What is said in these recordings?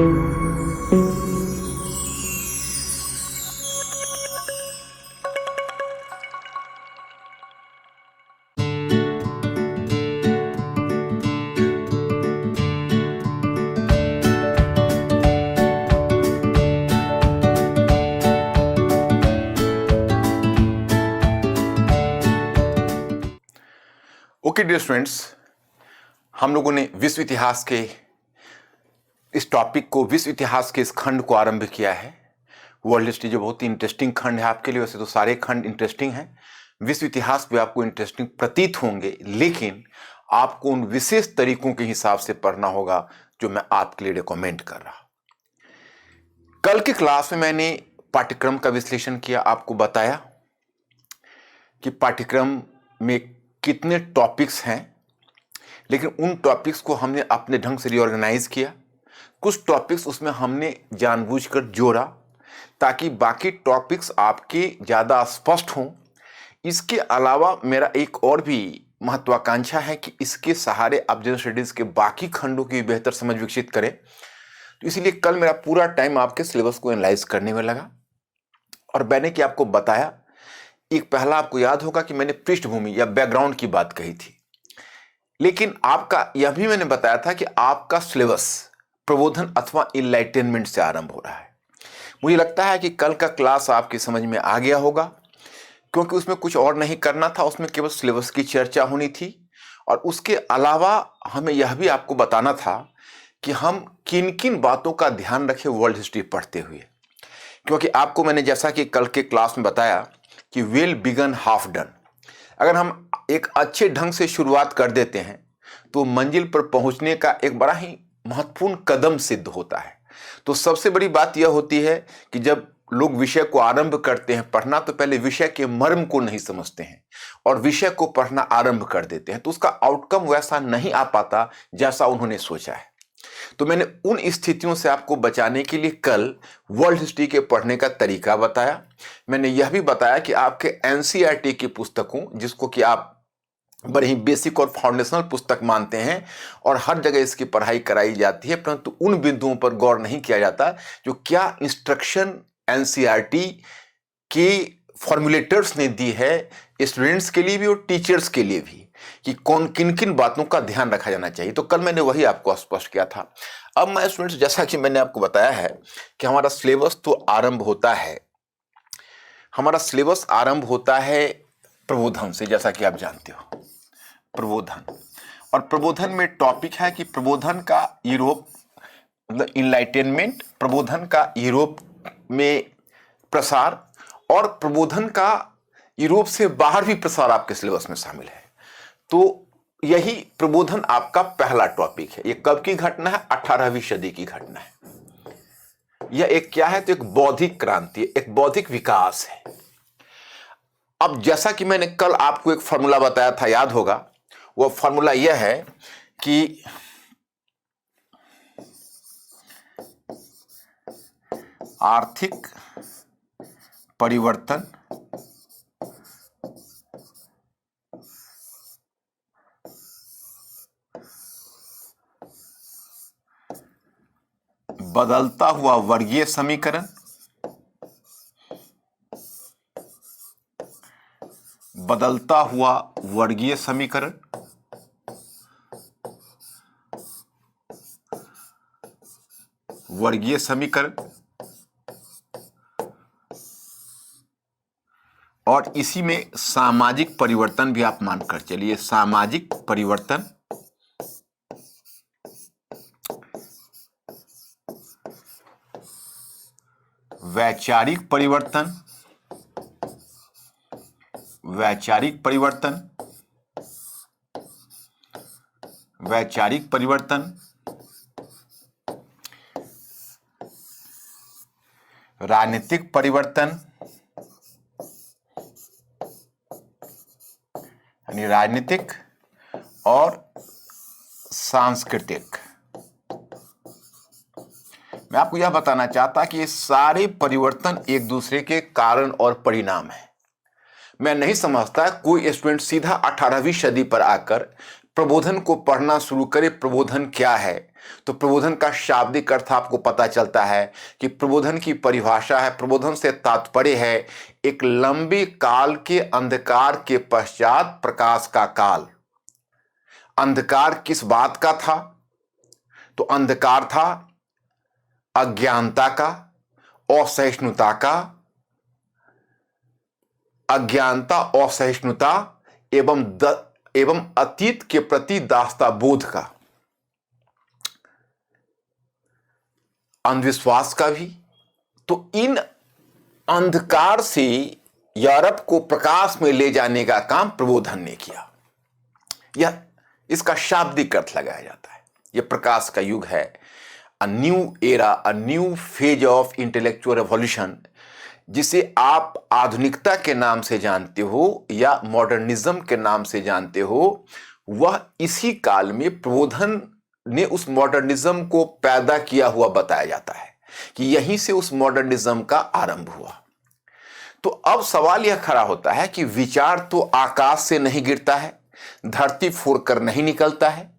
Okay dear students, हम लोगों ने विश्व इतिहास के इस टॉपिक को, विश्व इतिहास के इस खंड को आरंभ किया है। वर्ल्ड हिस्ट्री जो बहुत ही इंटरेस्टिंग खंड है आपके लिए, वैसे तो सारे खंड इंटरेस्टिंग हैं, विश्व इतिहास भी आपको इंटरेस्टिंग प्रतीत होंगे, लेकिन आपको उन विशेष तरीकों के हिसाब से पढ़ना होगा जो मैं आपके लिए रिकमेंड कर रहा। कल की क्लास में मैंने पाठ्यक्रम का विश्लेषण किया, आपको बताया कि पाठ्यक्रम में कितने टॉपिक्स हैं, लेकिन उन टॉपिक्स को हमने अपने ढंग से रिऑर्गेनाइज किया। कुछ टॉपिक्स उसमें हमने जानबूझकर जोड़ा ताकि बाकी टॉपिक्स आपके ज़्यादा स्पष्ट हों। इसके अलावा मेरा एक और भी महत्वाकांक्षा है कि इसके सहारे आप जनरल स्टडीज़ के बाकी खंडों की बेहतर समझ विकसित करें। तो इसीलिए कल मेरा पूरा टाइम आपके सिलेबस को एनालाइज करने में लगा और मैंने कि आपको बताया, एक पहला आपको याद होगा कि मैंने पृष्ठभूमि या बैकग्राउंड की बात कही थी, लेकिन आपका यह भी मैंने बताया था कि आपका सिलेबस प्रबोधन अथवा इनलाइटनमेंट से आरंभ हो रहा है। मुझे लगता है कि कल का क्लास आपकी समझ में आ गया होगा, क्योंकि उसमें कुछ और नहीं करना था, उसमें केवल सिलेबस की चर्चा होनी थी और उसके अलावा हमें यह भी आपको बताना था कि हम किन किन बातों का ध्यान रखें वर्ल्ड हिस्ट्री पढ़ते हुए। क्योंकि आपको मैंने जैसा कि कल के क्लास में बताया कि वेल बिगन हाफ डन, अगर हम एक अच्छे ढंग से शुरुआत कर देते हैं तो मंजिल पर पहुंचने का एक बड़ा ही महत्वपूर्ण कदम सिद्ध होता है। तो सबसे बड़ी बात यह होती है कि जब लोग विषय को आरंभ करते हैं पढ़ना, तो पहले विषय के मर्म को नहीं समझते हैं और विषय को पढ़ना आरंभ कर देते हैं, तो उसका आउटकम वैसा नहीं आ पाता जैसा उन्होंने सोचा है। तो मैंने उन स्थितियों से आपको बचाने के लिए कल वर्ल्ड हिस्ट्री के पढ़ने का तरीका बताया। मैंने यह भी बताया कि आपके एनसीईआरटी की पुस्तकों, जिसको कि आप बड़ी ही बेसिक और फाउंडेशनल पुस्तक मानते हैं और हर जगह इसकी पढ़ाई कराई जाती है, परंतु उन बिंदुओं पर गौर नहीं किया जाता जो क्या इंस्ट्रक्शन एनसीईआरटी के फॉर्मुलेटर्स ने दी है स्टूडेंट्स के लिए भी और टीचर्स के लिए भी, कि कौन किन किन बातों का ध्यान रखा जाना चाहिए। तो कल मैंने वही आपको स्पष्ट किया था। अब मैं स्टूडेंट्स, जैसा कि मैंने आपको बताया है कि हमारा सिलेबस तो आरंभ होता है, हमारा सिलेबस आरंभ होता है प्रबोधन से, जैसा कि आप जानते हो प्रबोधन। और प्रबोधन में टॉपिक है कि प्रबोधन का यूरोप, मतलब इनलाइटनमेंट, प्रबोधन का यूरोप में प्रसार और प्रबोधन का यूरोप से बाहर भी प्रसार आपके सिलेबस में शामिल है। तो यही प्रबोधन आपका पहला टॉपिक है। ये कब की घटना है? 18वीं सदी की घटना है। यह एक क्या है? तो एक बौद्धिक क्रांति, एक बौद्धिक विकास है। अब जैसा कि मैंने कल आपको एक फॉर्मूला बताया था, याद होगा, वो फॉर्मूला यह है कि आर्थिक परिवर्तन बदलता हुआ वर्गीय समीकरण, बदलता हुआ वर्गीय समीकरण, वर्गीय समीकरण, और इसी में सामाजिक परिवर्तन भी आप मानकर चलिए। सामाजिक परिवर्तन, वैचारिक परिवर्तन, वैचारिक परिवर्तन, वैचारिक परिवर्तन, राजनीतिक परिवर्तन, यानी राजनीतिक और सांस्कृतिक। मैं आपको यह बताना चाहता कि ये सारे परिवर्तन एक दूसरे के कारण और परिणाम है। मैं नहीं समझता कोई स्टूडेंट सीधा 18वीं सदी पर आकर प्रबोधन को पढ़ना शुरू करें प्रबोधन क्या है, तो प्रबोधन का शाब्दिक अर्थ आपको पता चलता है कि प्रबोधन की परिभाषा है, प्रबोधन से तात्पर्य है एक लंबे काल के अंधकार के पश्चात प्रकाश का काल। अंधकार किस बात का था? तो अंधकार था अज्ञानता का, असहिष्णुता का, अज्ञानता, असहिष्णुता एवं अतीत के प्रति दास्ता बोध का, अंधविश्वास का भी। तो इन अंधकार से यूरोप को प्रकाश में ले जाने का काम प्रबोधन ने किया। यह इसका शाब्दिक अर्थ लगाया जाता है। यह प्रकाश का युग है, a new era, a new phase of intellectual revolution, जिसे आप आधुनिकता के नाम से जानते हो या मॉडर्निज्म के नाम से जानते हो। वह इसी काल में प्रबोधन ने उस मॉडर्निज्म को पैदा किया हुआ बताया जाता है कि यहीं से उस मॉडर्निज्म का आरंभ हुआ। तो अब सवाल यह खड़ा होता है कि विचार तो आकाश से नहीं गिरता है, धरती फोड़कर नहीं निकलता है।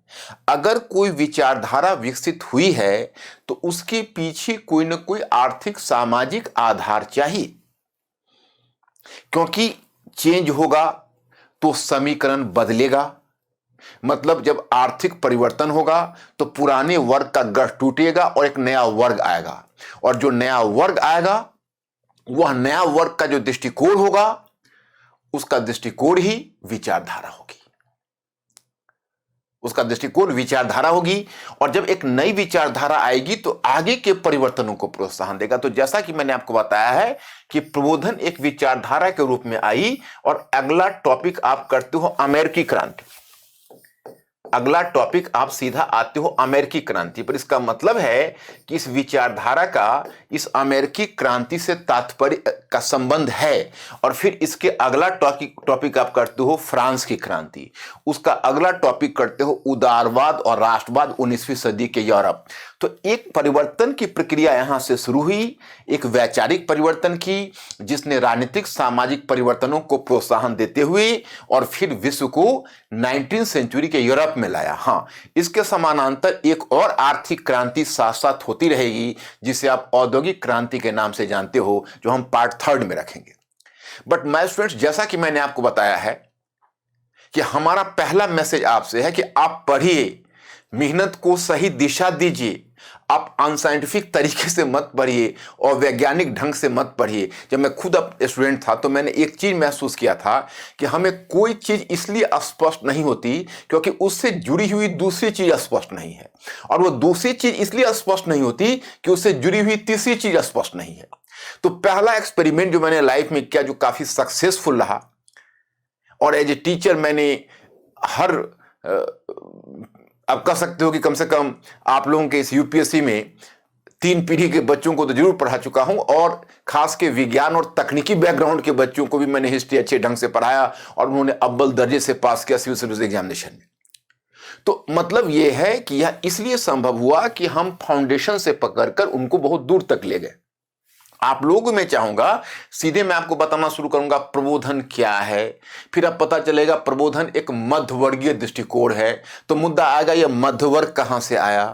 अगर कोई विचारधारा विकसित हुई है तो उसके पीछे कोई न कोई आर्थिक सामाजिक आधार चाहिए, क्योंकि चेंज होगा तो समीकरण बदलेगा। मतलब जब आर्थिक परिवर्तन होगा तो पुराने वर्ग का गढ़ टूटेगा और एक नया वर्ग आएगा, और जो नया वर्ग आएगा वह नया वर्ग का जो दृष्टिकोण होगा उसका दृष्टिकोण ही विचारधारा होगी, उसका दृष्टिकोण विचारधारा होगी। और जब एक नई विचारधारा आएगी तो आगे के परिवर्तनों को प्रोत्साहन देगा। तो जैसा कि मैंने आपको बताया है कि प्रबोधन एक विचारधारा के रूप में आई। और अगला टॉपिक आप करते हो अमेरिकी क्रांति। अगला टॉपिक आप सीधा आते हो अमेरिकी क्रांति पर। इसका मतलब है कि इस विचारधारा का इस अमेरिकी क्रांति से तात्पर्य का संबंध है। और फिर इसके अगला टॉपिक आप करते हो फ्रांस की क्रांति। उसका अगला टॉपिक करते हो उदारवाद और राष्ट्रवाद 19वीं सदी के यूरोप। तो एक परिवर्तन की प्रक्रिया यहां से शुरू हुई, एक वैचारिक परिवर्तन की, जिसने राजनीतिक सामाजिक परिवर्तनों को प्रोत्साहन देते हुए और फिर विश्व को 19वीं सेंचुरी के यूरोप में लाया। हाँ, इसके समानांतर एक और आर्थिक क्रांति साथ साथ होती रहेगी, जिसे आप औद्योगिक क्रांति के नाम से जानते हो, जो हम पार्ट 3 में रखेंगे। बट माय स्टूडेंट्स, जैसा कि मैंने आपको बताया है कि हमारा पहला मैसेज आपसे है कि आप पढ़िए, मेहनत को सही दिशा दीजिए। आप अनसाइंटिफिक तरीके से मत पढ़िए और वैज्ञानिक ढंग से मत पढ़िए। जब मैं खुद स्टूडेंट था तो मैंने एक चीज महसूस किया था कि हमें कोई चीज इसलिए स्पष्ट नहीं होती क्योंकि उससे जुड़ी हुई दूसरी चीज स्पष्ट नहीं है, और वो दूसरी चीज इसलिए स्पष्ट नहीं होती कि उससे जुड़ी हुई तीसरी चीज स्पष्ट नहीं है। तो पहला एक्सपेरिमेंट जो मैंने लाइफ में किया, जो काफी सक्सेसफुल रहा, और एज ए टीचर मैंने हर आप कह सकते हो कि कम से कम आप लोगों के इस यूपीएससी में 3 पीढ़ी के बच्चों को तो जरूर पढ़ा चुका हूं, और खास के विज्ञान और तकनीकी बैकग्राउंड के बच्चों को भी मैंने हिस्ट्री अच्छे ढंग से पढ़ाया और उन्होंने अव्वल दर्जे से पास किया सिविल सर्विस एग्जामिनेशन में। तो मतलब यह है कि यह इसलिए संभव हुआ कि हम फाउंडेशन से पकड़कर उनको बहुत दूर तक ले गए। आप लोगों में चाहूंगा सीधे मैं आपको बताना शुरू करूंगा प्रबोधन क्या है, फिर अब पता चलेगा प्रबोधन एक मध्यवर्गीय दृष्टिकोण है। तो मुद्दा आएगा यह मध्यवर्ग कहां से आया,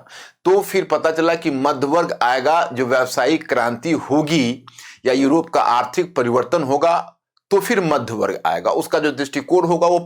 तो फिर पता चला कि मध्यवर्ग आएगा जो व्यावसायिक क्रांति होगी या यूरोप का आर्थिक परिवर्तन होगा, तो फिर मध्यवर्ग आएगा, उसका जो दृष्टिकोण होगा वो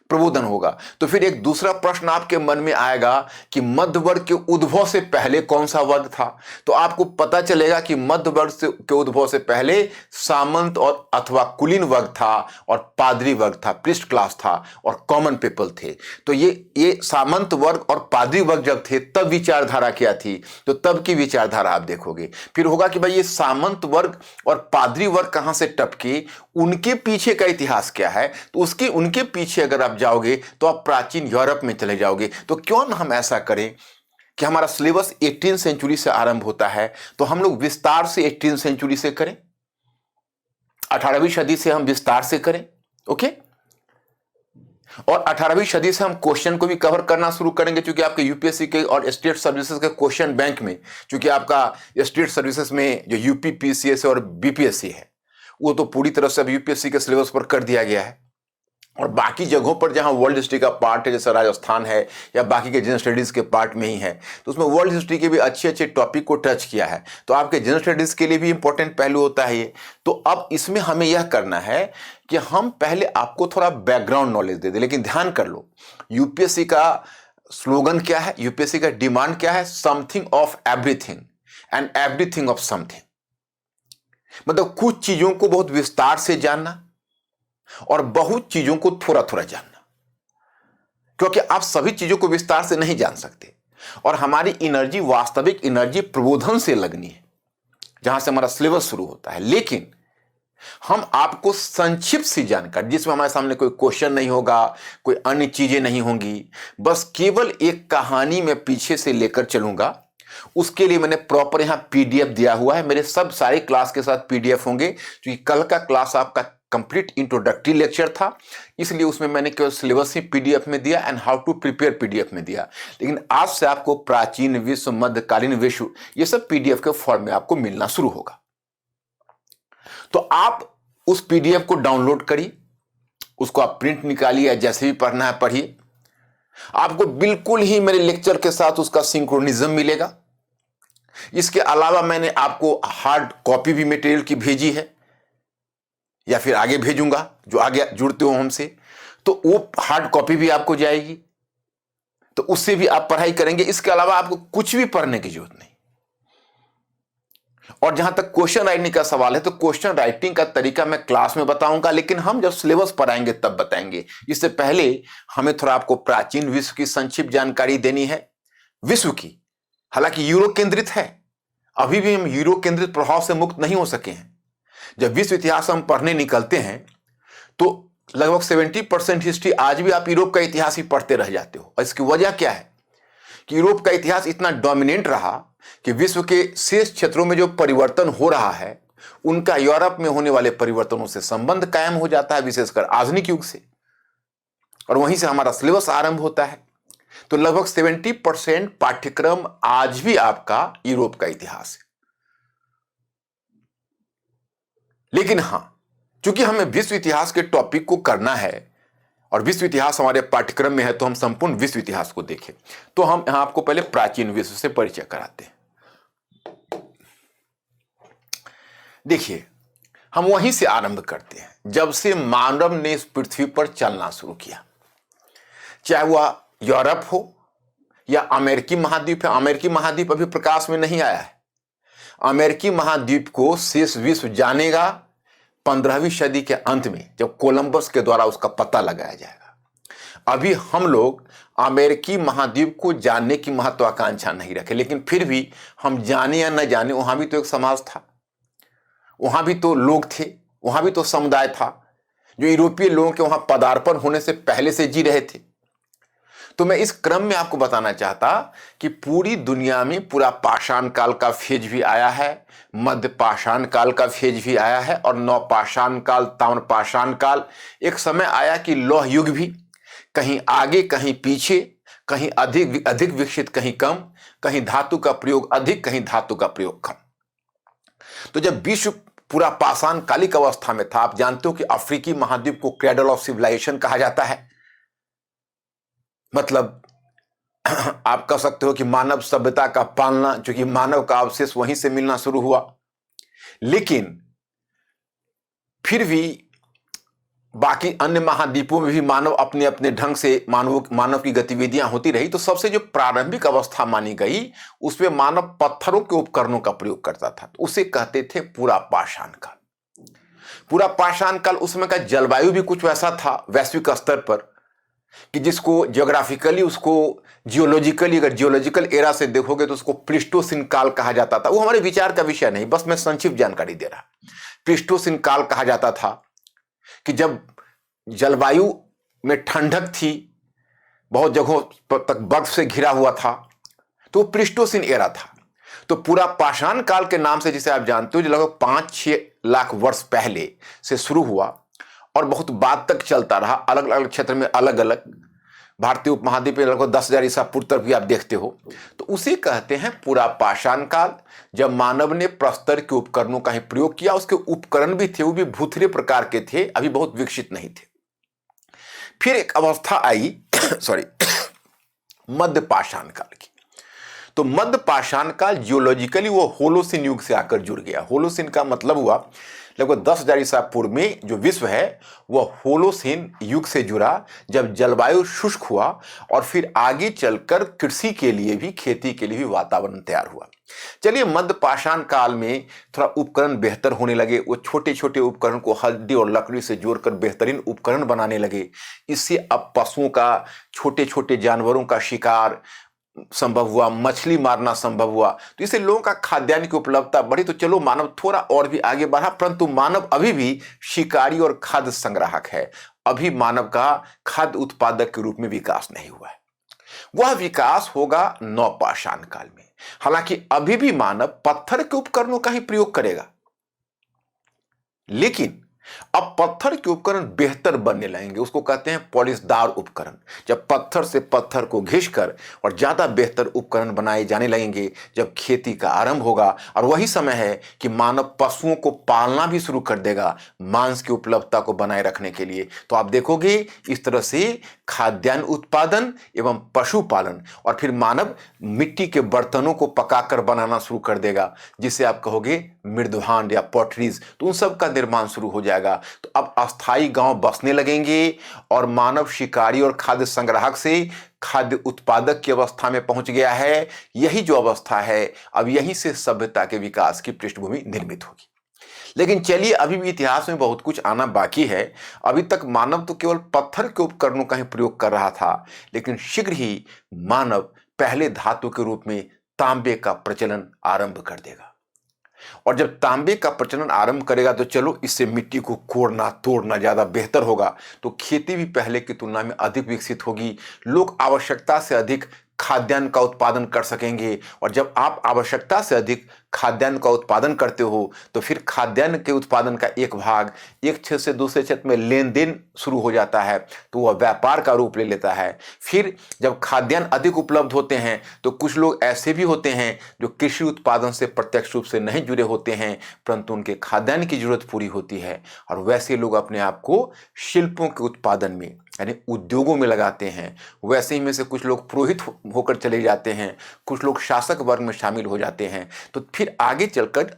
प्रबोधन होगा। तो फिर एक दूसरा प्रश्न आपके मन में आएगा कि मध्य वर्ग के उद्भव से पहले कौन सा वर्ग था। तो आपको पता चलेगा कि मध्य वर्ग के उद्भव से पहले सामंत और अथवा कुलीन वर्ग था और पादरी वर्ग था, प्रिस्ट क्लास था और कॉमन पीपल थे। तो ये सामंत वर्ग और पादरी वर्ग जब थे तब विचारधारा क्या थी, तो तब की विचारधारा आप देखोगे। फिर होगा कि भाई ये सामंत वर्ग और पादरी वर्ग कहां से टपके, उनके पीछे का इतिहास क्या है। तो उनके पीछे अगर आप जाओगे तो आप प्राचीन यूरोप में चले जाओगे। तो क्यों ना हम ऐसा करें कि हमारा सिलेबस 18वीं सेंचुरी से आरंभ होता है, तो हम लोग विस्तार से 18वीं सेंचुरी से करें, 18वीं सदी से हम विस्तार से करें। ओके, और 18वीं सदी से हम क्वेश्चन को भी कवर करना शुरू करेंगे, क्योंकि आपके यूपीएससी के और स्टेट सर्विसेज के क्वेश्चन बैंक में, क्योंकि आपका स्टेट सर्विसेज में जो यूपी पीसीएस और बीपीएससी है वो तो पूरी तरह से अब यूपीएससी के सिलेबस पर कर दिया गया है। और बाकी जगहों पर जहां वर्ल्ड हिस्ट्री का पार्ट है, जैसे राजस्थान है या बाकी के जनरल स्टडीज के पार्ट में ही है, तो उसमें वर्ल्ड हिस्ट्री के भी अच्छे अच्छे टॉपिक को टच किया है। तो आपके जनरल स्टडीज के लिए भी इंपॉर्टेंट पहलू होता है ये। तो अब इसमें हमें यह करना है कि हम पहले आपको थोड़ा बैकग्राउंड नॉलेज दे दें। लेकिन ध्यान कर लो, यूपीएससी का स्लोगन क्या है, यूपीएससी का डिमांड क्या है? Something of everything and everything of something. मतलब कुछ चीजों को बहुत विस्तार से जानना और बहुत चीजों को थोड़ा थोड़ा जानना, क्योंकि आप सभी चीजों को विस्तार से नहीं जान सकते। और हमारी एनर्जी, वास्तविक एनर्जी प्रबोधन से लगनी है, जहां से हमारा सिलेबस शुरू होता है। लेकिन हम आपको संक्षिप्त सी जानकारी, जिसमें हमारे सामने कोई क्वेश्चन नहीं होगा, कोई अन्य चीजें नहीं होंगी, बस केवल एक कहानी में पीछे से लेकर चलूंगा। उसके लिए मैंने प्रॉपर यहां पीडीएफ दिया हुआ है। मेरे सब सारे क्लास के साथ पीडीएफ होंगे, क्योंकि कल का क्लास आपका कंप्लीट इंट्रोडक्टरी लेक्चर था, इसलिए उसमें मैंने केवल सिलेबस ही पीडीएफ में दिया and how to prepare PDF में दिया। लेकिन आज से आपको प्राचीन विश्व, मध्यकालीन विश्व, ये सब पीडीएफ के फॉर्म में आपको मिलना शुरू होगा। तो आप उस पीडीएफ को डाउनलोड करिए, उसको आप प्रिंट निकालिए, या जैसे भी पढ़ना है पढ़िए। आपको बिल्कुल ही मेरे लेक्चर के साथ उसका सिंक्रोनिज्म मिलेगा। इसके अलावा मैंने आपको हार्ड कॉपी भी मटेरियल की भेजी है, या फिर आगे भेजूंगा, जो आगे जुड़ते हो हमसे, तो वो हार्ड कॉपी भी आपको जाएगी, तो उससे भी आप पढ़ाई करेंगे। इसके अलावा आपको कुछ भी पढ़ने की जरूरत नहीं। और जहां तक क्वेश्चन राइटिंग का सवाल है, तो क्वेश्चन राइटिंग का तरीका मैं क्लास में बताऊंगा, लेकिन हम जब सिलेबस पढ़ाएंगे तब बताएंगे। इससे पहले हमें थोड़ा आपको प्राचीन विश्व की संक्षिप्त जानकारी देनी है, विश्व की। हालांकि यूरो केंद्रित है, अभी भी हम यूरो केंद्रित प्रभाव से मुक्त नहीं हो सके हैं। जब विश्व इतिहास हम पढ़ने निकलते हैं, तो लगभग 70% हिस्ट्री आज भी आप यूरोप का इतिहास ही पढ़ते रह जाते हो। और इसकी वजह क्या है कि यूरोप का इतिहास इतना डोमिनेंट रहा कि विश्व के शेष क्षेत्रों में जो परिवर्तन हो रहा है, उनका यूरोप में होने वाले परिवर्तनों से संबंध कायम हो जाता है, विशेषकर आधुनिक युग से, और वहीं से हमारा सिलेबस आरंभ होता है। तो लगभग 70% पाठ्यक्रम आज भी आपका यूरोप का इतिहास है। लेकिन हां, चूंकि हमें विश्व इतिहास के टॉपिक को करना है और विश्व इतिहास हमारे पाठ्यक्रम में है, तो हम संपूर्ण विश्व इतिहास को देखें। तो हम यहां आपको पहले प्राचीन विश्व से परिचय कराते हैं। देखिए, हम वहीं से आरंभ करते हैं जब से मानव ने इस पृथ्वी पर चलना शुरू किया, चाहे वह यूरोप हो या अमेरिकी महाद्वीप है। अमेरिकी महाद्वीप अभी प्रकाश में नहीं आया है। अमेरिकी महाद्वीप को शेष विश्व जानेगा 15वीं सदी के अंत में, जब कोलंबस के द्वारा उसका पता लगाया जाएगा। अभी हम लोग अमेरिकी महाद्वीप को जानने की महत्वाकांक्षा नहीं रखे, लेकिन फिर भी हम जाने या न जाने, वहां भी तो एक समाज था, वहां भी तो लोग थे, वहां भी तो समुदाय था जो यूरोपीय लोगों के वहां पदार्पण होने से पहले से जी रहे थे। तो मैं इस क्रम में आपको बताना चाहता कि पूरी दुनिया में पूरा पाषाण काल का फेज भी आया है, मध्य पाषाण काल का फेज भी आया है, और नवपाषाण काल, ताम्रपाषाण काल। एक समय आया कि लौह युग भी कहीं आगे कहीं पीछे, कहीं अधिक विकसित, कहीं कम, कहीं धातु का प्रयोग अधिक, कहीं धातु का प्रयोग कम। तो जब विश्व पूरा पाषाण कालिक अवस्था में था, आप जानते हो कि अफ्रीकी महाद्वीप को क्रेडल ऑफ सिविलाइजेशन कहा जाता है। मतलब आप कह सकते हो कि मानव सभ्यता का पालना, क्योंकि मानव का अवशेष वहीं से मिलना शुरू हुआ। लेकिन फिर भी बाकी अन्य महाद्वीपों में भी मानव अपने अपने ढंग से मानव की गतिविधियां होती रही। तो सबसे जो प्रारंभिक अवस्था मानी गई, उसमें मानव पत्थरों के उपकरणों का प्रयोग करता था, तो उसे कहते थे पूरा पाषाण काल। पूरा पाषाण काल, उसमें का जलवायु भी कुछ वैसा था वैश्विक स्तर पर कि जिसको जियोग्राफिकली, उसको जियोलॉजिकली, अगर जियोलॉजिकल एरा से देखोगे तो उसको प्लीस्टोसिन काल कहा जाता था। वो हमारे विचार का विषय नहीं, बस मैं संक्षिप्त जानकारी दे रहा। प्लीस्टोसिन काल कहा जाता था कि जब जलवायु में ठंडक थी, बहुत जगहों तक बर्फ से घिरा हुआ था, तो प्लीस्टोसिन एरा था। तो पूरा पाषाण काल के नाम से, जिसे आप जानते हो, जो लगभग 5-6 लाख वर्ष पहले से शुरू हुआ और बहुत बाद तक चलता रहा। अलग अलग क्षेत्र में अलग अलग, भारतीय उपमहाद्वीप में लगभग 10,000 ईसा पूर्व तक भी आप देखते हो, तो उसे कहते हैं पूरा पाषाण काल। जब मानव ने प्रस्तर के उपकरणों का ही प्रयोग किया, उसके उपकरण भी थे, वो भी भूतरे प्रकार के थे, अभी बहुत विकसित नहीं थे। फिर एक अवस्था आई सॉरी मध्य पाषाण काल की। तो मध्य पाषाण काल जियोलॉजिकली वो होलोसिन युग से आकर जुड़ गया। होलोसिन का मतलब हुआ लगभग 10,000 ईसा पूर्व में जो विश्व है वह होलोसिन युग से जुड़ा, जब जलवायु शुष्क हुआ और फिर आगे चलकर कृषि के लिए भी, खेती के लिए भी वातावरण तैयार हुआ। चलिए, मध्य पाषाण काल में थोड़ा उपकरण बेहतर होने लगे। वो छोटे छोटे उपकरण को हड्डी और लकड़ी से जोड़कर बेहतरीन उपकरण बनाने लगे। इससे अब पशुओं का, छोटे छोटे जानवरों का शिकार संभव हुआ, मछली मारना संभव हुआ। तो इससे लोगों का खाद्यान्न की उपलब्धता बढ़ी। तो चलो, मानव थोड़ा और भी आगे बढ़ा, परंतु मानव अभी भी शिकारी और खाद्य संग्राहक है। अभी मानव का खाद्य उत्पादक के रूप में विकास नहीं हुआ है। वह विकास होगा नवपाषाण काल में। हालांकि अभी भी मानव पत्थर के उपकरणों का ही प्रयोग करेगा, लेकिन अब पत्थर के उपकरण बेहतर बनने लगेंगे। उसको कहते हैं पॉलिशदार उपकरण। जब पत्थर से पत्थर को घिसकर और ज्यादा बेहतर उपकरण बनाए जाने लगेंगे, जब खेती का आरंभ होगा। और वही समय है कि मानव पशुओं को पालना भी शुरू कर देगा मांस की उपलब्धता को बनाए रखने के लिए। तो आप देखोगे इस तरह से खाद्यान्न उत्पादन एवं पशुपालन, और फिर मानव मिट्टी के बर्तनों को पकाकर बनाना शुरू कर देगा, जिसे आप कहोगे मृदभांड या पॉटरीज। तो उन सब का निर्माण शुरू हो जाएगा। तो अब अस्थायी गांव बसने लगेंगे और मानव शिकारी और खाद्य संग्राहक से खाद्य उत्पादक की अवस्था में पहुंच गया है। यही जो अवस्था है, अब यहीं से सभ्यता के विकास की पृष्ठभूमि निर्मित होगी। लेकिन चलिए, अभी भी इतिहास में बहुत कुछ आना बाकी है। अभी तक मानव तो केवल पत्थर के उपकरणों का ही प्रयोग कर रहा था, लेकिन शीघ्र ही मानव पहले धातु के रूप में तांबे का प्रचलन आरंभ कर देगा। और जब तांबे का प्रचलन आरंभ करेगा तो चलो, इससे मिट्टी को कोड़ना तोड़ना ज्यादा बेहतर होगा। तो खेती भी पहले की तुलना में अधिक विकसित होगी। लोग आवश्यकता से अधिक खाद्यान्न का उत्पादन कर सकेंगे। और जब आप आवश्यकता से अधिक खाद्यान्न का उत्पादन करते हो, तो फिर खाद्यान्न के उत्पादन का एक भाग एक क्षेत्र से दूसरे क्षेत्र में लेन देन शुरू हो जाता है। तो वह व्यापार का रूप ले लेता है। फिर जब खाद्यान्न अधिक उपलब्ध होते हैं, तो कुछ लोग ऐसे भी होते हैं जो कृषि उत्पादन से प्रत्यक्ष रूप से नहीं जुड़े होते हैं, परंतु उनके खाद्यान्न की जरूरत पूरी होती है। और वैसे लोग अपने आप को शिल्पों के उत्पादन में, यानी उद्योगों में लगाते हैं। वैसे ही में से कुछ लोग पुरोहित होकर चले जाते हैं, कुछ लोग शासक वर्ग में शामिल हो जाते हैं। तो फिर आगे चलकर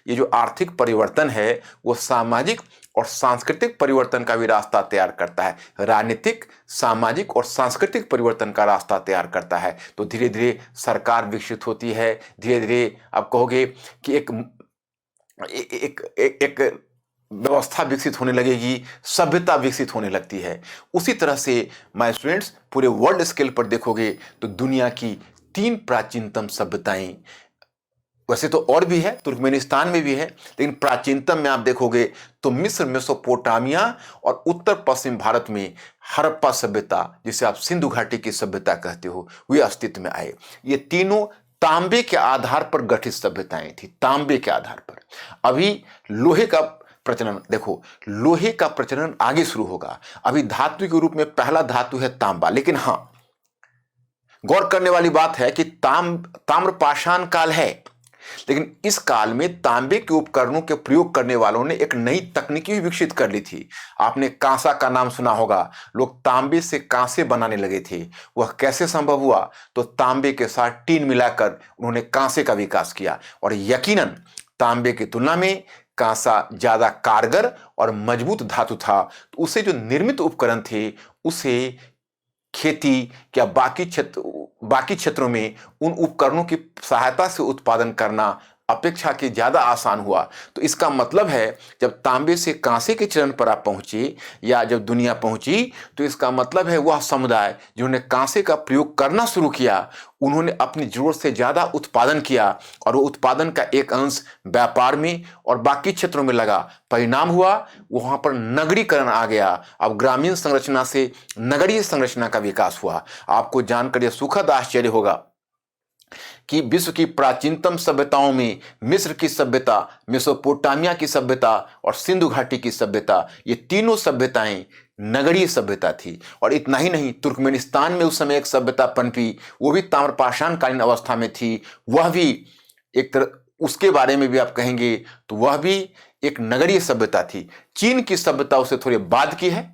ये जो आर्थिक परिवर्तन है, वो सामाजिक और सांस्कृतिक परिवर्तन का भी रास्ता तैयार करता है। राजनीतिक, सामाजिक और सांस्कृतिक परिवर्तन का रास्ता तैयार करता है। तो धीरे धीरे सरकार विकसित होती है। धीरे धीरे आप कहोगे कि एक व्यवस्था विकसित होने लगेगी, सभ्यता विकसित होने लगती है। उसी तरह से माय स्टूडेंट्स, पूरे वर्ल्ड स्केल पर देखोगे तो दुनिया की 3 प्राचीनतम सभ्यताएं, वैसे तो और भी है, तुर्कमेनिस्तान में भी है, लेकिन प्राचीनतम में आप देखोगे तो मिस्र, मेसोपोटामिया और उत्तर पश्चिम भारत में हड़प्पा सभ्यता, जिसे आप सिंधु घाटी की सभ्यता कहते हो, वे अस्तित्व में आए। ये तीनों तांबे के आधार पर गठित सभ्यताएं थी, तांबे के आधार पर। अभी लोहे का प्रचलन देखो, लोहे का प्रचलन आगे शुरू होगा। अभी धातु के रूप में पहला धातु है तांबा। लेकिन हां, गौर करने वाली बात है कि ताम्रपाषाण काल है, लेकिन इस काल में तांबे के उपकरणों के प्रयोग करने वालों ने एक नई तकनीकी विकसित कर ली थी। आपने कांसा का नाम सुना होगा। लोग तांबे से कांसे बनाने लगे थे। वह कैसे संभव हुआ? तो तांबे के साथ टीन मिलाकर उन्होंने कांसे का विकास किया। और यकीनन तांबे की तुलना में कांसा ज्यादा कारगर और मजबूत धातु था। तो उसे जो निर्मित उपकरण थे, उसे खेती या बाकी क्षेत्रों में उन उपकरणों की सहायता से उत्पादन करना अपेक्षा के ज्यादा आसान हुआ। तो इसका मतलब है, जब तांबे से कांसे के चरण पर आप पहुंचे या जब दुनिया पहुंची, तो इसका मतलब है वह समुदाय जिन्होंने कांसे का प्रयोग करना शुरू किया, उन्होंने अपनी जरूरत से ज्यादा उत्पादन किया और वो उत्पादन का एक अंश व्यापार में और बाकी क्षेत्रों में लगा। परिणाम हुआ, वहां पर नगरीकरण आ गया। अब ग्रामीण संरचना से नगरीय संरचना का विकास हुआ। आपको जानकर यह सुखद आश्चर्य होगा कि विश्व की प्राचीनतम सभ्यताओं में मिस्र की सभ्यता, मेसोपोटामिया की सभ्यता और सिंधु घाटी की सभ्यता, ये तीनों सभ्यताएं नगरीय सभ्यता थी। और इतना ही नहीं, तुर्कमेनिस्तान में उस समय एक सभ्यता पनपी, वो भी ताम्रपाषाण कालीन अवस्था में थी। वह भी एक तरह, उसके बारे में भी आप कहेंगे तो वह भी एक नगरीय सभ्यता थी। चीन की सभ्यता उसे थोड़ी बाद की है।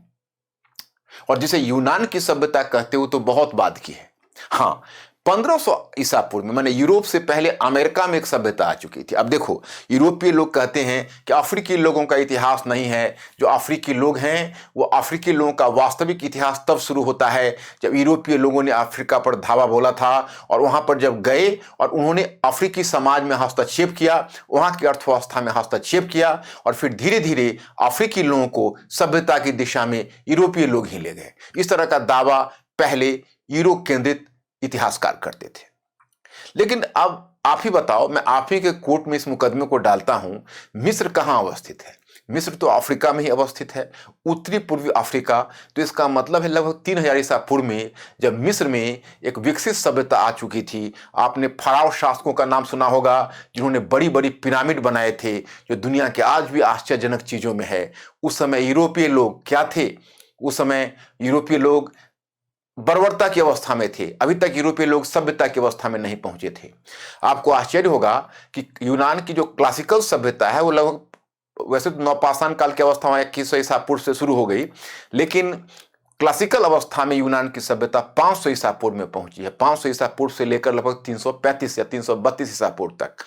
और जिसे यूनान की सभ्यता कहते हो तो बहुत बाद की है। हाँ, 1500 ईसा पूर्व में, माने यूरोप से पहले अमेरिका में एक सभ्यता आ चुकी थी। अब देखो, यूरोपीय लोग कहते हैं कि अफ्रीकी लोगों का इतिहास नहीं है। जो अफ्रीकी लोग हैं, वो अफ्रीकी लोगों का वास्तविक इतिहास तब शुरू होता है जब यूरोपीय लोगों ने अफ्रीका पर धावा बोला था, और वहां पर जब गए और उन्होंने अफ्रीकी समाज में हस्तक्षेप किया, वहां की अर्थव्यवस्था में हस्तक्षेप किया, और फिर धीरे धीरे अफ्रीकी लोगों को सभ्यता की दिशा में यूरोपीय लोग ही ले गए। इस तरह का दावा पहले यूरोप केंद्रित इतिहासकार करते थे। लेकिन अब आप ही बताओ, मैं आप ही के कोर्ट में इस मुकदमे को डालता हूं, मिस्र कहां अवस्थित है? मिस्र तो अफ्रीका में ही अवस्थित है, उत्तरी पूर्वी अफ्रीका। तो इसका मतलब है लगभग 3000 ईसा पूर्व में जब मिस्र में एक विकसित सभ्यता आ चुकी थी। आपने फराव शासकों का नाम सुना होगा, जिन्होंने बड़ी बड़ी पिरामिड बनाए थे, जो दुनिया के आज भी आश्चर्यजनक चीजों में है। उस समय यूरोपीय लोग क्या थे? उस समय यूरोपीय लोग बर्बरता की अवस्था में थे। अभी तक यूरोपीय लोग सभ्यता की अवस्था में नहीं पहुंचे थे। आपको आश्चर्य होगा कि यूनान की जो क्लासिकल सभ्यता है वो लगभग, वैसे तो नवपाषाण काल की अवस्था में 2100 ईसा पूर्व से शुरू हो गई, लेकिन क्लासिकल अवस्था में यूनान की सभ्यता 500 ईसा पूर्व में पहुंची है। 500 ईसा पूर्व से लेकर लगभग 335 या 332 ईसा पूर्व तक।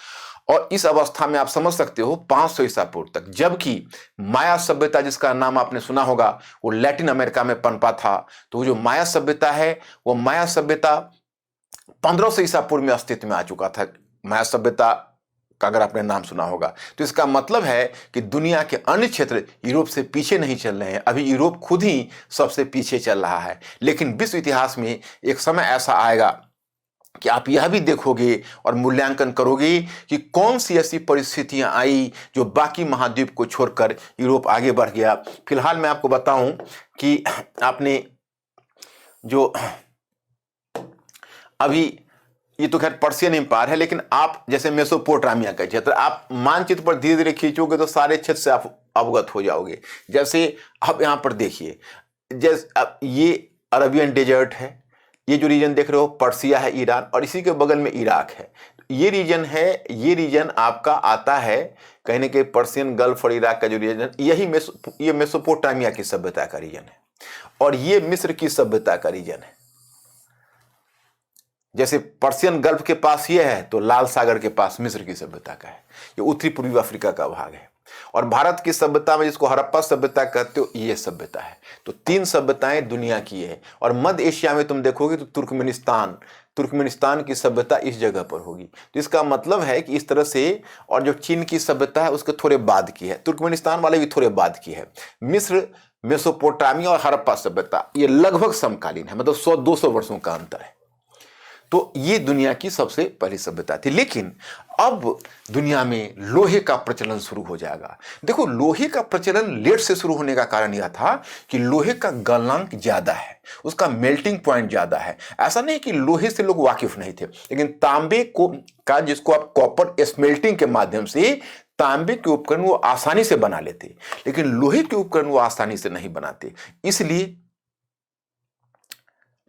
और इस अवस्था में आप समझ सकते हो 500 ईसा पूर्व तक, जबकि माया सभ्यता जिसका नाम आपने सुना होगा वो लैटिन अमेरिका में पनपा था। तो जो माया सभ्यता है, वो माया सभ्यता 1500 ईसा पूर्व में अस्तित्व में आ चुका था। माया सभ्यता का अगर आपने नाम सुना होगा, तो इसका मतलब है कि दुनिया के अन्य क्षेत्र यूरोप से पीछे नहीं चल रहे हैं। अभी यूरोप खुद ही सबसे पीछे चल रहा है। लेकिन विश्व इतिहास में एक समय ऐसा आएगा कि आप यह भी देखोगे और मूल्यांकन करोगे कि कौन सी ऐसी परिस्थितियां आई जो बाकी महाद्वीप को छोड़कर यूरोप आगे बढ़ गया। फिलहाल मैं आपको बताऊं कि आपने जो अभी, ये तो खैर पर्शियन एम्पायर है, लेकिन आप जैसे मेसोपोटामिया का क्षेत्र आप मानचित्र पर धीरे धीरे खींचोगे तो सारे क्षेत्र से आप अवगत हो जाओगे। जैसे आप यहां पर देखिए, जैसे ये अरबियन डेजर्ट है, ये जो रीजन देख रहे हो पर्सिया है, ईरान, और इसी के बगल में इराक है। ये रीजन है, ये रीजन आपका आता है कहीं ना कहीं पर्शियन गल्फ और इराक का जो रीजन, ये मेसोपोटामिया की सभ्यता का रीजन है, और ये मिस्र की सभ्यता का रीजन है। जैसे पर्शियन गल्फ के पास ये है, तो लाल सागर के पास मिस्र की सभ्यता का है। ये उत्तरी पूर्वी अफ्रीका का भाग है। और भारत की सभ्यता में जिसको हड़प्पा सभ्यता कहते हो, ये सभ्यता है। तो 3 सभ्यताएं दुनिया की है। और मध्य एशिया में तुम देखोगे तो तुर्कमेनिस्तान की सभ्यता इस जगह पर होगी। तो इसका मतलब है कि इस तरह से, और जो चीन की सभ्यता है उसके थोड़े बाद की है, तुर्कमेनिस्तान वाले भी थोड़े बाद की है। मिस्र, मेसोपोटामिया और हड़प्पा सभ्यता ये लगभग समकालीन है, मतलब 100-200 वर्षों का अंतर है। तो ये दुनिया की सबसे पहली सभ्यता थी। लेकिन अब दुनिया में लोहे का प्रचलन शुरू हो जाएगा। देखो, लोहे का प्रचलन लेट से शुरू होने का कारण यह था कि लोहे का गलनांक ज्यादा है, उसका मेल्टिंग पॉइंट ज्यादा है। ऐसा नहीं कि लोहे से लोग वाकिफ नहीं थे, लेकिन तांबे का जिसको आप कॉपर स्मेल्टिंग के माध्यम से तांबे के उपकरण वो आसानी से बना लेते, लेकिन लोहे के उपकरण वो आसानी से नहीं बनाते। इसलिए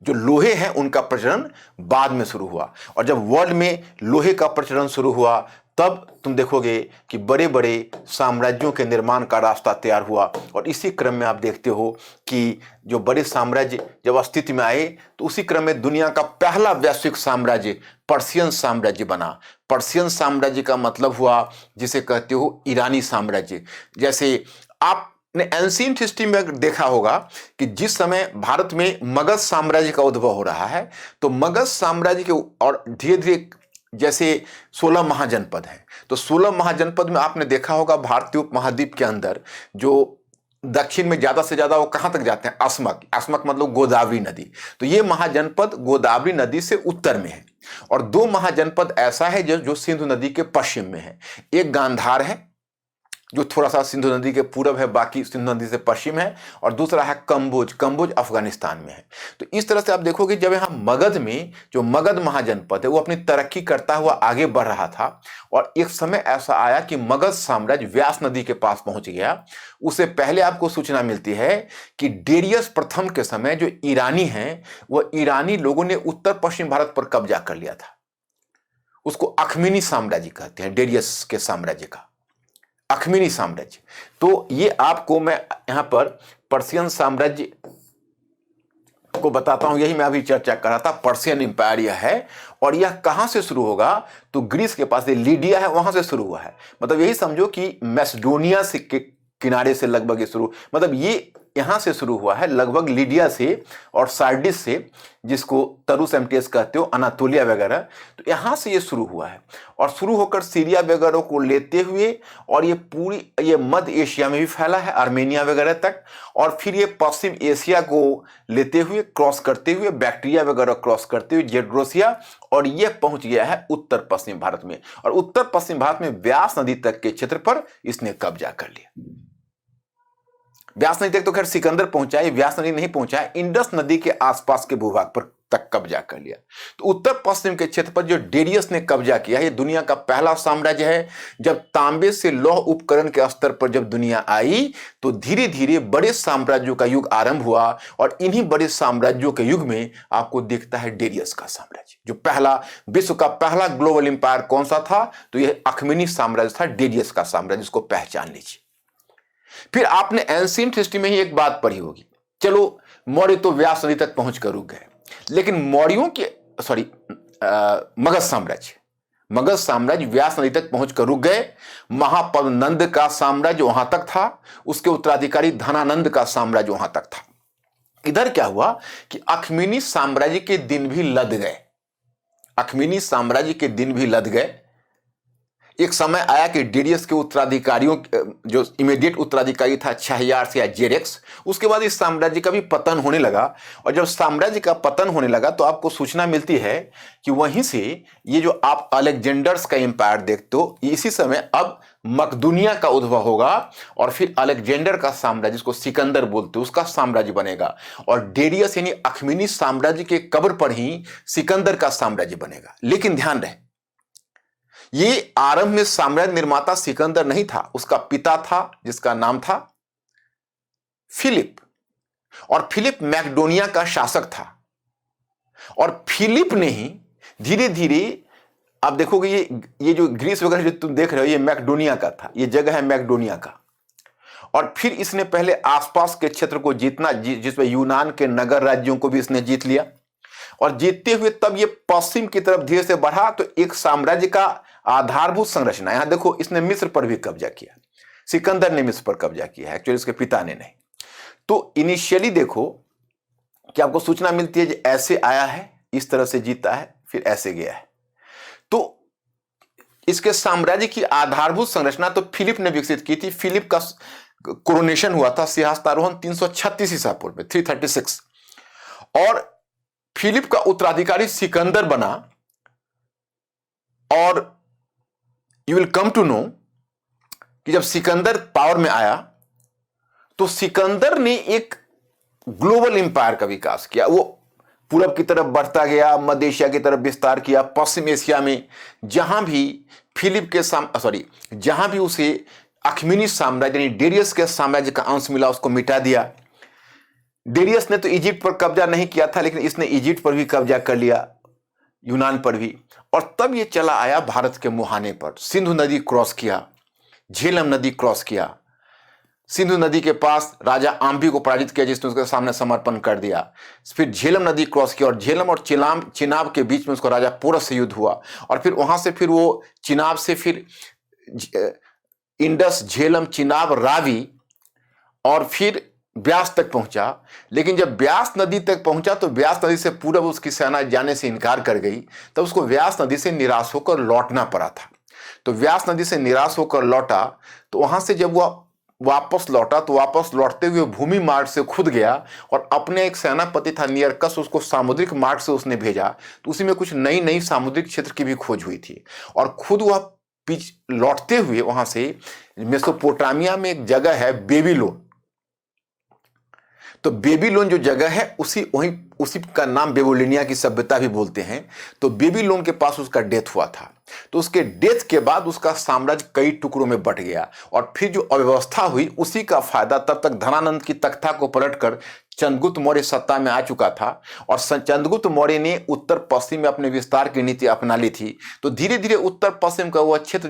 जो लोहे हैं उनका प्रचलन बाद में शुरू हुआ। और जब वर्ल्ड में लोहे का प्रचलन शुरू हुआ, तब तुम देखोगे कि बड़े बड़े साम्राज्यों के निर्माण का रास्ता तैयार हुआ। और इसी क्रम में आप देखते हो कि जो बड़े साम्राज्य जब अस्तित्व में आए, तो उसी क्रम में दुनिया का पहला वैश्विक साम्राज्य पर्शियन साम्राज्य बना। पर्शियन साम्राज्य का मतलब हुआ जिसे कहते हो ईरानी साम्राज्य। जैसे आपने एंशिएंट हिस्ट्री में देखा होगा कि जिस समय भारत में मगध साम्राज्य का उद्भव हो रहा है, तो मगध साम्राज्य के और धीरे धीरे जैसे 16 महाजनपद हैं, तो 16 महाजनपद में आपने देखा होगा भारतीय उपमहाद्वीप के अंदर जो दक्षिण में ज्यादा से ज्यादा वो कहां तक जाते हैं, अस्मक मतलब गोदावरी नदी। तो ये महाजनपद गोदावरी नदी से उत्तर में है, और 2 महाजनपद ऐसा है जो सिंधु नदी के पश्चिम में है। एक गांधार है जो थोड़ा सा सिंधु नदी के पूरब है, बाकी सिंधु नदी से पश्चिम है, और दूसरा है कंबोज अफगानिस्तान में है। तो इस तरह से आप देखोगे जब यहाँ मगध में जो मगध महाजनपद है वो अपनी तरक्की करता हुआ आगे बढ़ रहा था, और एक समय ऐसा आया कि मगध साम्राज्य व्यास नदी के पास पहुंच गया। उससे पहले आपको सूचना मिलती है कि डेरियस प्रथम के समय जो ईरानी हैं, वह ईरानी लोगों ने उत्तर पश्चिम भारत पर कब्जा कर लिया था। उसको अखमीनी साम्राज्य कहते हैं, डेरियस के साम्राज्य का अखमीनी साम्राज्य। तो ये आपको मैं यहां पर पर्शियन साम्राज्य आपको बताता हूं, यही मैं अभी चर्चा कर रहा था। पर्शियन इंपायर यह है, और यह कहां से शुरू होगा, तो ग्रीस के पास लीडिया है, वहां से शुरू हुआ है। मतलब यही समझो कि मैसेडोनिया से के किनारे से लगभग ये शुरू, मतलब ये यहां से शुरू हुआ है, लगभग लीडिया से और सार्डिस से, जिसको तरुस एम्टियस कहते हो, अनातोलिया वगैरह, तो यहां से ये शुरू हुआ है। और शुरू होकर सीरिया वगैरह को लेते हुए, और ये पूरी ये मध्य एशिया में भी फैला है, आर्मेनिया वगैरह तक, और फिर ये पश्चिम एशिया को लेते हुए, क्रॉस करते हुए, बैक्टीरिया वगैरह क्रॉस करते हुए जेड्रोसिया, और ये पहुंच गया है उत्तर पश्चिम भारत में। और उत्तर पश्चिम भारत में व्यास नदी तक के क्षेत्र पर इसने कब्जा कर लिया। व्यास नदी तक तो खैर सिकंदर पहुंचा, ये व्यास नदी नहीं पहुंचा, इंडस नदी के आसपास के भूभाग पर तक कब्जा कर लिया। तो उत्तर पश्चिम के क्षेत्र पर जो डेरियस ने कब्जा किया, ये दुनिया का पहला साम्राज्य है। जब तांबे से लौह उपकरण के स्तर पर जब दुनिया आई, तो धीरे धीरे बड़े साम्राज्यों का युग आरंभ हुआ, और इन्हीं बड़े साम्राज्यों के युग में आपको दिखता है डेरियस का साम्राज्य। जो पहला विश्व का पहला ग्लोबल एम्पायर कौन सा था, तो यह अखमेनी साम्राज्य था, डेरियस का साम्राज्य, इसको पहचान लीजिए। फिर आपने एंशिएंट हिस्ट्री में ही एक बात पढ़ी होगी, चलो मौर्य तो व्यास नदी तक पहुंच कर रुक गए, लेकिन मौर्यों के मगध साम्राज्य व्यास नदी तक पहुंच कर रुक गए। महापद नंद का साम्राज्य वहां तक था, उसके उत्तराधिकारी धनानंद का साम्राज्य वहां तक था। इधर क्या हुआ कि अखमेनी साम्राज्य के दिन भी लद गए, अखमेनी साम्राज्य के दिन भी लद गए। एक समय आया कि डेरियस के उत्तराधिकारियों, जो इमीडिएट उत्तराधिकारी था छहयार्स या जेरेक्स, उसके बाद इस साम्राज्य का भी पतन होने लगा। और जब साम्राज्य का पतन होने लगा, तो आपको सूचना मिलती है कि वहीं से ये जो आप अलेक्जेंडर्स का एम्पायर देखते हो, इसी समय अब मकदूनिया का उद्भव होगा, और फिर अलेक्जेंडर का साम्राज्य, जिसको सिकंदर बोलते हो, उसका साम्राज्य बनेगा। और डेरियस यानी अखमेनी साम्राज्य के कब्र पर ही सिकंदर का साम्राज्य बनेगा। लेकिन ध्यान रहे, ये आरंभ में साम्राज्य निर्माता सिकंदर नहीं था, उसका पिता था, जिसका नाम था फिलिप। और फिलिप मैकेडोनिया का शासक था, और फिलिप ने ही धीरे धीरे, आप देखोगे ये जो ग्रीस वगैरह जो तुम देख रहे हो, ये मैकेडोनिया का था, ये जगह है मैकेडोनिया का। और फिर इसने पहले आसपास के क्षेत्र को जीतना, जिसमें यूनान के नगर राज्यों को भी इसने जीत लिया, और जीतते हुए तब ये पश्चिम की तरफ धीरे से बढ़ा। तो एक साम्राज्य का आधारभूत संरचना, यहां देखो, इसने मिस्र पर भी कब्जा किया, सिकंदर ने मिस्र पर कब्जा किया है, एक्चुअली इसके पिता ने नहीं। तो इनिशियली देखो कि आपको सूचना मिलती है कि ऐसे आया है, इस तरह से जीता है, फिर ऐसे गया है। तो इसके साम्राज्य की आधारभूत संरचना तो फिलिप ने विकसित की थी। फिलिप का कोरोनेशन हुआ था, सिंहासनारोहण 336 ईसा पूर्व में, 336, और फिलिप का उत्तराधिकारी सिकंदर बना। और you will come to know कि जब सिकंदर पावर में आया, तो सिकंदर ने एक ग्लोबल एम्पायर का विकास किया। वो पूरब की तरफ बढ़ता गया, मध्य एशिया की तरफ विस्तार किया, पश्चिम एशिया में जहां भी फिलिप के जहां भी उसे अखमेनी साम्राज्य यानी डेरियस के साम्राज्य का अंश मिला, उसको मिटा दिया। डेरियस ने तो इजिप्ट पर कब्जा नहीं किया था, लेकिन इसने इजिप्ट पर भी कब्जा कर लिया, यूनान पर भी। और तब ये चला आया भारत के मुहाने पर, सिंधु नदी क्रॉस किया, झेलम नदी क्रॉस किया, सिंधु नदी के पास राजा आम्बी को पराजित किया, जिसने उसके सामने समर्पण कर दिया। फिर झेलम नदी क्रॉस किया, और झेलम और चिनाब के बीच में उसको राजा पोरस से युद्ध हुआ। और फिर वहां से फिर वो चिनाब से फिर इंडस, झेलम, चिनाब, रावी, और फिर ब्यास तक पहुंचा। लेकिन जब ब्यास नदी तक पहुंचा, तो ब्यास नदी से पूरब उसकी सेना जाने से इनकार कर गई, तब उसको व्यास नदी से निराश होकर लौटना पड़ा था। तो व्यास नदी से निराश होकर लौटा, तो वहां से जब वह वापस लौटा, तो वापस लौटते हुए भूमि मार्ग से खुद गया, और अपने एक सेनापति था नियरकस, उसको सामुद्रिक मार्ग से उसने भेजा। तो उसी में कुछ नई नई सामुद्रिक क्षेत्र की भी खोज हुई थी। और खुद वह लौटते हुए वहां से मेसोपोटामिया में एक जगह है बेबीलोन, तो बेबीलोन जो जगह है, उसी का नाम बेबीलोनिया की सभ्यता भी बोलते हैं। तो बेबीलोन के पास उसका डेथ हुआ था। तो उसके डेथ के बाद उसका साम्राज्य कई टुकड़ों में बंट गया, और फिर जो अव्यवस्था हुई, उसी का फायदा तब तक धनानंद की तख्ता को पलटकर चंद्रगुप्त मौर्य सत्ता में आ चुका था। और चंद्रगुप्त मौर्य ने उत्तर पश्चिम में अपने विस्तार की नीति अपना ली थी। तो धीरे धीरे उत्तर पश्चिम का वह क्षेत्र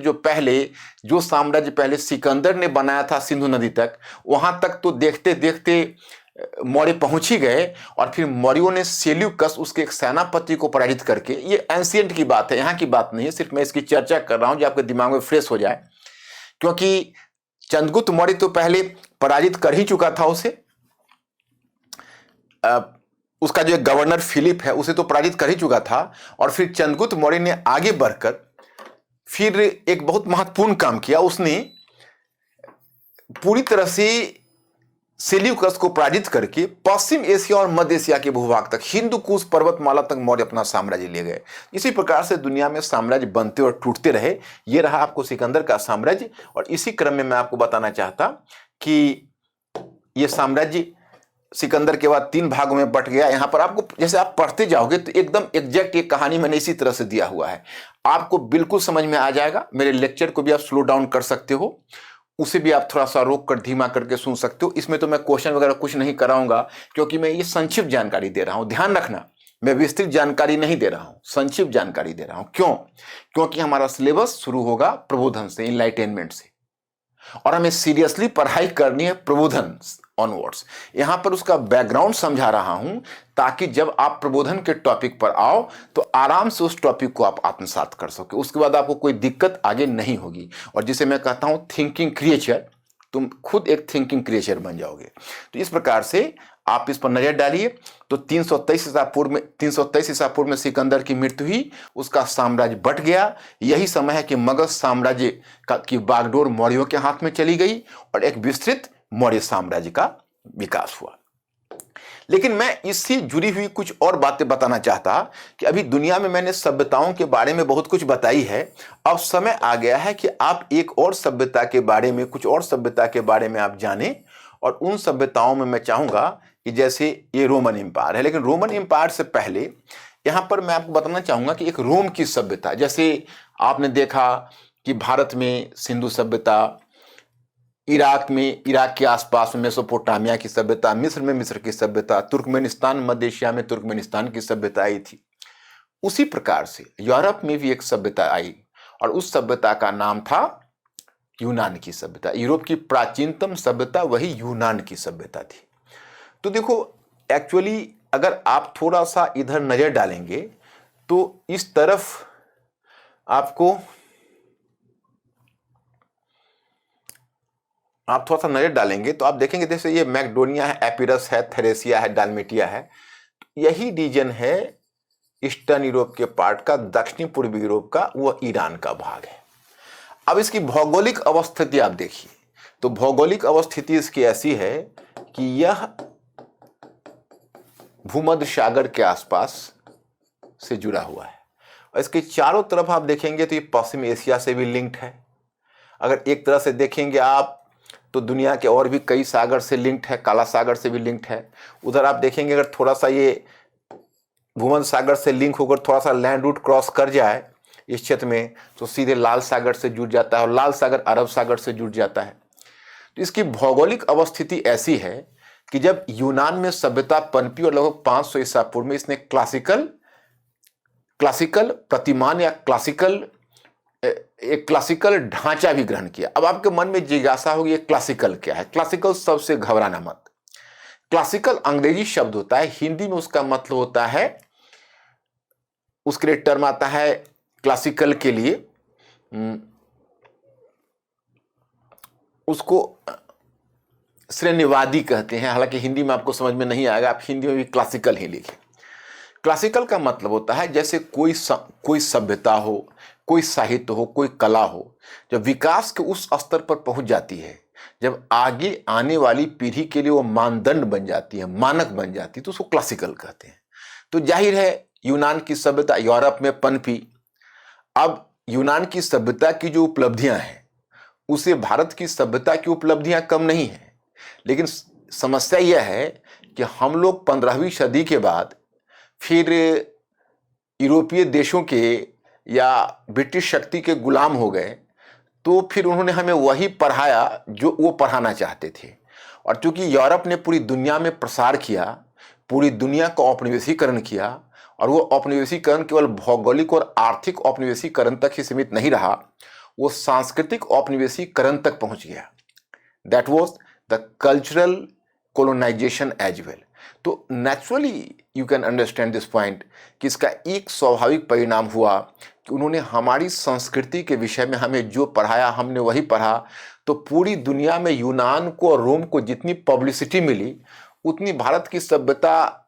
जो साम्राज्य पहले सिकंदर ने बनाया था सिंधु नदी तक, वहां तक तो देखते देखते मौर्य पहुंच ही गए और फिर मौर्यों ने सेल्यूकस उसके एक सेनापति को पराजित करके, ये एंशिएंट की बात है, यहाँ की बात नहीं है, सिर्फ मैं इसकी चर्चा कर रहा हूं जो आपके दिमाग में फ्रेश हो जाए। क्योंकि चंद्रगुप्त मौर्य तो पहले पराजित कर ही चुका था उसे, उसका जो गवर्नर फिलिप है उसे तो पराजित कर ही चुका था, और फिर चंद्रगुप्त मौर्य ने आगे बढ़कर फिर एक बहुत महत्वपूर्ण काम किया। उसने पूरी तरह से सेल्यूकस को पराजित करके पश्चिम एशिया और मध्य एशिया के भूभाग तक, हिंदू कुश पर्वतमाला तक मौर्य अपना साम्राज्य ले गए। इसी प्रकार से दुनिया में साम्राज्य बनते और टूटते रहे। ये रहा आपको सिकंदर का साम्राज्य। और इसी क्रम में मैं आपको बताना चाहता कि ये साम्राज्य सिकंदर के बाद 3 भागों में बट गया। यहाँ पर आपको जैसे आप पढ़ते जाओगे तो एकदम एग्जैक्ट एक कहानी मैंने इसी तरह से दिया हुआ है, आपको बिल्कुल समझ में आ जाएगा। मेरे लेक्चर को भी आप स्लो डाउन कर सकते हो, उसे भी आप थोड़ा सा रोक कर धीमा करके सुन सकते हो। इसमें तो मैं क्वेश्चन वगैरह कुछ नहीं कराऊंगा, क्योंकि मैं ये संक्षिप्त जानकारी दे रहा हूं। ध्यान रखना, मैं विस्तृत जानकारी नहीं दे रहा हूं, संक्षिप्त जानकारी दे रहा हूं। क्यों? क्योंकि हमारा सिलेबस शुरू होगा प्रबोधन से, इनलाइटेनमेंट से, और हमें सीरियसली पढ़ाई करनी है प्रबोधन ऑनवर्ड्स। यहां पर उसका बैकग्राउंड समझा रहा हूं ताकि जब आप प्रबोधन के टॉपिक पर आओ तो आराम से उस टॉपिक को आप आत्मसात कर सके, उसके बाद आपको कोई दिक्कत आगे नहीं होगी। और जिसे मैं कहता हूं थिंकिंग क्रिएचर, तुम खुद एक थिंकिंग क्रिएचर बन जाओगे। तो इस प्रकार से आप इस पर नजर डालिए। तो 323 ईसा पूर्व में सिकंदर की मृत्यु हुई, उसका साम्राज्य बट गया। यही समय है कि मगध साम्राज्य की बागडोर मौर्यों के हाथ में चली गई और एक विस्तृत मौर्य साम्राज्य का विकास हुआ। लेकिन मैं इससे जुड़ी हुई कुछ और बातें बताना चाहता कि अभी दुनिया में मैंने सभ्यताओं के बारे में बहुत कुछ बताई है। अब समय आ गया है कि आप एक और सभ्यता के बारे में, कुछ और सभ्यता के बारे में आप जानें। और उन सभ्यताओं में मैं चाहूंगा कि जैसे ये रोमन एम्पायर है, लेकिन रोमन एम्पायर से पहले यहां पर मैं आपको बताना चाहूंगा कि एक रोम की सभ्यता, जैसे आपने देखा कि भारत में सिंधु सभ्यता, इराक में, इराक के आसपास में मेसोपोटामिया की सभ्यता, मिस्र में मिस्र की सभ्यता, तुर्कमेनिस्तान, मध्य एशिया में तुर्कमेनिस्तान की सभ्यता आई थी। उसी प्रकार से यूरोप में भी एक सभ्यता आई और उस सभ्यता का नाम था यूनान की सभ्यता। यूरोप की प्राचीनतम सभ्यता वही यूनान की सभ्यता थी। तो देखो, एक्चुअली अगर आप थोड़ा सा इधर नजर डालेंगे तो इस तरफ आप थोड़ा सा नजर डालेंगे तो आप देखेंगे, जैसे ये मैकडोनिया है, एपिरस है, थेरेसिया है, डालमेटिया है, यही रीजन है ईस्टर्न यूरोप के पार्ट का, दक्षिणी पूर्वी यूरोप का, वह ईरान का भाग है। अब इसकी भौगोलिक अवस्थिति आप देखिए, तो भौगोलिक अवस्थिति इसकी ऐसी है कि यह भूमध्य सागर के आसपास से जुड़ा हुआ है और इसके चारों तरफ आप देखेंगे तो ये पश्चिम एशिया से भी लिंक्ड है। अगर एक तरह से देखेंगे आप तो दुनिया के और भी कई सागर से लिंक्ड है, काला सागर से भी लिंक्ड है। उधर आप देखेंगे अगर थोड़ा सा ये भूमध्य सागर से लिंक होकर थोड़ा सा लैंड रूट क्रॉस कर जाए इस क्षेत्र में तो सीधे लाल सागर से जुड़ जाता है और लाल सागर अरब सागर से जुड़ जाता है। तो इसकी भौगोलिक अवस्थिति ऐसी है कि जब यूनान में सभ्यता पनपी और लगभग 500 ईसा पूर्व में इसने क्लासिकल प्रतिमान या एक क्लासिकल ढांचा भी ग्रहण किया। अब आपके मन में जिज्ञासा होगी, ये क्लासिकल क्या है? क्लासिकल शब्द से घबराना मत। क्लासिकल अंग्रेजी शब्द होता है, हिंदी में उसका मतलब होता है, उसके लिए टर्म आता है क्लासिकल के लिए, उसको श्रेणीवादी कहते हैं। हालांकि हिंदी में आपको समझ में नहीं आएगा, आप हिंदी में भी क्लासिकल ही लिखें। क्लासिकल का मतलब होता है जैसे कोई सभ्यता हो, कोई साहित्य हो, कोई कला हो, जब विकास के उस स्तर पर पहुंच जाती है, जब आगे आने वाली पीढ़ी के लिए वो मानदंड बन जाती है, मानक बन जाती है, तो उसको क्लासिकल कहते हैं। तो जाहिर है यूनान की सभ्यता यूरोप में पनपी। अब यूनान की सभ्यता की जो उपलब्धियां हैं उसे भारत की सभ्यता की उपलब्धियां कम नहीं है, लेकिन समस्या यह है कि हम लोग 15वीं सदी के बाद फिर यूरोपीय देशों के या ब्रिटिश शक्ति के गुलाम हो गए, तो फिर उन्होंने हमें वही पढ़ाया जो वो पढ़ाना चाहते थे। और चूंकि यूरोप ने पूरी दुनिया में प्रसार किया, पूरी दुनिया का औपनिवेशीकरण किया, और वो औपनिवेशीकरण केवल भौगोलिक और आर्थिक औपनिवेशीकरण तक ही सीमित नहीं रहा, वो सांस्कृतिक औपनिवेशीकरण तक पहुंच गया। That was the cultural colonization as well. तो naturally you can understand this point कि इसका एक स्वाभाविक परिणाम हुआ कि उन्होंने हमारी संस्कृति के विषय में हमें जो पढ़ाया हमने वही पढ़ा। तो पूरी दुनिया में यूनान को और रोम को जितनी पब्लिसिटी मिली उतनी भारत की सभ्यता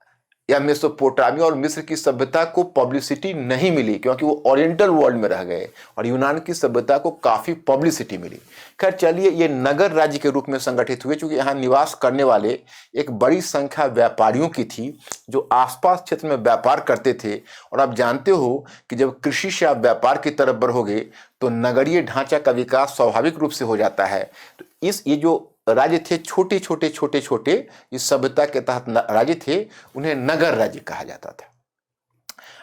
या मेसोपोटामिया और मिस्र की सभ्यता को पब्लिसिटी नहीं मिली, क्योंकि वो ओरिएंटल वर्ल्ड में रह गए और यूनान की सभ्यता को काफ़ी पब्लिसिटी मिली। खैर चलिए, ये नगर राज्य के रूप में संगठित हुए, क्योंकि यहाँ निवास करने वाले एक बड़ी संख्या व्यापारियों की थी जो आसपास क्षेत्र में व्यापार करते थे। और आप जानते हो कि जब कृषि से आप व्यापार की तरफ बढ़ोगे तो नगरीय ढांचा का विकास स्वाभाविक रूप से हो जाता है। तो ये जो राज्य थे, छोटे छोटे इस सभ्यता के तहत राज्य थे, उन्हें नगर राज्य कहा जाता था।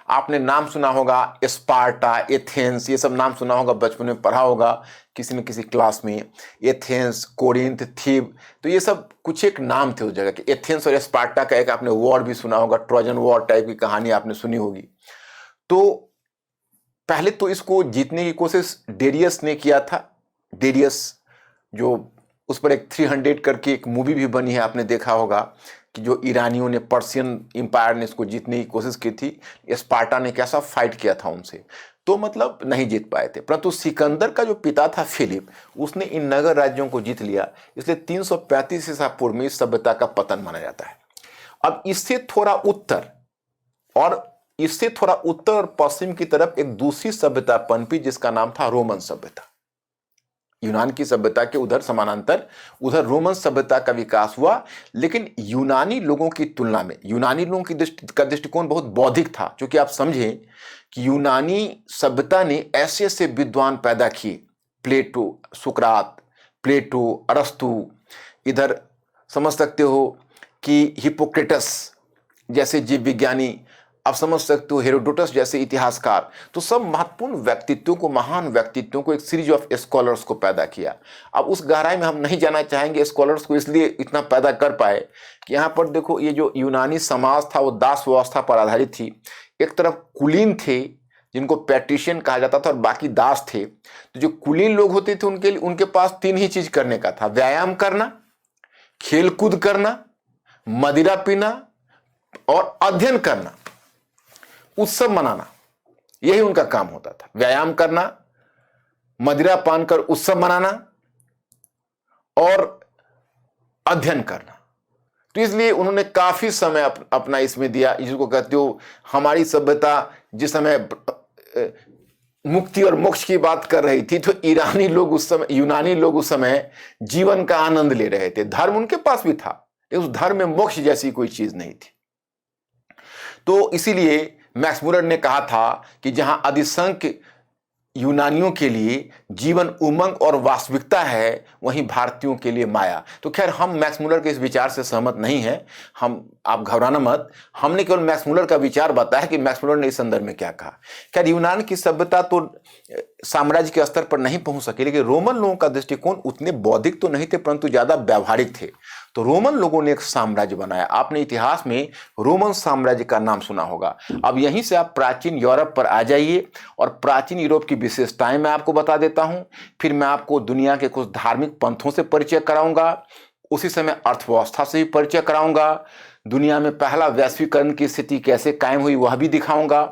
आपने नाम सुना होगा स्पार्टा, एथेंस, ये सब नाम सुना होगा, बचपन में पढ़ा होगा किसी न किसी क्लास में। एथेंस, कोरिंथ, थीब, तो ये सब कुछ एक नाम थे उस जगह के। एथेंस और स्पार्टा का एक आपने वॉर भी सुना होगा, ट्रोजन वॉर टाइप की कहानी आपने सुनी होगी। तो पहले तो इसको जीतने की कोशिश डेरियस ने किया था। डेरियस, जो उस पर एक 300 करके एक मूवी भी बनी है, आपने देखा होगा कि जो ईरानियों ने, पर्शियन एम्पायर ने इसको जीतने की कोशिश की थी। स्पार्टा ने कैसा फाइट किया था उनसे, तो मतलब नहीं जीत पाए थे। परंतु सिकंदर का जो पिता था फिलिप, उसने इन नगर राज्यों को जीत लिया। इसलिए 335 ईसा पूर्व में इस सभ्यता का पतन माना जाता है। अब इससे थोड़ा उत्तर और पश्चिम की तरफ एक दूसरी सभ्यता पनपी, जिसका नाम था रोमन सभ्यता। यूनान की सभ्यता के उधर समानांतर उधर रोमन सभ्यता का विकास हुआ। लेकिन यूनानी लोगों की तुलना में यूनानी लोगों की दृष्टिकोण बहुत बौद्धिक था, क्योंकि आप समझें कि यूनानी सभ्यता ने ऐसे ऐसे विद्वान पैदा किए, प्लेटो, सुकरात, प्लेटो, अरस्तु, इधर समझ सकते हो कि हिप्पोक्रेटस जैसे जीव विज्ञानी, आप समझ सकते हो हेरोडोटस जैसे इतिहासकार। तो सब महत्वपूर्ण व्यक्तित्वों को, महान व्यक्तित्वों को, एक सीरीज ऑफ स्कॉलर्स को पैदा किया। अब उस गहराई में हम नहीं जाना चाहेंगे। स्कॉलर्स को इसलिए इतना पैदा कर पाए कि यहाँ पर देखो, ये जो यूनानी समाज था वो दास व्यवस्था पर आधारित थी। एक तरफ कुलीन थे जिनको पैट्रिशियन कहा जाता था और बाकी दास थे। तो जो कुलीन लोग होते थे उनके पास 3 ही चीज करने का था: व्यायाम करना, खेल कूद करना, मदिरा पीना और अध्ययन करना, उत्सव मनाना। यही उनका काम होता था, व्यायाम करना, मदिरा पान कर उत्सव मनाना और अध्ययन करना। तो इसलिए उन्होंने काफी समय अपना इसमें दिया। जिसको कहते हो, हमारी सभ्यता जिस समय मुक्ति और मोक्ष की बात कर रही थी, तो यूनानी लोग उस समय जीवन का आनंद ले रहे थे। धर्म उनके पास भी था, लेकिन उस धर्म में मोक्ष जैसी कोई चीज नहीं थी। तो इसीलिए मैक्स मुलर ने कहा था कि जहां अधिसंख्य यूनानियों के लिए जीवन उमंग और वास्तविकता है, वहीं भारतीयों के लिए माया। तो खैर, हम मैक्स मुलर के इस विचार से सहमत नहीं हैं। आप घबराना मत, हमने केवल मैक्स मुलर का विचार बताया कि मैक्स मुलर ने इस संदर्भ में क्या कहा। खैर, यूनान की सभ्यता तो साम्राज्य के स्तर पर नहीं पहुंच सके, लेकिन रोमन लोगों का दृष्टिकोण उतने बौद्धिक तो नहीं थे, परंतु ज्यादा व्यावहारिक थे। तो रोमन लोगों ने एक साम्राज्य बनाया। आपने इतिहास में रोमन साम्राज्य का नाम सुना होगा। अब यहीं से आप प्राचीन यूरोप पर आ जाइए और प्राचीन यूरोप की विशेषताएं मैं आपको बता देता हूं। फिर मैं आपको दुनिया के कुछ धार्मिक पंथों से परिचय कराऊंगा, उसी समय अर्थव्यवस्था से भी परिचय कराऊंगा, दुनिया में पहला वैश्वीकरण की स्थिति कैसे कायम हुई वह भी दिखाऊंगा,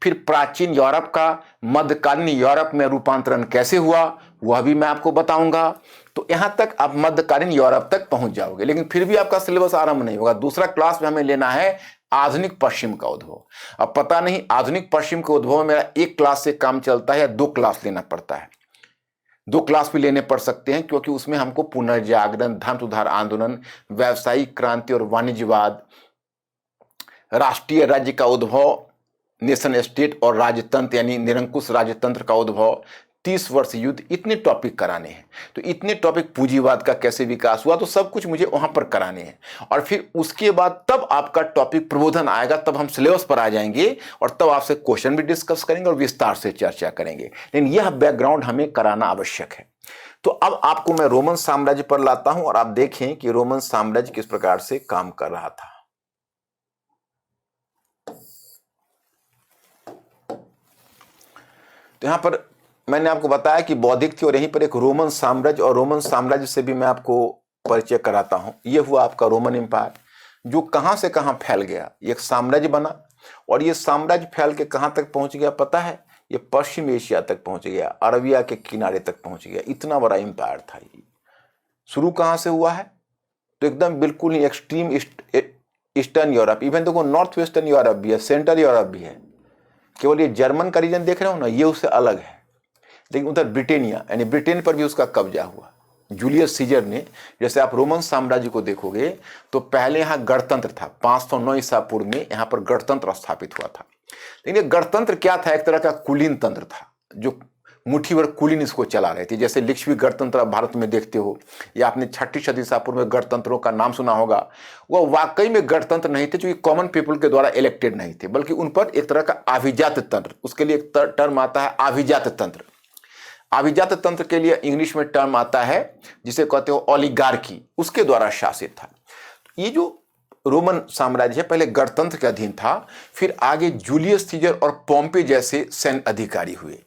फिर प्राचीन यूरोप का मध्यकालीन यूरोप में रूपांतरण कैसे हुआ वह भी मैं आपको बताऊंगा। तो यहां तक आप मध्यकालीन यूरोप तक पहुंच जाओगे। लेकिन फिर भी आपका सिलेबस आरंभ नहीं होगा। दूसरा क्लास में हमें लेना है आधुनिक पश्चिम का उद्भव। अब पता नहीं आधुनिक पश्चिम के उद्भव में मेरा 1 क्लास से काम चलता है या 2 क्लास लेना पड़ता है। 2 क्लास भी लेने पड़ सकते हैं, क्योंकि उसमें हमको पुनर्जागरण, धर्म सुधार आंदोलन, व्यावसायिक क्रांति और वाणिज्यवाद, राष्ट्रीय राज्य का उद्भव, नेशन स्टेट और राजतंत्र यानी निरंकुश राजतंत्र का उद्भव, 30 वर्ष युद्ध, इतने टॉपिक कराने हैं। तो इतने टॉपिक, पूंजीवाद का कैसे विकास हुआ, तो सब कुछ मुझे वहां पर कराने हैं। और फिर उसके बाद तब आपका टॉपिक प्रबोधन आएगा, तब हम सिलेबस पर आ जाएंगे और तब आपसे क्वेश्चन भी डिस्कस करेंगे और विस्तार से चर्चा करेंगे। लेकिन यह बैकग्राउंड हमें कराना आवश्यक है। तो अब आपको मैं रोमन साम्राज्य पर लाता हूं और आप देखें कि रोमन साम्राज्य किस प्रकार से काम कर रहा था। तो यहां पर मैंने आपको बताया कि बौद्धिक थी और यहीं पर एक रोमन साम्राज्य, और रोमन साम्राज्य से भी मैं आपको परिचय कराता हूं। ये हुआ आपका रोमन एम्पायर, जो कहां से कहां फैल गया, एक साम्राज्य बना, और ये साम्राज्य फैल के कहां तक पहुंच गया पता है? ये पश्चिम एशिया तक पहुंच गया, अरबिया के किनारे तक पहुंच गया। इतना बड़ा एम्पायर था ये। शुरू कहां से हुआ है? तो एकदम बिल्कुल ही एक्सट्रीम ईस्टर्न यूरोप, इवन देखो नॉर्थ वेस्टर्न यूरोप भी है, सेंट्रल यूरोप भी है। केवल ये जर्मन का रीजन देख रहे हो ना, ये उससे अलग है। लेकिन उधर ब्रिटेनिया यानी ब्रिटेन पर भी उसका कब्जा हुआ। जूलियस सीजर ने, जैसे आप रोमन साम्राज्य को देखोगे तो पहले यहाँ गणतंत्र था, 509 ईसा पूर्व में यहाँ पर गणतंत्र स्थापित हुआ था। लेकिन ये गणतंत्र क्या था? एक तरह का कुलीन तंत्र था, जो मुट्ठी भर कुलीन इसको चला रहे थे। जैसे लिच्छवी गणतंत्र आप भारत में देखते हो, या आपने 6ठी सदी ईसा पूर्व में गणतंत्रों का नाम सुना होगा। वह वाकई में गणतंत्र नहीं थे, जो कॉमन पीपल के द्वारा इलेक्टेड नहीं थे, बल्कि उन पर एक तरह का अभिजात तंत्र, उसके लिए एक टर्म आता है अभिजात तंत्र। अभिजात तंत्र के लिए इंग्लिश में टर्म आता है जिसे कहते हो ओलिगार्की, उसके द्वारा शासित था। ये जो रोमन साम्राज्य है पहले गणतंत्र के अधीन था, फिर आगे जूलियस सीजर और पोम्पे जैसे सैन्य अधिकारी हुए।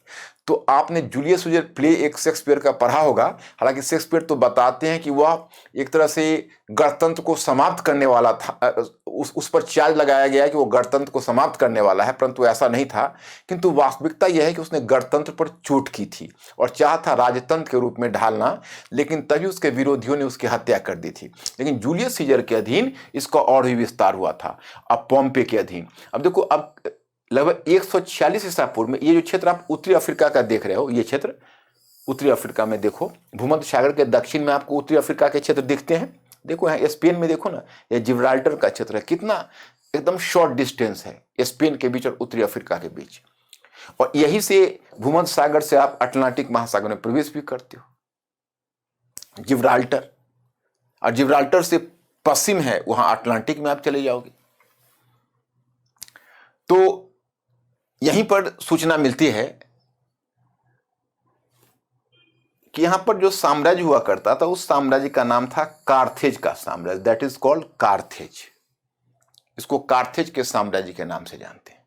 तो आपने जूलियस सीजर प्ले एक शेक्सपियर का पढ़ा होगा। हालांकि शेक्सपियर तो बताते हैं कि वह एक तरह से गणतंत्र को समाप्त करने वाला था, उस पर चार्ज लगाया गया है कि वो गणतंत्र को समाप्त करने वाला है, परंतु ऐसा नहीं था। किंतु वास्तविकता यह है कि उसने गणतंत्र पर चोट की थी और चाहा था राजतंत्र के रूप में ढालना, लेकिन तभी उसके विरोधियों ने उसकी हत्या कर दी थी। लेकिन जूलियस सीजर के अधीन इसका और भी विस्तार हुआ था, अब पोम्पे के अधीन। अब देखो, अब लगभग 146 ईसा पूर्व में ये जो क्षेत्र आप उत्तरी अफ्रीका का देख रहे हो, ये क्षेत्र उत्तरी अफ्रीका में देखो, भूमध्य सागर के दक्षिण में आपको उत्तरी अफ्रीका के क्षेत्र दिखते हैं। देखो यहाँ स्पेन में देखो ना, ये जिब्राल्टर का क्षेत्र है, कितना एकदम शॉर्ट डिस्टेंस है स्पेन के बीच और उत्तरी अफ्रीका के बीच। और यही से भूमध्य सागर से आप अटलांटिक महासागर में प्रवेश भी करते हो, जिब्राल्टर। और जिब्राल्टर से पश्चिम है, वहां अटलांटिक में आप चले जाओगे। तो यहीं पर सूचना मिलती है कि यहां पर जो साम्राज्य हुआ करता था, उस साम्राज्य का नाम था कार्थेज का साम्राज्य, दैट इज कॉल्ड कार्थेज। इसको कार्थेज के साम्राज्य के नाम से जानते हैं।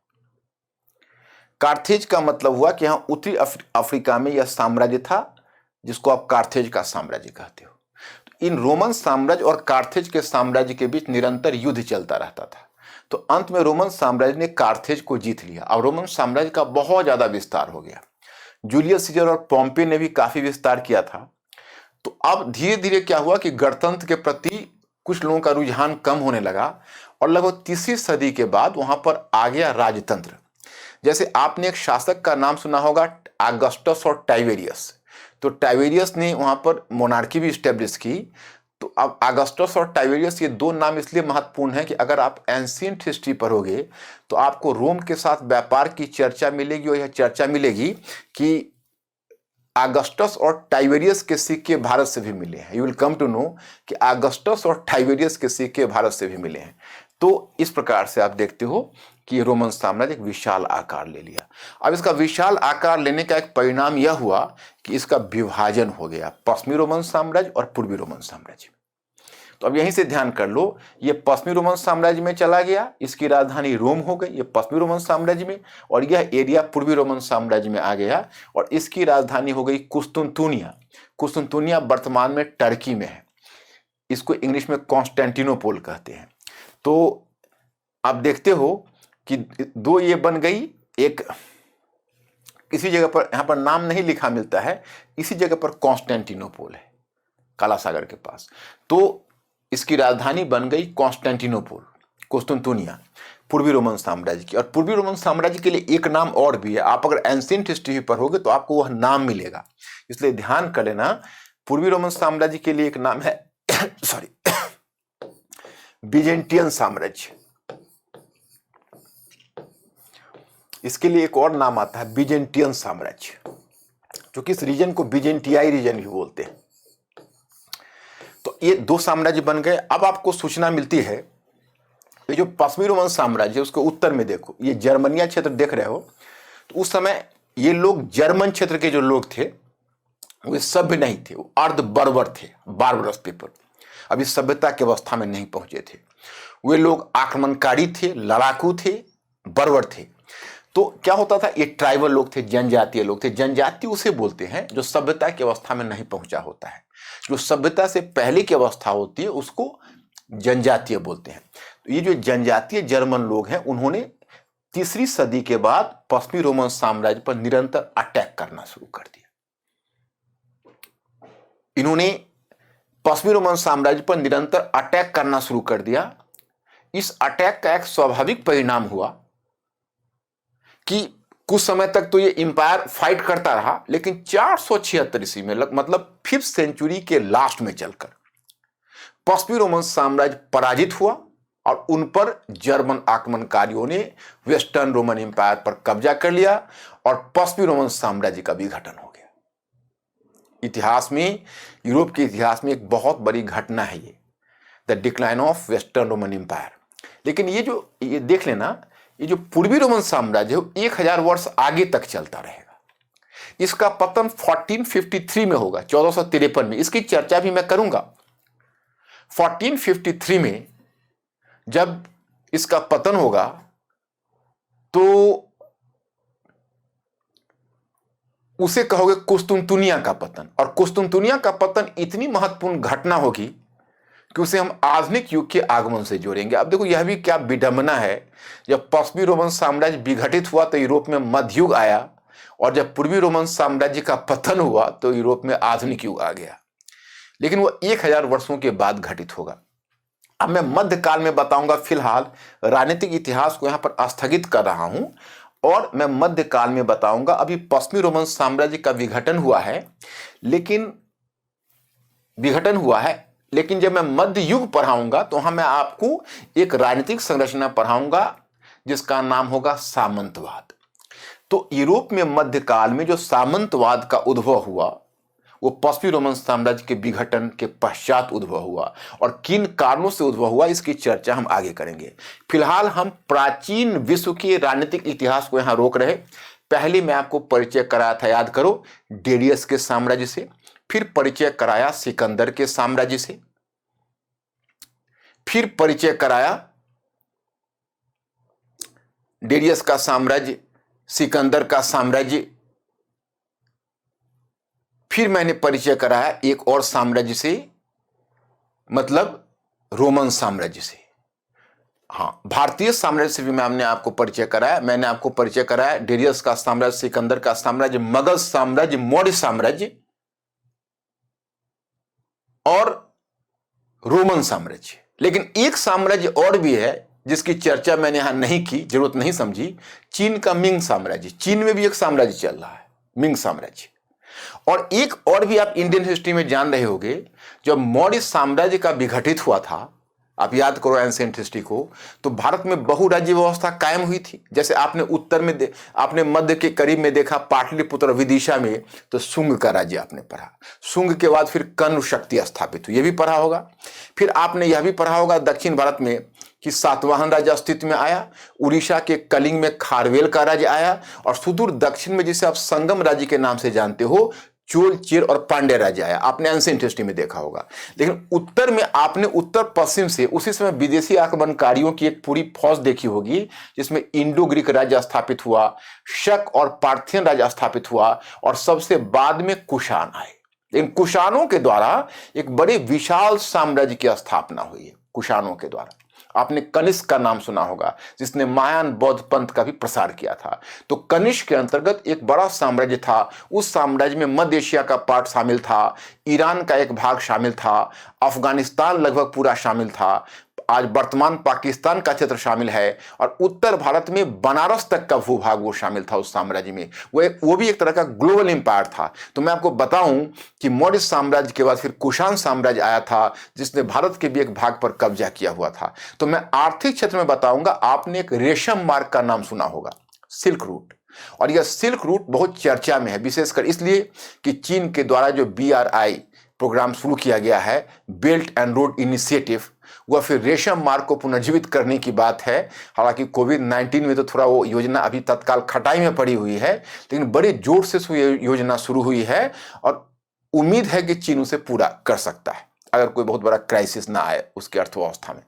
कार्थेज का मतलब हुआ कि यहां उत्तरी अफ्रीका में यह साम्राज्य था जिसको आप कार्थेज का साम्राज्य कहते हो। तो इन रोमन साम्राज्य और कार्थेज के साम्राज्य के बीच निरंतर युद्ध चलता रहता था। तो अंत में रोमन साम्राज्य ने कार्थेज को जीत लिया और रोमन साम्राज्य का बहुत ज्यादा विस्तार हो गया। जूलियस सीजर और पोम्पे ने भी काफी विस्तार किया था। तो अब धीरे धीरे क्या हुआ कि गणतंत्र के प्रति कुछ लोगों का रुझान कम होने लगा और लगभग 3वीं सदी के बाद वहां पर आ गया राजतंत्र। जैसे आपने एक शासक का नाम सुना होगा, ऑगस्टस और टाइबेरियस। तो टाइबेरियस ने वहां पर मोनार्की भी स्टेब्लिश की। तो अब ऑगस्टस और टाइबेरियस, ये दो नाम इसलिए महत्वपूर्ण हैं कि अगर आप एंशिएंट हिस्ट्री पढ़ोगे तो आपको रोम के साथ व्यापार की चर्चा मिलेगी, और यह चर्चा मिलेगी कि ऑगस्टस और टाइबेरियस के सिक्के भारत से भी मिले हैं। You will come to know कि ऑगस्टस और टाइबेरियस के सिक्के भारत से भी मिले हैं। तो इस प्रकार से आप देखते हो कि रोमन साम्राज्य एक विशाल आकार ले लिया। अब इसका विशाल आकार लेने का एक परिणाम यह हुआ कि इसका विभाजन हो गया, पश्चिमी रोमन साम्राज्य और पूर्वी रोमन साम्राज्य। तो अब यहीं से ध्यान कर लो, ये पश्चिमी रोमन साम्राज्य में चला गया, इसकी राजधानी रोम हो गई, ये पश्चिमी रोमन साम्राज्य में, और यह एरिया पूर्वी रोमन साम्राज्य में आ गया और इसकी राजधानी हो गई कुस्तुनतुनिया। कुस्तुनतुनिया वर्तमान में टर्की में है, इसको इंग्लिश में कॉन्स्टेंटिनोपोल कहते हैं। तो आप देखते हो कि दो ये बन गई, एक इसी जगह पर, यहां पर नाम नहीं लिखा मिलता है, इसी जगह पर कॉन्स्टेंटिनोपोल है काला सागर के पास। तो इसकी राजधानी बन गई कॉन्स्टेंटिनोपोल, कुस्तुनतुनिया, पूर्वी रोमन साम्राज्य की। और पूर्वी रोमन साम्राज्य के लिए एक नाम और भी है, आप अगर एंशिएंट हिस्ट्री पढ़ोगे तो आपको वह नाम मिलेगा, इसलिए ध्यान कर लेना। पूर्वी रोमन साम्राज्य के लिए एक नाम है सॉरी बिजेंटियन साम्राज्य। इसके लिए एक और नाम आता है बिजेंटियन साम्राज्य, जो कि इस रीजन को बिजेंटियाई रीजन भी बोलते हैं। तो ये दो साम्राज्य बन गए। अब आपको सूचना मिलती है, ये जो पश्चिमी रोमन साम्राज्य है उसके उत्तर में देखो, ये जर्मनिया क्षेत्र देख रहे हो। तो उस समय ये लोग, जर्मन क्षेत्र के जो लोग थे, वे सभ्य नहीं थे, वो अर्ध बर्बर थे, बार्बरस पीपल, अभी सभ्यता की अवस्था में नहीं पहुंचे थे। वे लोग आक्रमणकारी थे, लड़ाकू थे, बर्बर थे। तो क्या होता था, ये ट्राइबल लोग थे, जनजातीय लोग थे। जनजातीय उसे बोलते हैं जो सभ्यता की अवस्था में नहीं पहुंचा होता है। जो सभ्यता से पहले की अवस्था होती है उसको जनजातीय बोलते हैं। तो ये जो जनजातीय जर्मन लोग हैं, उन्होंने तीसरी सदी के बाद पश्चिमी रोमन साम्राज्य पर निरंतर अटैक करना शुरू कर दिया। इन्होंने पश्चिमी रोमन साम्राज्य पर निरंतर अटैक करना शुरू कर दिया। इस अटैक का एक स्वाभाविक परिणाम हुआ कि कुछ समय तक तो ये इंपायर फाइट करता रहा, लेकिन 476 ईस्वी में, मतलब 5th सेंचुरी के लास्ट में चलकर पश्चिमी रोमन साम्राज्य पराजित हुआ और उन पर जर्मन आक्रमणकारियों ने वेस्टर्न रोमन इंपायर पर कब्जा कर लिया और पश्चिमी रोमन साम्राज्य का विघटन हो गया। इतिहास में, यूरोप के इतिहास में एक बहुत बड़ी घटना है ये, the decline of western Roman empire. लेकिन ये देख लेना, ये जो पूर्वी रोमन साम्राज्य है 1000 वर्ष आगे तक चलता रहेगा। इसका पतन 1453 में होगा, 1453 में। इसकी चर्चा भी मैं करूंगा। 1453 में जब इसका पतन होगा तो उसे कहोगे कुस्तुनतुनिया का पतन। और कुस्तुनतुनिया का पतन इतनी महत्वपूर्ण घटना होगी कि उसे हम आधुनिक युग के आगमन से जोड़ेंगे। अब देखो, यह भी क्या विडंबना है, जब पश्चिमी रोमन साम्राज्य विघटित हुआ तो यूरोप में मध्य युग आया, और जब पूर्वी रोमन साम्राज्य का पतन हुआ तो यूरोप में आधुनिक युग आ गया। लेकिन वो 1000 वर्षों के बाद घटित होगा। अब मैं मध्यकाल में बताऊंगा। फिलहाल राजनीतिक इतिहास को यहां पर स्थगित कर रहा हूं और मैं मध्यकाल में बताऊंगा। अभी पश्चिमी रोमन साम्राज्य का विघटन हुआ है, लेकिन जब मैं मध्य युग पढ़ाऊंगा तो मैं आपको एक राजनीतिक संरचना पढ़ाऊंगा जिसका नाम होगा सामंतवाद। तो यूरोप में मध्यकाल में जो सामंतवाद का उद्भव हुआ वो पश्चिमी रोमन साम्राज्य के विघटन के पश्चात उद्भव हुआ, और किन कारणों से उद्भव हुआ इसकी चर्चा हम आगे करेंगे। फिलहाल हम प्राचीन विश्व के राजनीतिक इतिहास को यहां रोक रहे। पहले मैं आपको परिचय कराया था, याद करो, डेरियस के साम्राज्य से, फिर परिचय कराया सिकंदर के साम्राज्य से, फिर परिचय कराया डेरियस का साम्राज्य, सिकंदर का साम्राज्य, फिर मैंने परिचय कराया एक और साम्राज्य से, मतलब रोमन साम्राज्य से। हाँ, भारतीय साम्राज्य से भी मैंने आपको परिचय कराया। मैंने आपको परिचय कराया डेरियस का साम्राज्य, सिकंदर का साम्राज्य, मगध साम्राज्य, मौर्य साम्राज्य और रोमन साम्राज्य। लेकिन एक साम्राज्य और भी है जिसकी चर्चा मैंने यहां नहीं की, जरूरत नहीं समझी, चीन का मिंग साम्राज्य। चीन में भी एक साम्राज्य चल रहा है, मिंग साम्राज्य। और एक और भी आप इंडियन हिस्ट्री में जान रहे होंगे, जब मौर्य साम्राज्य का विघटित हुआ था, आप याद करो एंशिएंट हिस्ट्री को, तो भारत में बहुराज्य व्यवस्था कायम हुई थी। जैसे आपने उत्तर में आपने मध्य के करीब में देखा पाटलिपुत्र विदिशा में, तो शुंग का राज्य आपने पढ़ा। शुंग के बाद फिर कर्ण शक्ति स्थापित हुई, यह भी पढ़ा होगा। फिर आपने यह भी पढ़ा होगा दक्षिण भारत में कि सातवाहन राज्य अस्तित्व में आया, उड़ीसा के कलिंग में खारवेल का राज्य आया, और सुदूर दक्षिण में जिसे आप संगम राज्य के नाम से जानते हो, चोल, चेर और पांड्य राज्य आया। आपने एंशिएंट हिस्ट्री में देखा होगा। लेकिन उत्तर में आपने उत्तर पश्चिम से उसी समय विदेशी आक्रमणकारियों की एक पूरी फौज देखी होगी, जिसमें इंडो ग्रीक राज्य स्थापित हुआ, शक और पार्थियन राज्य स्थापित हुआ, और सबसे बाद में कुषाण आए। इन कुषाणों के द्वारा एक बड़े विशाल साम्राज्य की स्थापना हुई है। कुषाणों के द्वारा आपने कनिष्क का नाम सुना होगा, जिसने महायान बौद्ध पंथ का भी प्रसार किया था। तो कनिष्क के अंतर्गत एक बड़ा साम्राज्य था। उस साम्राज्य में मध्य एशिया का पार्ट शामिल था, ईरान का एक भाग शामिल था, अफगानिस्तान लगभग पूरा शामिल था, आज वर्तमान पाकिस्तान का क्षेत्र शामिल है, और उत्तर भारत में बनारस तक का भूभाग वो शामिल था उस साम्राज्य में। वो भी एक तरह का ग्लोबल एम्पायर था। तो मैं आपको बताऊं कि मौर्य साम्राज्य के बाद फिर कुषाण साम्राज्य आया था, जिसने भारत के भी एक भाग पर कब्जा किया हुआ था। तो मैं आर्थिक क्षेत्र में बताऊंगा। आपने एक रेशम मार्ग का नाम सुना होगा, सिल्क रूट, और यह सिल्क रूट बहुत चर्चा में है, विशेषकर इसलिए कि चीन के द्वारा जो BRI प्रोग्राम शुरू किया गया है, बेल्ट एंड रोड इनिशिएटिव, वह फिर रेशम मार्ग को पुनर्जीवित करने की बात है। हालांकि कोविड-19 में तो थोड़ा वो योजना अभी तत्काल खटाई में पड़ी हुई है, लेकिन बड़े जोर से योजना शुरू हुई है, और उम्मीद है कि चीन उसे पूरा कर सकता है अगर कोई बहुत बड़ा क्राइसिस ना आए उसकी अर्थव्यवस्था में।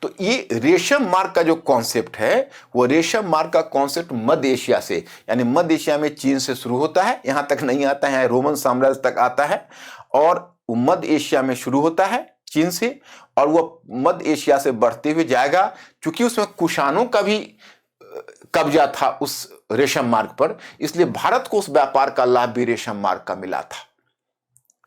तो ये रेशम मार्ग का जो कॉन्सेप्ट है, वो रेशम मार्ग का कॉन्सेप्ट मध्य एशिया से, यानी मध्य एशिया में चीन से शुरू होता है, यहां तक नहीं आता है, रोमन साम्राज्य तक आता है, और मध्य एशिया में शुरू होता है चीन से, और वो मध्य एशिया से बढ़ते हुए जाएगा। क्योंकि उसमें कुषाणों का भी कब्जा था उस रेशम मार्ग पर, इसलिए भारत को उस व्यापार का लाभ भी रेशम मार्ग का मिला था,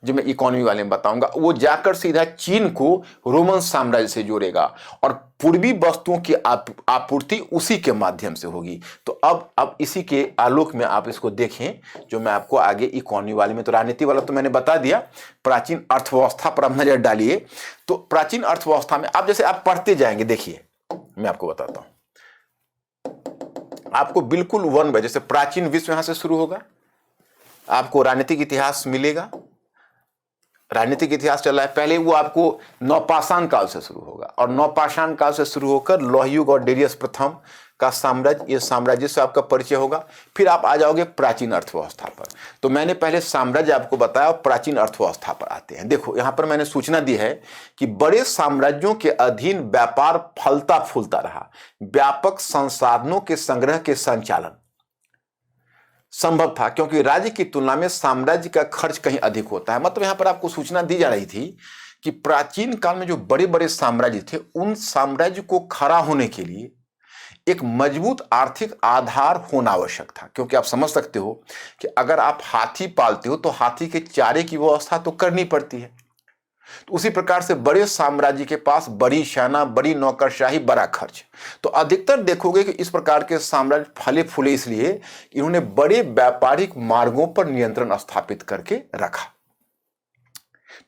जो मैं इकोनॉमी वाले में बताऊंगा। वो जाकर सीधा चीन को रोमन साम्राज्य से जोड़ेगा और पूर्वी वस्तुओं की आपूर्ति उसी के माध्यम से होगी। तो अब इसी के आलोक में आप इसको देखें, जो मैं आपको आगे इकोनॉमी वाले में, तो राजनीति वाला तो मैंने बता दिया, प्राचीन अर्थव्यवस्था पर आप नजर डालिए। तो प्राचीन अर्थव्यवस्था में आप जैसे आप पढ़ते जाएंगे, देखिए मैं आपको बताता हूं, आपको बिल्कुल वन बाय, जैसे प्राचीन विश्व यहां से शुरू होगा, आपको राजनीतिक इतिहास मिलेगा। राजनीतिक इतिहास चल रहा है, पहले वो आपको नौपाषाण काल से शुरू होगा, और नौपाषाण काल से शुरू होकर लौह युग और डेरियस प्रथम का साम्राज्य, ये साम्राज्य से आपका परिचय होगा। फिर आप आ जाओगे प्राचीन अर्थव्यवस्था पर। तो मैंने पहले साम्राज्य आपको बताया और प्राचीन अर्थव्यवस्था पर आते हैं। देखो यहां पर मैंने सूचना दी है कि बड़े साम्राज्यों के अधीन व्यापार फलता फूलता रहा, व्यापक संसाधनों के संग्रह के संचालन संभव था, क्योंकि राज्य की तुलना में साम्राज्य का खर्च कहीं अधिक होता है। मतलब यहां पर आपको सूचना दी जा रही थी कि प्राचीन काल में जो बड़े बड़े साम्राज्य थे, उन साम्राज्य को खड़ा होने के लिए एक मजबूत आर्थिक आधार होना आवश्यक था। क्योंकि आप समझ सकते हो कि अगर आप हाथी पालते हो तो हाथी के चारे की व्यवस्था तो करनी पड़ती है। तो उसी प्रकार से बड़े साम्राज्य के पास बड़ी सेना, बड़ी नौकरशाही, बड़ा खर्च। तो अधिकतर देखोगे कि इस प्रकार के साम्राज्य फले फूले इसलिए इन्होंने बड़े व्यापारिक मार्गों पर नियंत्रण स्थापित करके रखा।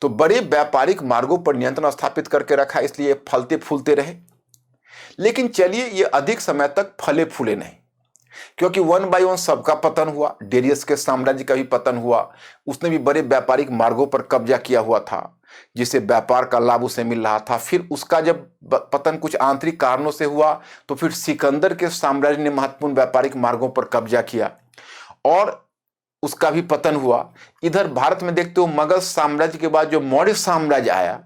तो बड़े व्यापारिक मार्गों पर नियंत्रण स्थापित करके रखा, इसलिए फलते फूलते रहे। लेकिन चलिए, ये अधिक समय तक फले फूले नहीं, क्योंकि वन बाय वन सबका पतन हुआ। डेरियस के साम्राज्य का भी पतन हुआ, उसने भी बड़े व्यापारिक मार्गों पर कब्जा किया हुआ था, जिससे व्यापार का लाभ उसे मिल रहा था। फिर उसका जब पतन कुछ आंतरिक कारणों से हुआ, तो फिर सिकंदर के साम्राज्य ने महत्वपूर्ण व्यापारिक मार्गों पर कब्जा किया और उसका भी पतन हुआ। इधर भारत में देखते हो, मुगल साम्राज्य के बाद जो मौर्य साम्राज्य आया,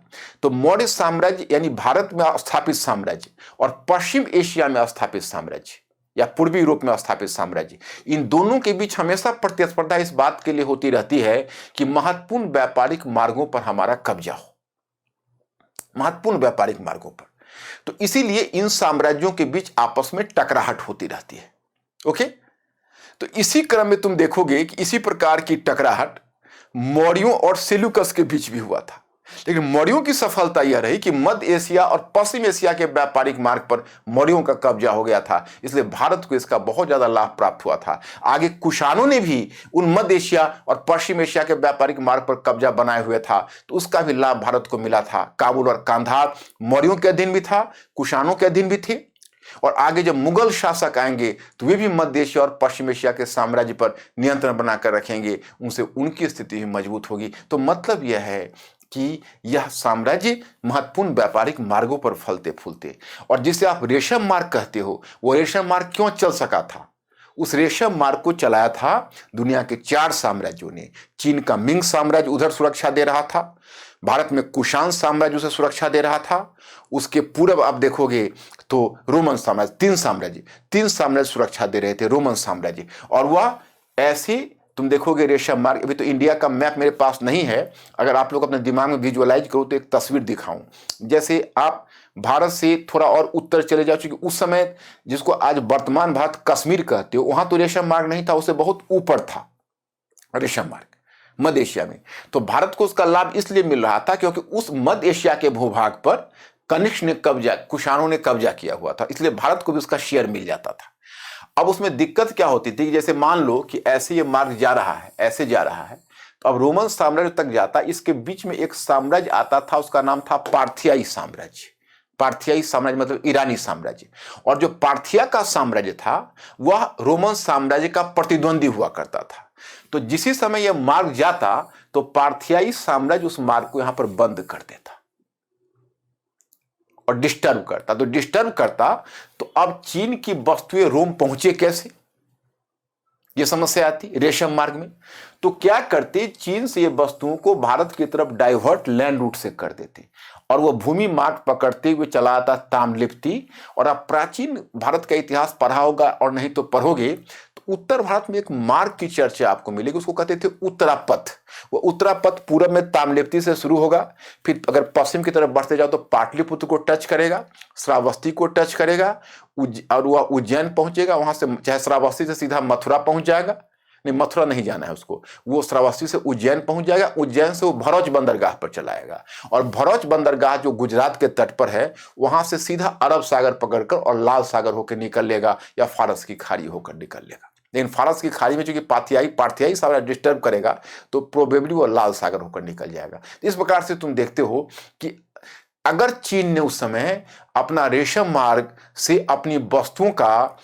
तो मौर्य साम्राज्य यानी भारत में स्थापित साम्राज्य और पश्चिम एशिया में स्थापित साम्राज्य या पूर्वी यूरोप में स्थापित साम्राज्य, इन दोनों के बीच हमेशा प्रतिस्पर्धा इस बात के लिए होती रहती है कि महत्वपूर्ण व्यापारिक मार्गों पर हमारा कब्जा हो, महत्वपूर्ण व्यापारिक मार्गों पर। तो इसीलिए इन साम्राज्यों के बीच आपस में टकराहट होती रहती है। ओके, तो इसी क्रम में तुम देखोगे कि इसी प्रकार की टकराहट मौर्यों और सेल्यूकस के बीच भी हुआ था। लेकिन मौर्यों की सफलता यह रही कि मध्य एशिया और पश्चिम एशिया के व्यापारिक मार्ग पर मौर्यों का कब्जा हो गया था, इसलिए भारत को इसका बहुत ज्यादा लाभ प्राप्त हुआ था। आगे कुषाणों ने भी उन मध्य एशिया और पश्चिम एशिया के व्यापारिक मार्ग पर कब्जा बनाए हुए था, तो उसका भी लाभ भारत को मिला था। काबुल और कांधार मौर्यों के अधीन भी था, कुषाणों के अधीन भी थे, और आगे जब मुगल शासक आएंगे तो वे भी मध्य एशिया और पश्चिम एशिया के साम्राज्य पर नियंत्रण बनाकर रखेंगे, उनसे उनकी स्थिति भी मजबूत होगी। तो मतलब यह है कि यह साम्राज्य महत्वपूर्ण व्यापारिक मार्गों पर फलते फूलते, और जिसे आप रेशम मार्ग कहते हो, वो रेशम मार्ग क्यों चल सका था? उस रेशम मार्ग को चलाया था दुनिया के 4 साम्राज्यों ने। चीन का मिंग साम्राज्य उधर सुरक्षा दे रहा था, भारत में कुषाण साम्राज्य उसे सुरक्षा दे रहा था, उसके पूर्व आप देखोगे तो रोमन साम्राज्य, 3 साम्राज्य सुरक्षा दे रहे थे, रोमन साम्राज्य। और वह ऐसे तुम देखोगे रेशम मार्ग। अभी तो इंडिया का मैप मेरे पास नहीं है, अगर आप लोग अपने दिमाग में विजुअलाइज करो तो एक तस्वीर दिखाऊं। जैसे आप भारत से थोड़ा और उत्तर चले जाओ, क्योंकि उस समय जिसको आज वर्तमान भारत कश्मीर कहते हो, वहां तो रेशम मार्ग नहीं था, उससे बहुत ऊपर था रेशम मार्ग मध्य एशिया में। तो भारत को उसका लाभ इसलिए मिल रहा था क्योंकि उस मध्य एशिया के भूभाग पर कनिष्क ने कब्जा, कुषाणों ने कब्जा किया हुआ था, इसलिए भारत को भी उसका शेयर मिल जाता था। अब उसमें दिक्कत क्या होती थी, जैसे मान लो कि ऐसे ये मार्ग जा रहा है, ऐसे जा रहा है, तो अब रोमन साम्राज्य तक जाता, इसके बीच में एक साम्राज्य आता था, उसका नाम था पार्थियाई साम्राज्य। पार्थियाई साम्राज्य मतलब ईरानी साम्राज्य। और जो पार्थिया का साम्राज्य था वह रोमन साम्राज्य का प्रतिद्वंदी हुआ करता था। तो जिसी समय यह मार्ग जाता तो पार्थियाई साम्राज्य उस मार्ग को यहां पर बंद कर देता और डिस्टर्ब करता। तो डिस्टर्ब करता तो अब चीन की वस्तुएं रोम पहुंचे कैसे? ये समस्या आती रेशम मार्ग में। तो क्या करते, चीन से ये वस्तुओं को भारत की तरफ डाइवर्ट लैंड रूट से कर देते और वो भूमि मार्ग पकड़ते हुए चला आता ताम्रलिप्ति। और आप प्राचीन भारत का इतिहास पढ़ा होगा और नहीं तो पढ़ोगे तो उत्तर भारत में एक मार्ग की चर्चा आपको मिलेगी, उसको कहते थे उत्तरापथ। वो उत्तरापथ पूरब में ताम्रलिप्ति से शुरू होगा, फिर अगर पश्चिम की तरफ बढ़ते जाओ तो पाटलिपुत्र को टच करेगा, श्रावस्ती को टच करेगा और वह उज्जैन पहुंचेगा। वहां से चाहे श्रावस्ती से सीधा मथुरा पहुंच जाएगा, नहीं मथुरा नहीं जाना है उसको, वो श्रावस्ती से उज्जैन पहुंच जाएगा, उज्जैन से वो भरौच बंदरगाह पर चलाएगा और भरौच बंदरगाह जो गुजरात के तट पर है वहां से सीधा अरब सागर पकड़कर और लाल सागर होकर निकल लेगा या फारस की खाड़ी होकर निकल लेगा। लेकिन फारस की खाड़ी में चूंकि पाथियाई सागर डिस्टर्ब करेगा तो प्रोबेबली वो लाल सागर होकर निकल जाएगा। इस प्रकार से तुम देखते हो कि अगर चीन ने उस समय अपना रेशम मार्ग से अपनी वस्तुओं का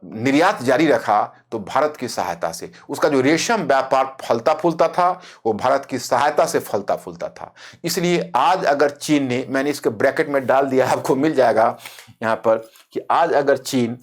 निर्यात जारी रखा तो भारत की सहायता से उसका जो रेशम व्यापार फलता फूलता था वो भारत की सहायता से फलता फूलता था। इसलिए आज अगर चीन ने, मैंने इसके ब्रैकेट में डाल दिया, आपको मिल जाएगा यहां पर, कि आज अगर चीन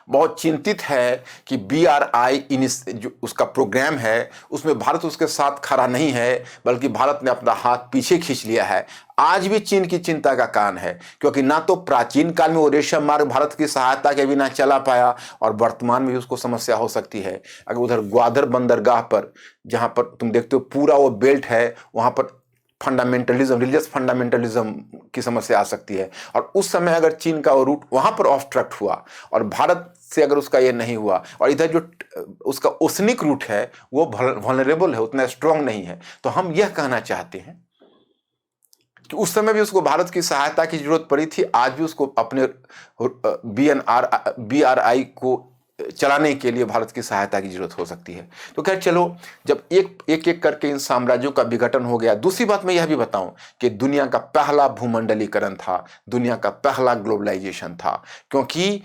बहुत चिंतित है कि BRI जो उसका प्रोग्राम है उसमें भारत उसके साथ खड़ा नहीं है बल्कि भारत ने अपना हाथ पीछे खींच लिया है, आज भी चीन की चिंता का कारण है। क्योंकि ना तो प्राचीन काल में वो रेशम मार्ग भारत की सहायता के बिना चला पाया और वर्तमान में भी उसको समस्या हो सकती है। अगर उधर ग्वादर बंदरगाह पर जहां पर तुम देखते हो पूरा वो बेल्ट है, वहां पर फंडामेंटलिज्म, रिलीजियस फंडामेंटलिज्म की समस्या आ सकती है और उस समय अगर चीन का वो रूट वहां पर ऑब्स्ट्रक्ट हुआ और भारत से अगर उसका ये नहीं हुआ और इधर जो उसका ओशनिक रूट है वो वल्नरेबल है, उतना स्ट्रांग नहीं है, तो हम यह कहना चाहते हैं कि उस समय भी उसको भारत की सहायता की जरूरत पड़ी थी, आज भी उसको अपने BRI को चलाने के लिए भारत की सहायता की जरूरत हो सकती है। तो खैर चलो, जब एक एक करके इन साम्राज्यों का विघटन हो गया, दूसरी बात मैं यह भी बताऊं कि दुनिया का पहला भूमंडलीकरण था, दुनिया का पहला ग्लोबलाइजेशन था। क्योंकि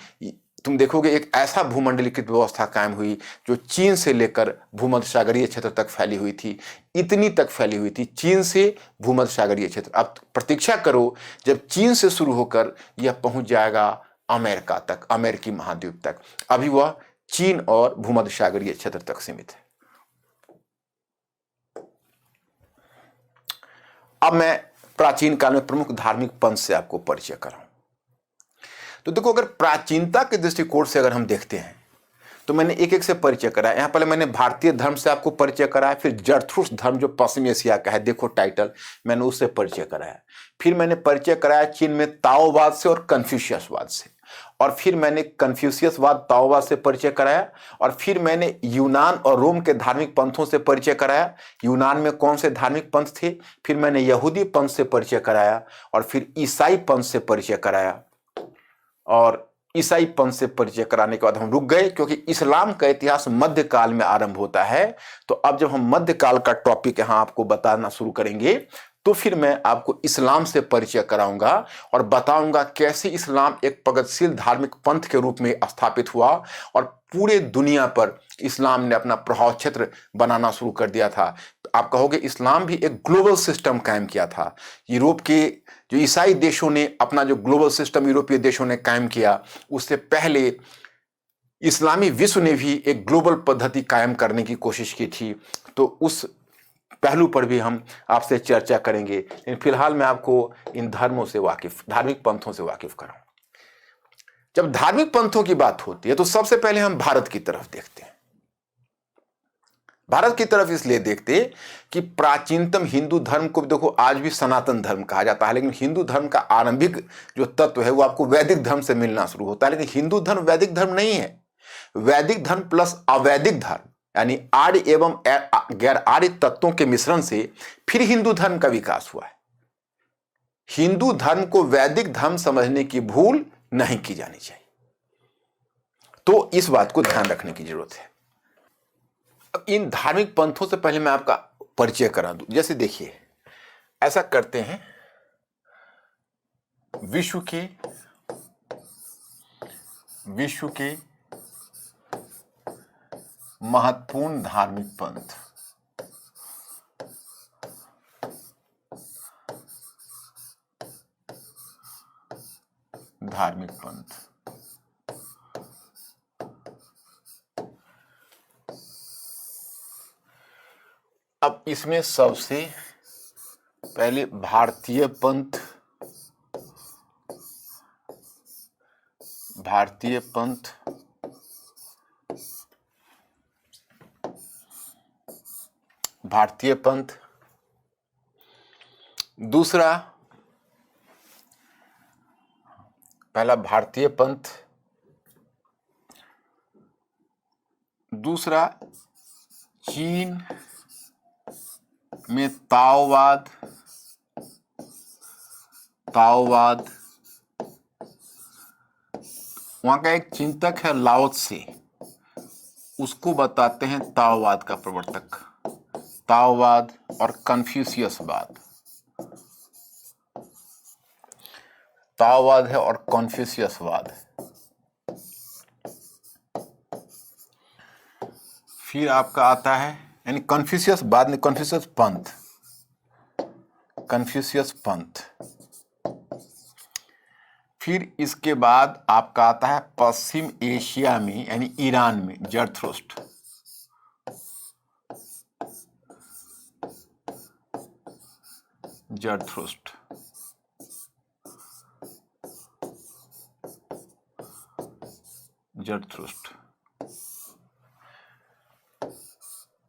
तुम देखोगे एक ऐसा भूमंडलीकृत व्यवस्था कायम हुई जो चीन से लेकर भूमध्य सागरीय क्षेत्र तक फैली हुई थी, इतनी तक फैली हुई थी, चीन से भूमध्य सागरीय क्षेत्र। अब प्रतीक्षा करो जब चीन से शुरू होकर यह पहुंच जाएगा अमेरिका तक, अमेरिकी महाद्वीप तक। अभी वह चीन और भूमध्य सागरीय क्षेत्र तक सीमित है। अब मैं प्राचीन काल में प्रमुख धार्मिक पंथ से आपको परिचय कराऊं। तो देखो, अगर प्राचीनता के दृष्टिकोण से अगर हम देखते हैं तो मैंने एक एक से परिचय कराया। यहां पहले मैंने भारतीय धर्म से आपको परिचय कराया, फिर जरथुस्ट्र धर्म जो पश्चिमी एशिया का है, देखो टाइटल, मैंने उससे परिचय कराया। फिर मैंने परिचय कराया चीन में ताओवाद से और कन्फ्यूशियसवाद से, और फिर मैंने कन्फ्यूशियसवाद ताओवाद से परिचय कराया, और फिर मैंने यूनान और रोम के धार्मिक पंथों से परिचय कराया, यूनान में कौन से धार्मिक पंथ थे। फिर मैंने यहूदी पंथ से परिचय कराया और फिर ईसाई पंथ से परिचय कराया। और ईसाई पंथ से परिचय कराने के बाद हम रुक गए क्योंकि इस्लाम का इतिहास मध्यकाल में आरंभ होता है। तो अब जब हम मध्यकाल का टॉपिक यहां आपको बताना शुरू करेंगे तो फिर मैं आपको इस्लाम से परिचय कराऊंगा और बताऊंगा कैसे इस्लाम एक प्रगतिशील धार्मिक पंथ के रूप में स्थापित हुआ और पूरे दुनिया पर इस्लाम ने अपना प्रभाव क्षेत्र बनाना शुरू कर दिया था। आप कहोगे इस्लाम भी एक ग्लोबल सिस्टम कायम किया था। यूरोप के जो ईसाई देशों ने अपना जो ग्लोबल सिस्टम यूरोपीय देशों ने कायम किया, उससे पहले इस्लामी विश्व ने भी एक ग्लोबल पद्धति कायम करने की कोशिश की थी। तो उस पहलू पर भी हम आपसे चर्चा करेंगे, लेकिन फिलहाल मैं आपको इन धर्मों से वाकिफ, धार्मिक पंथों से वाकिफ कराऊं। जब धार्मिक पंथों की बात होती है तो सबसे पहले हम भारत की तरफ देखते हैं। भारत की तरफ इसलिए देखते कि प्राचीनतम हिंदू धर्म को देखो आज भी सनातन धर्म कहा जाता है, लेकिन हिंदू धर्म का आरंभिक जो तत्व है वो आपको वैदिक धर्म से मिलना शुरू होता है। लेकिन हिंदू धर्म वैदिक धर्म नहीं है, वैदिक धर्म प्लस अवैदिक धर्म यानी आर्य एवं गैर आर्य तत्वों के मिश्रण से फिर हिंदू धर्म का विकास हुआ है। हिंदू धर्म को वैदिक धर्म समझने की भूल नहीं की जानी चाहिए, तो इस बात को ध्यान रखने की जरूरत है। अब इन धार्मिक पंथों से पहले मैं आपका परिचय करा दूं। जैसे देखिए, ऐसा करते हैं, विश्व के महत्वपूर्ण धार्मिक पंथ। इसमें सबसे पहले भारतीय पंथ, दूसरा, पहला भारतीय पंथ, दूसरा चीन में ताओवाद, वहां का एक चिंतक है लाओ त्से, उसको बताते हैं ताओवाद का प्रवर्तक, ताओवाद और कन्फ्यूशियसवाद। ताओवाद है और कन्फ्यूशियसवाद। फिर आपका आता है, यानी कन्फ्यूशियस बाद में कन्फ्यूशियस पंथ। फिर इसके बाद आपका आता है पश्चिम एशिया में, यानी ईरान में ज़रथुस्त्र।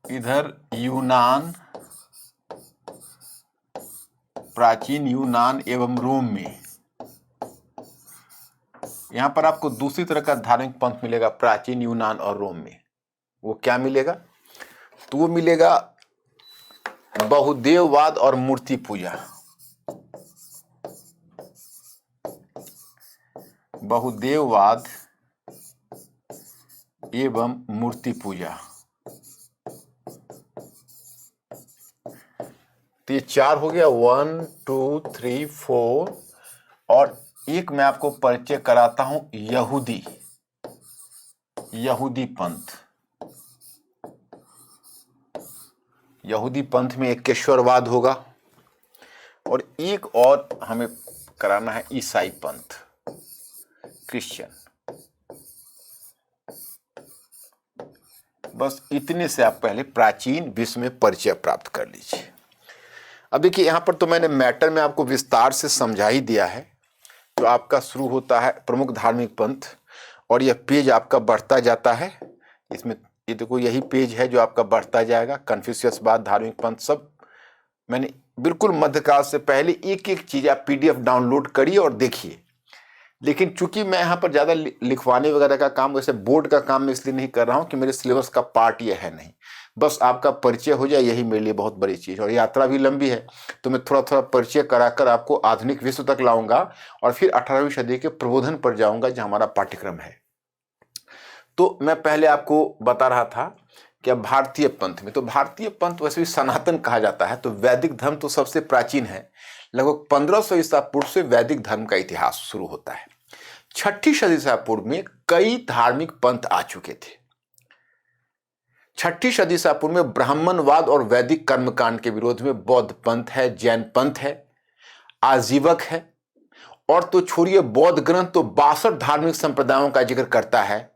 इधर यूनान, प्राचीन यूनान एवं रोम में, यहां पर आपको दूसरी तरह का धार्मिक पंथ मिलेगा प्राचीन यूनान और रोम में। वो क्या मिलेगा? तो वो मिलेगा बहुदेववाद और मूर्ति पूजा। बहुदेववाद एवं मूर्ति पूजा। तो ये 4 हो गया, 1 2 3 4। और एक मैं आपको परिचय कराता हूं, यहूदी पंथ। यहूदी पंथ में एकेश्वरवाद होगा। और एक और हमें कराना है ईसाई पंथ, क्रिश्चियन। बस इतने से आप पहले प्राचीन विश्व में परिचय प्राप्त कर लीजिए। अब देखिए, यहां पर तो मैंने मैटर में आपको विस्तार से समझा ही दिया है। तो आपका शुरू होता है प्रमुख धार्मिक पंथ, और यह पेज आपका बढ़ता जाता है। इसमें ये देखो, यही पेज है जो आपका बढ़ता जाएगा। कन्फ्यूशियसवाद, धार्मिक पंथ, सब मैंने बिल्कुल मध्यकाल से पहले एक एक चीज आप PDF डाउनलोड करिए और देखिए। लेकिन चूंकि मैं यहाँ पर ज़्यादा लिखवाने वगैरह का काम, वैसे बोर्ड का काम मैं इसलिए नहीं कर रहा हूँ कि मेरे सिलेबस का पार्ट ये है नहीं। बस आपका परिचय हो जाए, यही मेरे लिए बहुत बड़ी चीज़ है। और यात्रा भी लंबी है, तो मैं थोड़ा थोड़ा परिचय कराकर आपको आधुनिक विश्व तक लाऊंगा, और फिर 18वीं सदी के प्रबोधन पर जाऊंगा, जहाँ हमारा पाठ्यक्रम है। तो मैं पहले आपको बता रहा था कि अब भारतीय पंथ में, तो भारतीय पंथ वैसे भी सनातन कहा जाता है। तो वैदिक धर्म तो सबसे प्राचीन है। लगभग 1500 ईसा पूर्व से वैदिक धर्म का इतिहास शुरू होता है। 6ठी सदी ईसा पूर्व में कई धार्मिक पंथ आ चुके थे। 6ठी सदी ईसा पूर्व में ब्राह्मणवाद और वैदिक कर्मकांड के विरोध में बौद्ध पंथ है, जैन पंथ है, आजीवक है। और तो छोड़िए, बौद्ध ग्रंथ तो 62 धार्मिक संप्रदायों का जिक्र करता है,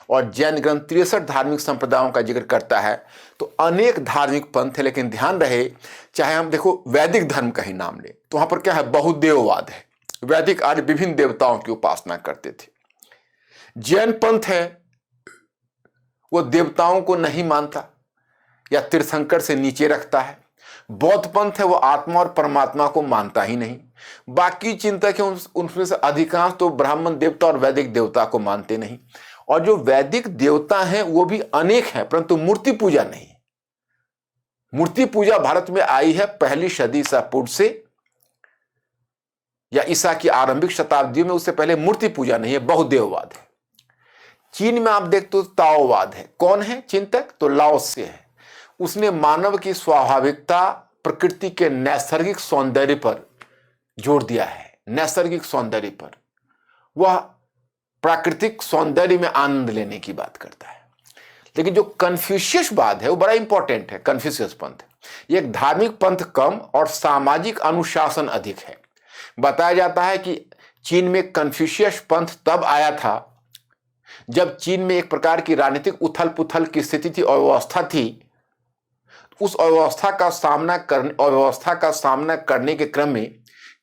और जैन ग्रंथ 63 धार्मिक संप्रदायों का जिक्र करता है। तो अनेक धार्मिक पंथ है। लेकिन ध्यान रहे, चाहे हम देखो वैदिक धर्म का ही नाम ले, तो वहां पर क्या है? बहुदेववाद है। वैदिक आर्य विभिन्न देवताओं की उपासना करते थे। जैन पंथ है, वो देवताओं को नहीं मानता या तीर्थंकर से नीचे रखता है। बौद्ध पंथ है, वो आत्मा और परमात्मा को मानता ही नहीं। बाकी चिंतक है, उनमें से अधिकांश तो ब्राह्मण देवता और वैदिक देवता को मानते नहीं। और जो वैदिक देवता हैं वो भी अनेक हैं, परंतु मूर्ति पूजा नहीं। मूर्ति पूजा भारत में आई है 1ली सदी ईसा पूर्व से, या ईसा की आरंभिक शताब्दियों में। उससे पहले मूर्ति पूजा नहीं है, बहुदेववाद है। चीन में आप देखते हो ताओवाद है। कौन है चिंतक? तो लाओ त्से है। उसने मानव की स्वाभाविकता, प्रकृति के नैसर्गिक सौंदर्य पर जोर दिया है। नैसर्गिक सौंदर्य पर, वह प्राकृतिक सौंदर्य में आनंद लेने की बात करता है। लेकिन जो कन्फ्यूशियसवाद है वो बड़ा इंपॉर्टेंट है। कन्फ्यूशियस पंथ ये एक धार्मिक पंथ कम और सामाजिक अनुशासन अधिक है। बताया जाता है कि चीन में कन्फ्यूशियस पंथ तब आया था जब चीन में एक प्रकार की राजनीतिक उथल पुथल की स्थिति थी और व्यवस्था थी। उस अव्यवस्था का सामना करने के क्रम में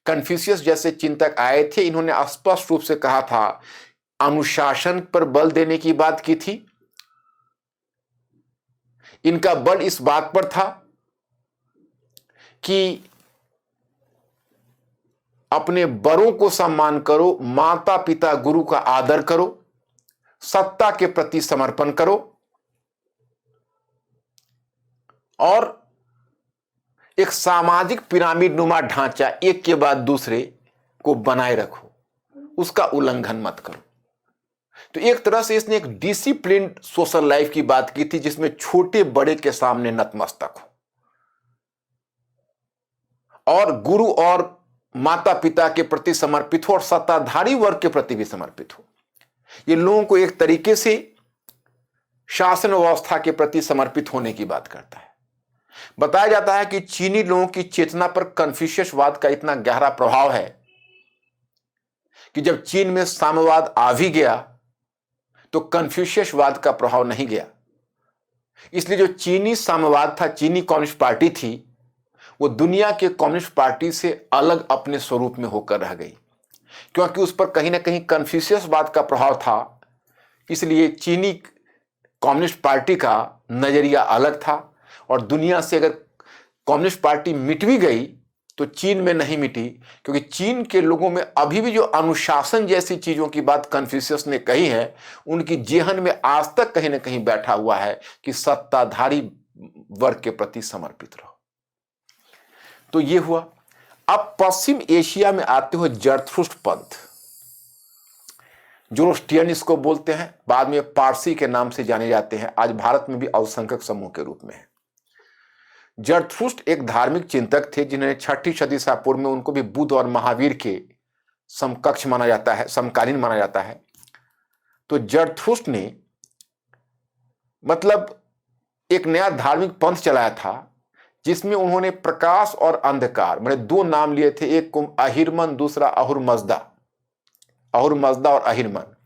कन्फ्यूशियस जैसे चिंतक आए थे। इन्होंने स्पष्ट रूप से कहा था, अनुशासन पर बल देने की बात की थी। इनका बल इस बात पर था कि अपने बड़ों को सम्मान करो, माता पिता गुरु का आदर करो, सत्ता के प्रति समर्पण करो और एक सामाजिक पिरामिड नुमा ढांचा एक के बाद दूसरे को बनाए रखो, उसका उल्लंघन मत करो। तो एक तरह से इसने एक डिसिप्लिन्ड सोशल लाइफ की बात की थी, जिसमें छोटे बड़े के सामने नतमस्तक हो और गुरु और माता पिता के प्रति समर्पित हो और सत्ताधारी वर्ग के प्रति भी समर्पित हो। ये लोगों को एक तरीके से शासन व्यवस्था के प्रति समर्पित होने की बात करता है। बताया जाता है कि चीनी लोगों की चेतना पर कन्फ्यूशियसवाद का इतना गहरा प्रभाव है कि जब चीन में साम्यवाद आ भी गया तो कन्फ्यूशियसवाद का प्रभाव नहीं गया। इसलिए जो चीनी साम्यवाद था, चीनी कम्युनिस्ट पार्टी थी, वो दुनिया के कम्युनिस्ट पार्टी से अलग अपने स्वरूप में होकर रह गई, क्योंकि उस पर कहीं ना कहीं कन्फ्यूशियसवाद का प्रभाव था। इसलिए चीनी कम्युनिस्ट पार्टी का नजरिया अलग था और दुनिया से अगर कम्युनिस्ट पार्टी मिट भी गई तो चीन में नहीं मिटी, क्योंकि चीन के लोगों में अभी भी जो अनुशासन जैसी चीजों की बात कन्फ्यूशियस ने कही है, उनकी जेहन में आज तक कहीं ना कहीं बैठा हुआ है कि सत्ताधारी वर्ग के प्रति समर्पित रहो। तो ये हुआ। अब पश्चिम एशिया में आते हुए जरथुस्ट्र पंथ, जोरोस्ट्रियन इसको बोलते हैं, बाद में पारसी के नाम से जाने जाते हैं, आज भारत में भी अल्पसंख्यक समूह के रूप में है। जरथुस्ट्र एक धार्मिक चिंतक थे जिन्हें 6ठी सदी ईसा पूर्व में उनको भी बुद्ध और महावीर के समकक्ष माना जाता है, समकालीन माना जाता है। तो जरथुस्ट्र ने मतलब एक नया धार्मिक पंथ चलाया था, जिसमें उन्होंने प्रकाश और अंधकार मैंने दो नाम लिए थे, एक को अहिरमन, दूसरा अहुरमज़दा, अहुरमज़दा और अहिरमन।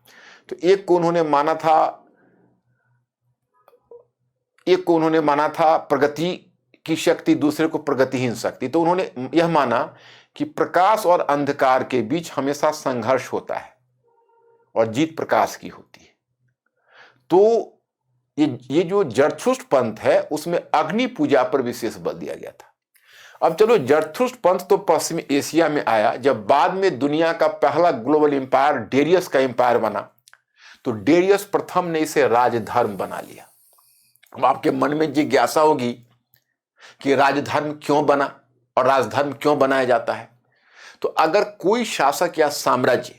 तो एक को उन्होंने माना था प्रगति की शक्ति, दूसरे को प्रगतिहीन शक्ति। तो उन्होंने यह माना कि प्रकाश और अंधकार के बीच हमेशा संघर्ष होता है और जीत प्रकाश की होती है। तो ये जो जरथुस्ट्र पंथ है उसमें अग्नि पूजा पर विशेष बल दिया गया था। अब चलो, जरथुस्ट्र पंथ तो पश्चिम एशिया में आया। जब बाद में दुनिया का पहला ग्लोबल एम्पायर डेरियस का एम्पायर बना, तो डेरियस प्रथम ने इसे राजधर्म बना लिया। अब आपके मन में जिज्ञासा होगी कि राजधर्म क्यों बना और राजधर्म क्यों बनाया जाता है। तो अगर कोई शासक या साम्राज्य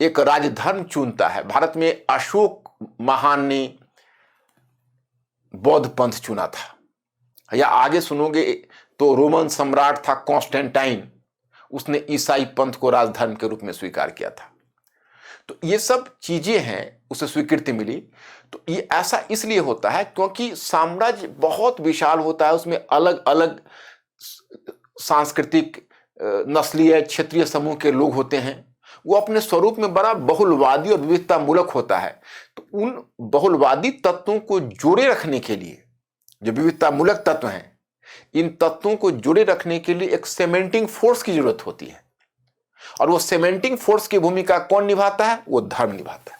एक राजधर्म चुनता है, भारत में अशोक महान ने बौद्ध पंथ चुना था, या आगे सुनोगे तो रोमन सम्राट था कॉन्स्टेंटाइन, उसने ईसाई पंथ को राजधर्म के रूप में स्वीकार किया था। तो ये सब चीजें हैं, उसे स्वीकृति मिली। तो ये ऐसा इसलिए होता है क्योंकि साम्राज्य बहुत विशाल होता है, उसमें अलग अलग सांस्कृतिक, नस्लीय, क्षेत्रीय समूह के लोग होते हैं। वो अपने स्वरूप में बड़ा बहुलवादी और विविधता मूलक होता है। तो उन बहुलवादी तत्वों को जोड़े रखने के लिए, जो विविधता मूलक तत्व हैं, इन तत्वों को जोड़े रखने के लिए एक सीमेंटिंग फोर्स की जरूरत होती है। और वो सीमेंटिंग फोर्स की भूमिका कौन निभाता है? वो धर्म निभाता है।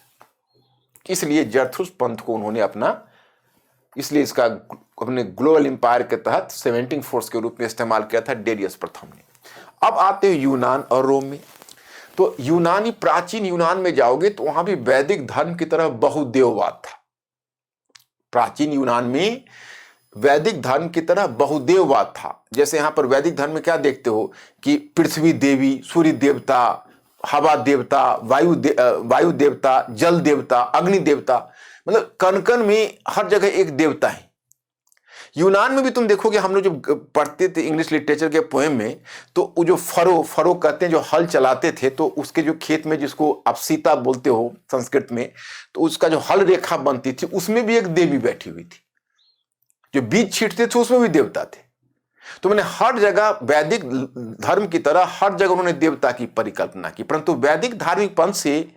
इसलिए जरथुस्ट्र पंथ को उन्होंने इसलिए इसका अपने ग्लोबल एम्पायर के तहत सीमेंटिंग फोर्स के रूप में इस्तेमाल किया था डेरियस प्रथम ने। अब आते हैं यूनान और रोम में। तो यूनानी, प्राचीन यूनान में जाओगे तो वहां भी वैदिक धर्म की तरह बहुदेववाद था। प्राचीन यूनान में वैदिक धर्म की तरह बहुदेववाद था। जैसे यहां पर वैदिक धर्म में क्या देखते हो कि पृथ्वी देवी, सूर्य देवता, हवा देवता, वायु देवता, जल देवता, अग्नि देवता, मतलब कण कण में हर जगह एक देवता है। यूनान में भी तुम देखोगे, हम लोग जब पढ़ते थे इंग्लिश लिटरेचर के पोएम में, तो वो जो फरो कहते हैं, जो हल चलाते थे, तो उसके जो खेत में, जिसको आप सीता बोलते हो संस्कृत में, तो उसका जो हल रेखा बनती थी उसमें भी एक देवी बैठी हुई थी। जो बीज छींटते थे उसमें भी देवता थे। तो मैंने हर जगह वैदिक धर्म की तरह हर जगह उन्होंने देवता की परिकल्पना की। परंतु वैदिक धार्मिक पंथ से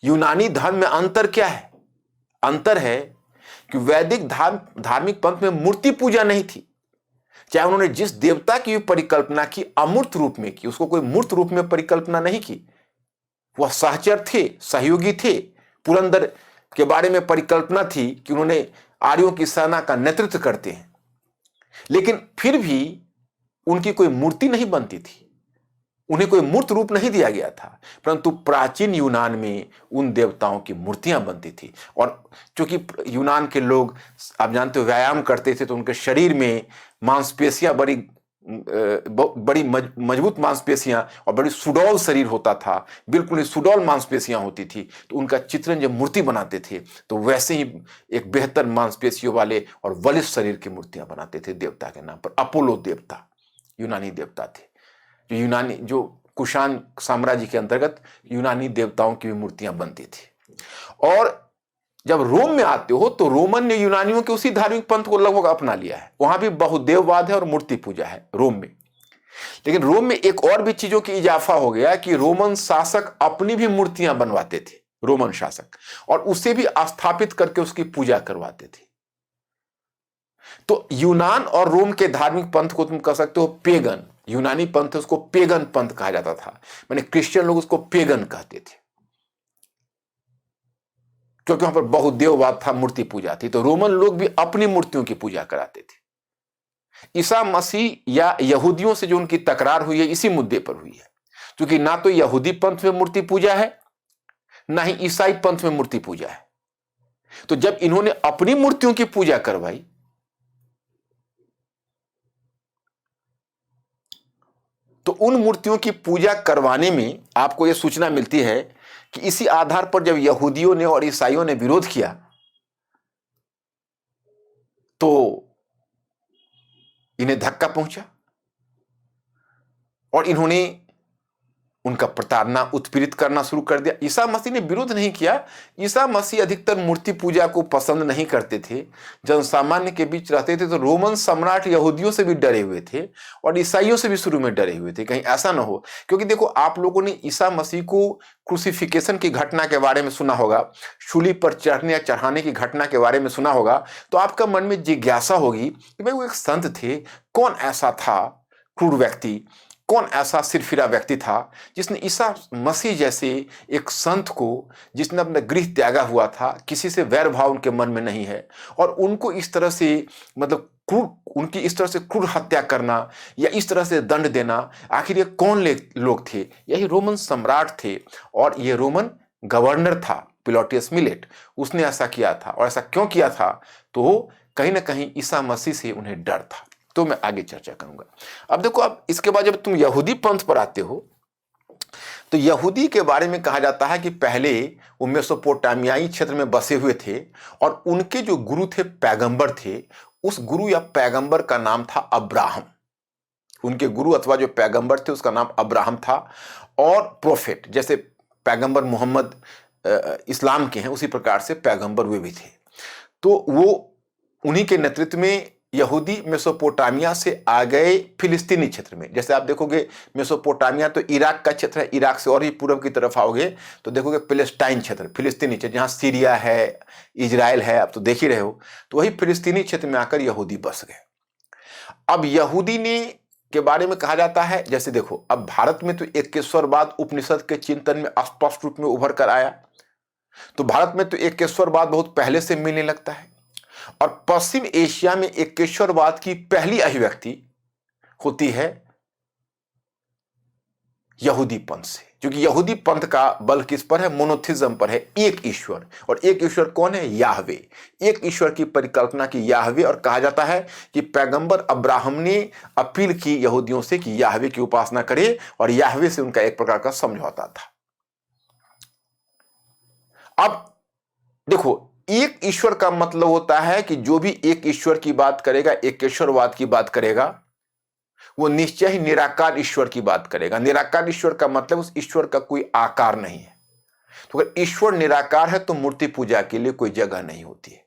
यूनानी धर्म में अंतर क्या है? अंतर है कि वैदिक धार्मिक पंथ में मूर्ति पूजा नहीं थी। चाहे उन्होंने जिस देवता की भी परिकल्पना की अमूर्त रूप में की, उसको कोई मूर्त रूप में परिकल्पना नहीं की। वह सहचर थे, सहयोगी थे। पुरंदर के बारे में परिकल्पना थी कि उन्होंने आर्यों की सेना का नेतृत्व करते हैं, लेकिन फिर भी उनकी कोई मूर्ति नहीं बनती थी, उन्हें कोई मूर्त रूप नहीं दिया गया था। परंतु प्राचीन यूनान में उन देवताओं की मूर्तियां बनती थी। और चूंकि यूनान के लोग, आप जानते हो, व्यायाम करते थे, तो उनके शरीर में मांसपेशियां बड़ी मजबूत मांसपेशियां और बड़ी सुडौल शरीर होता था, बिल्कुल ही सुडौल मांसपेशियां होती थी। तो उनका चित्रण जब मूर्ति बनाते थे तो वैसे ही एक बेहतर मांसपेशियों वाले और बलिष्ठ शरीर की मूर्तियां बनाते थे देवता के नाम पर। अपोलो देवता यूनानी देवता थे, जो कुषाण साम्राज्य के अंतर्गत यूनानी देवताओं की भी मूर्तियां बनती थी। और जब रोम में आते हो तो रोमन ने यूनानियों के उसी धार्मिक पंथ को लगभग अपना लिया है। वहां भी बहुदेववाद है और मूर्ति पूजा है रोम में। लेकिन रोम में एक और भी चीजों की इजाफा हो गया कि रोमन शासक अपनी भी मूर्तियां बनवाते थे, रोमन शासक, और उसे भी स्थापित करके उसकी पूजा करवाते थे। तो यूनान और रोम के धार्मिक पंथ को तुम कह सकते हो पेगन। यूनानी पंथ उसको पेगन पंथ कहा जाता था, माने क्रिश्चियन लोग उसको पेगन कहते थे, क्योंकि वहां पर बहुदेववाद था, मूर्ति पूजा थी। तो रोमन लोग भी अपनी मूर्तियों की पूजा कराते थे। ईसा मसीह या यहूदियों से जो उनकी तकरार हुई है इसी मुद्दे पर हुई है, क्योंकि ना तो यहूदी पंथ में मूर्ति पूजा है, ना ही ईसाई पंथ में मूर्ति पूजा है। तो जब इन्होंने अपनी मूर्तियों की पूजा करवाई तो उन मूर्तियों की पूजा करवाने में आपको यह सूचना मिलती है कि इसी आधार पर जब यहूदियों ने और ईसाइयों ने विरोध किया तो इन्हें धक्का पहुंचा और इन्होंने उनका प्रताड़ना, उत्पीड़ित करना शुरू कर दिया। ईसा मसीह ने विरोध नहीं किया। ईसा मसीह अधिकतर मूर्ति पूजा को पसंद नहीं करते थे, जनसामान्य के बीच रहते थे। तो रोमन सम्राट यहूदियों से भी डरे हुए थे और ईसाइयों से भी शुरू में डरे हुए थे, कहीं ऐसा ना हो। क्योंकि देखो, आप लोगों ने ईसा मसीह को क्रूसिफिकेशन की घटना के बारे में सुना होगा, शूली पर चढ़ने या चढ़ाने की घटना के बारे में सुना होगा, तो आपका मन में जिज्ञासा होगी कि भाई वो एक संत थे, कौन ऐसा था क्रूर व्यक्ति, कौन ऐसा सिरफिरा व्यक्ति था जिसने ईसा मसीह जैसे एक संत को, जिसने अपना गृह त्यागा हुआ था, किसी से वैर भाव उनके मन में नहीं है, और उनको इस तरह से, मतलब उनकी इस तरह से क्रूर हत्या करना या इस तरह से दंड देना, आखिर ये कौन लोग थे? यही रोमन सम्राट थे, और ये रोमन गवर्नर था पिलाटियस मिलेट, उसने ऐसा किया था। और ऐसा क्यों किया था? तो कहीं ना कहीं ईसा मसीह से उन्हें डर था। तो मैं आगे चर्चा करूंगा। अब देखो, अब इसके बाद जब तुम यहूदी पंथ पर आते हो तो यहूदी के बारे में कहा जाता है कि पहले वो मेसोपोटामियाई क्षेत्र में बसे हुए थे और उनके जो गुरु थे, पैगंबर थे, उस गुरु या पैगंबर का नाम था अब्राहम। उनके गुरु अथवा जो पैगंबर थे उसका नाम अब्राहम था। और प्रोफेट, जैसे पैगंबर मोहम्मद इस्लाम के हैं, उसी प्रकार से पैगंबर वे भी थे। तो वो उन्हीं के नेतृत्व में यहूदी मेसोपोटामिया से आ गए फिलिस्तीनी क्षेत्र में। जैसे आप देखोगे, मेसोपोटामिया तो इराक का क्षेत्र है, इराक से और ही पूर्व की तरफ आओगे तो देखोगे फिलिस्टाइन क्षेत्र, फिलिस्तीनी क्षेत्र, जहां सीरिया है, इजराइल है, आप तो देख ही रहे हो। तो वही फिलिस्तीनी क्षेत्र में आकर यहूदी बस गए। अब यहूदी ने के बारे में कहा जाता है, जैसे देखो, अब भारत में तो एकेश्वरवाद उपनिषद के चिंतन में स्पष्ट रूप में उभर कर आया। तो भारत में तो एकेश्वरवाद बहुत पहले से मिलने लगता है, और पश्चिम एशिया में एकेश्वरवाद की पहली अभिव्यक्ति होती है यहूदी पंथ से। क्योंकि यहूदी पंथ का बल किस पर है? मोनोथिज्म पर है, एक ईश्वर। और एक ईश्वर कौन है? याहवे। एक ईश्वर की परिकल्पना की याहवे। और कहा जाता है कि पैगंबर अब्राहम ने अपील की यहूदियों से कि याहवे की उपासना करे, और याहवे से उनका एक प्रकार का समझौता था। अब देखो, एक ईश्वर का मतलब होता है कि जो भी एक ईश्वर की बात करेगा, एकेश्वरवाद की बात करेगा, वो निश्चय ही निराकार ईश्वर की बात करेगा। निराकार ईश्वर का मतलब उस ईश्वर का कोई आकार नहीं है। तो अगर ईश्वर निराकार है तो मूर्ति पूजा के लिए कोई जगह नहीं होती है।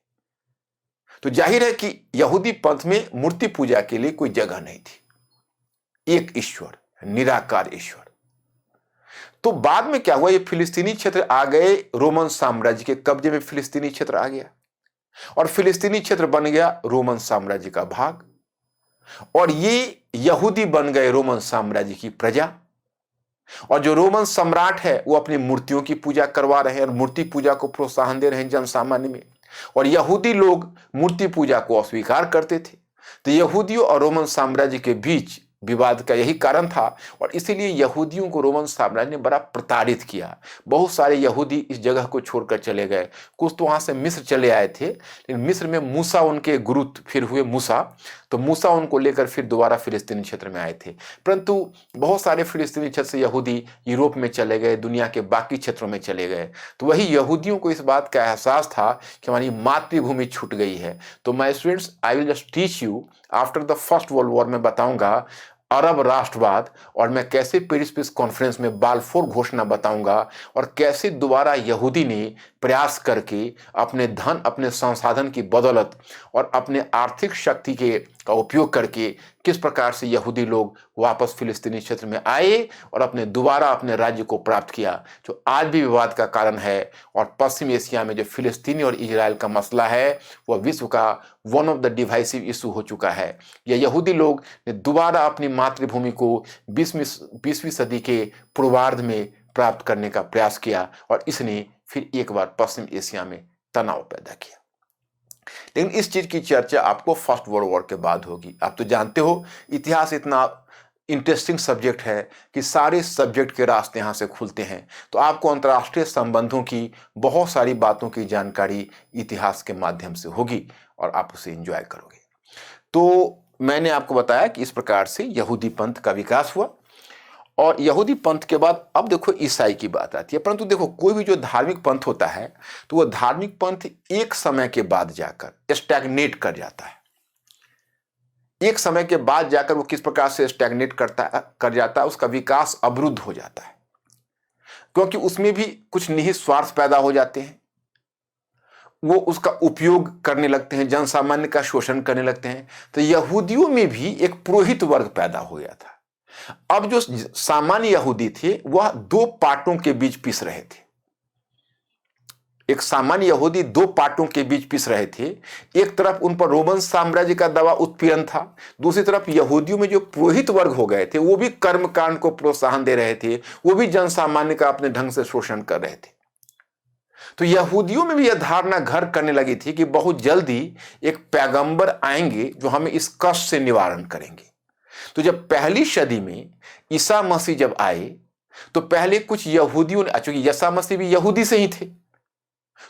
तो जाहिर है कि यहूदी पंथ में मूर्ति पूजा के लिए कोई जगह नहीं थी। एक ईश्वर, निराकार ईश्वर। तो बाद में क्या हुआ? ये फिलिस्तीनी क्षेत्र आ गए, रोमन साम्राज्य के कब्जे में फिलिस्तीनी क्षेत्र आ गया। और फिलिस्तीनी क्षेत्र बन गया रोमन साम्राज्य का भाग, और ये यहूदी बन गए रोमन साम्राज्य की प्रजा। और जो रोमन सम्राट है वो अपनी मूर्तियों की पूजा करवा रहे हैं और मूर्ति पूजा को प्रोत्साहन दे रहे हैं जन सामान्य में, और यहूदी लोग मूर्ति पूजा को अस्वीकार करते थे। तो यहूदियों और रोमन साम्राज्य के बीच विवाद का यही कारण था, और इसीलिए यहूदियों को रोमन साम्राज्य ने बड़ा प्रताड़ित किया। बहुत सारे यहूदी इस जगह को छोड़कर चले गए, कुछ तो वहां से मिस्र चले आए थे, लेकिन मिस्र में मूसा उनके गुरु फिर हुए मूसा, तो मूसा उनको लेकर फिर दोबारा फिलिस्तीनी क्षेत्र में आए थे। परंतु बहुत सारे फिलिस्तीनी क्षेत्र से यहूदी यूरोप में चले गए, दुनिया के बाकी क्षेत्रों में चले गए। तो वही यहूदियों को इस बात का एहसास था कि हमारी मातृभूमि छूट गई है। तो my students, I will just teach you after the first world war में बताऊंगा अरब राष्ट्रवाद, और मैं कैसे पेरिस पीस कॉन्फ्रेंस में बाल्फोर घोषणा बताऊंगा, और कैसे दोबारा यहूदी ने प्रयास करके अपने धन, अपने संसाधन की बदौलत और अपने आर्थिक शक्ति का उपयोग करके किस प्रकार से यहूदी लोग वापस फिलिस्तीनी क्षेत्र में आए और दोबारा अपने राज्य को प्राप्त किया, जो आज भी विवाद का कारण है। और पश्चिम एशिया में जो फिलिस्तीनी और इजराइल का मसला है वह विश्व का one of the divisive issue हो चुका है। यह यहूदी लोग ने दोबारा अपनी मातृभूमि को 20वीं सदी के पूर्वार्ध में प्राप्त करने का प्रयास किया, और इसने फिर एक बार पश्चिम एशिया में तनाव पैदा किया। लेकिन इस चीज की चर्चा आपको फर्स्ट वर्ल्ड वॉर के बाद होगी। आप तो जानते हो इतिहास इतना इंटरेस्टिंग सब्जेक्ट है कि सारे सब्जेक्ट के रास्ते यहाँ से खुलते हैं। तो आपको अंतर्राष्ट्रीय संबंधों की बहुत सारी बातों की जानकारी इतिहास के माध्यम से होगी और आप उसे एंजॉय करोगे। तो मैंने आपको बताया कि इस प्रकार से यहूदी पंथ का विकास हुआ, और यहूदी पंथ के बाद अब देखो ईसाई की बात आती है। परंतु देखो, कोई भी जो धार्मिक पंथ होता है तो वह धार्मिक पंथ एक समय के बाद जाकर स्टैग्नेट कर जाता है। एक समय के बाद जाकर वो किस प्रकार से स्टैग्नेट कर जाता है, उसका विकास अवरुद्ध हो जाता है, क्योंकि उसमें भी कुछ निहित स्वार्थ पैदा हो जाते हैं। वो उसका उपयोग करने लगते हैं, जन सामान्य का शोषण करने लगते हैं। तो यहूदियों में भी एक पुरोहित वर्ग पैदा हो गया था। अब जो सामान्य यहूदी थे वह दो पार्टों के बीच पिस रहे थे। एक सामान्य यहूदी दो पार्टों के बीच पिस रहे थे। एक तरफ उन पर रोमन साम्राज्य का दवा उत्पीड़न था, दूसरी तरफ यहूदियों में जो पुरोहित वर्ग हो गए थे वो भी कर्मकांड को प्रोत्साहन दे रहे थे, वो भी जन सामान्य का अपने ढंग से शोषण कर रहे थे। तो यहूदियों में भी यह धारणा घर करने लगी थी कि बहुत जल्दी एक पैगंबर आएंगे जो हमें इस कष्ट से निवारण करेंगे। तो जब पहली सदी में ईसा मसीह जब आए तो पहले कुछ यहूदियों ने, चूंकि ईसा मसीह भी यहूदी से ही थे,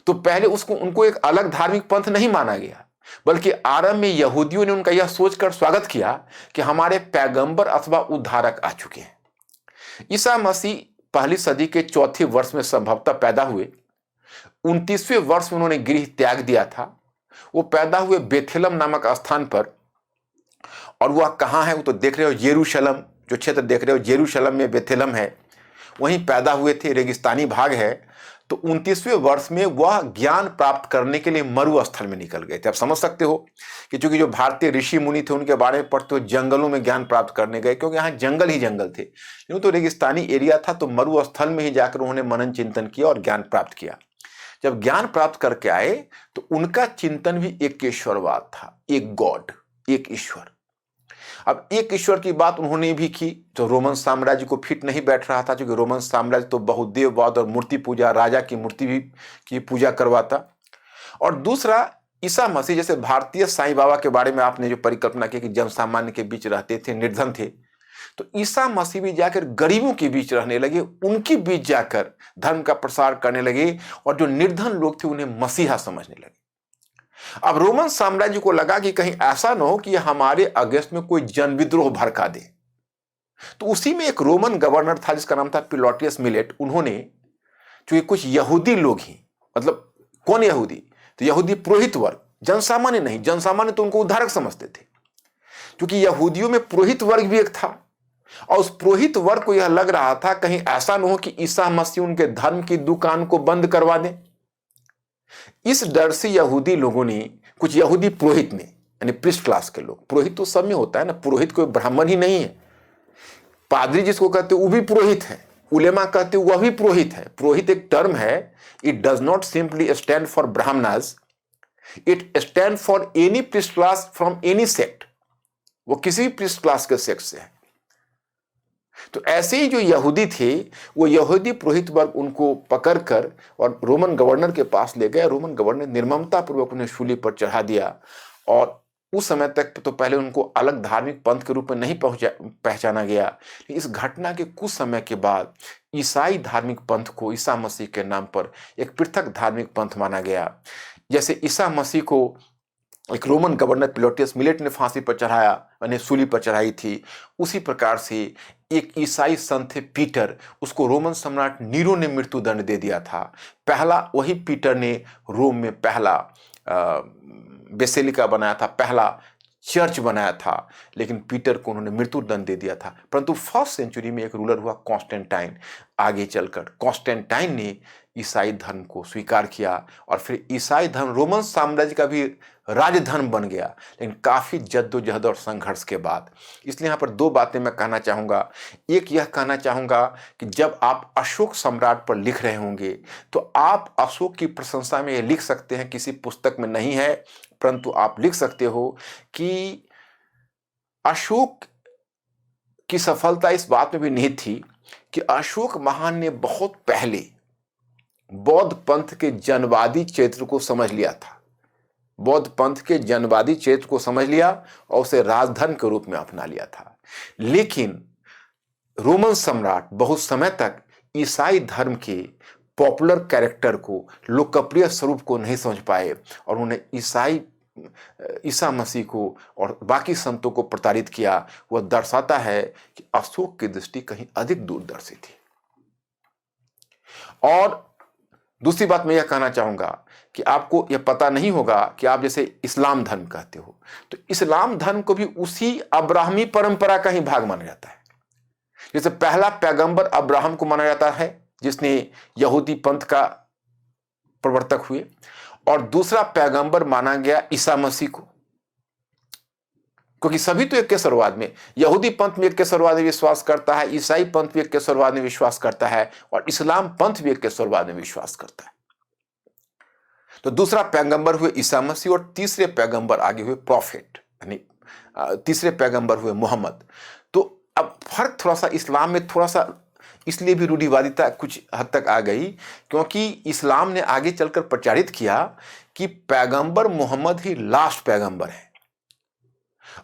तो पहले उनको एक अलग धार्मिक पंथ नहीं माना गया, बल्कि आरंभ में यहूदियों ने उनका यह सोचकर स्वागत किया कि हमारे पैगंबर अथवा उद्धारक आ चुके हैं। ईसा मसीह पहली सदी के चौथे वर्ष में संभवतः पैदा हुए। 29वें वर्ष में उन्होंने गृह त्याग दिया था। वो पैदा हुए बेथेलम नामक स्थान पर, और वह कहाँ है वो तो देख रहे हो, यरूशलेम जो क्षेत्र देख रहे हो, यरूशलेम में बेथेलम है, वहीं पैदा हुए थे, रेगिस्तानी भाग है। तो 29वें वर्ष में वह ज्ञान प्राप्त करने के लिए मरुस्थल में निकल गए थे। आप समझ सकते हो कि चूंकि जो भारतीय ऋषि मुनि थे उनके बारे में पढ़ते हुए जंगलों में ज्ञान प्राप्त करने गए, क्योंकि यहाँ जंगल ही जंगल थे, यूं तो रेगिस्तानी एरिया था। तो मरुस्थल में ही जाकर उन्होंने मनन चिंतन किया और ज्ञान प्राप्त किया। जब ज्ञान प्राप्त करके आए तो उनका चिंतन भी एक ईश्वरवाद था, एक गॉड, एक ईश्वर। अब एक ईश्वर की बात उन्होंने भी की जो रोमन साम्राज्य को फिट नहीं बैठ रहा था, क्योंकि रोमन साम्राज्य तो बहुदेववाद और मूर्ति पूजा, राजा की मूर्ति भी की पूजा करवाता। और दूसरा, ईसा मसीह जैसे भारतीय साईं बाबा के बारे में आपने जो परिकल्पना की कि जन सामान्य के बीच रहते थे, निर्धन थे, तो ईसा मसीह भी जाकर गरीबों के बीच रहने लगे, उनके बीच जाकर धर्म का प्रसार करने लगे, और जो निर्धन लोग थे उन्हें मसीहा समझने लगे। अब रोमन साम्राज्य को लगा कि कहीं ऐसा न हो कि हमारे अगेंस्ट में कोई जन विद्रोह भड़का दे। तो उसी में एक रोमन गवर्नर था जिसका नाम था पिलोटियस मिलेट। उन्होंने, चूंकि कुछ यहूदी लोग ही, मतलब कौन यहूदी, तो यहूदी पुरोहित वर्ग, जनसामान्य नहीं, जनसामान्य तो उनको उद्धारक समझते थे। क्योंकि यहूदियों में पुरोहित वर्ग भी एक था, और उस पुरोहित वर्ग को यह लग रहा था कहीं ऐसा न हो कि ईसा मसीह उनके धर्म की दुकान को बंद करवा दें। इस डर से यहूदी लोगों ने, कुछ यहूदी पुरोहित ने, यानी प्रिस्ट क्लास के लोग, पुरोहित तो सब में होता है ना, पुरोहित कोई ब्राह्मण ही नहीं है, पादरी जिसको कहते वो भी पुरोहित है, उलेमा कहते वह भी पुरोहित है। पुरोहित एक टर्म है, it does not simply stand for Brahmanas, it stand for any priest class from any sect, वो किसी भी प्रीस्ट क्लास के सेक्ट से है। तो ऐसे ही जो यहूदी थे, वो यहूदी पुरोहित वर्ग उनको पकड़कर और रोमन गवर्नर के पास ले गए। रोमन गवर्नर निर्ममता पूर्वक उन्हें शूली पर चढ़ा दिया। और उस समय तक तो पहले उनको अलग धार्मिक पंथ के रूप में नहीं पहचाना गया। इस घटना के कुछ समय के बाद ईसाई धार्मिक पंथ को ईसा मसीह के नाम पर एक पृथक धार्मिक पंथ माना गया। जैसे ईसा मसीह को एक रोमन गवर्नर पिलोटियस मिलेट ने फांसी पर चढ़ाया, यानी सूली पर चढ़ाई थी, उसी प्रकार से एक ईसाई संत थे पीटर, उसको रोमन सम्राट नीरो ने मृत्यु दंड दे दिया था। पहला वही पीटर ने रोम में पहला बेसिलिका बनाया था, पहला चर्च बनाया था, लेकिन पीटर को उन्होंने मृत्यु दंड दे दिया था। परंतु फर्स्ट सेंचुरी में एक रूलर हुआ कॉन्स्टेंटाइन। आगे चलकर कॉन्स्टेंटाइन ने ईसाई धर्म को स्वीकार किया और फिर ईसाई धर्म रोमन साम्राज्य का भी राज्य धर्म बन गया, लेकिन काफी जद्दोजहद और संघर्ष के बाद। इसलिए यहाँ पर दो बातें मैं कहना चाहूंगा। एक यह कहना चाहूंगा कि जब आप अशोक सम्राट पर लिख रहे होंगे तो आप अशोक की प्रशंसा में यह लिख सकते हैं, किसी पुस्तक में नहीं है, परंतु आप लिख सकते हो कि अशोक की सफलता इस बात में भी निहित थी कि अशोक महान ने बहुत पहले बौद्ध पंथ के जनवादी क्षेत्र को समझ लिया था, बौद्ध पंथ के जनवादी क्षेत्र को समझ लिया और उसे राजधर्म के रूप में अपना लिया था। लेकिन रोमन सम्राट बहुत समय तक ईसाई धर्म के पॉपुलर कैरेक्टर को, लोकप्रिय स्वरूप को नहीं समझ पाए और उन्होंने ईसा मसीह को और बाकी संतों को प्रताड़ित किया। वह दर्शाता है कि अशोक की दृष्टि कहीं अधिक दूरदर्शी थी। और दूसरी बात मैं यह कहना चाहूंगा कि आपको यह पता नहीं होगा कि आप जैसे इस्लाम धर्म कहते हो, तो इस्लाम धर्म को भी उसी अब्राहमी परंपरा का ही भाग माना जाता है। जैसे पहला पैगंबर अब्राहम को माना जाता है, जिसने यहूदी पंथ का प्रवर्तक हुए, और दूसरा पैगंबर माना गया ईसा मसीह को, क्योंकि सभी तो एकेश्वरवाद में, यहूदी पंथ भी एकेश्वरवाद में विश्वास करता है, ईसाई पंथ भी एकेश्वरवाद में विश्वास करता है, और इस्लाम पंथ भी एकेश्वरवाद में विश्वास करता है। तो दूसरा पैगंबर हुए ईसा मसीह और तीसरे पैगंबर आगे हुए प्रॉफिट, यानी तीसरे पैगंबर हुए मोहम्मद। तो अब फर्क थोड़ा सा इस्लाम में थोड़ा सा इसलिए भी रूढ़िवादिता कुछ हद तक आ गई, क्योंकि इस्लाम ने आगे चलकर प्रचारित किया कि पैगंबर मोहम्मद ही लास्ट पैगंबर है,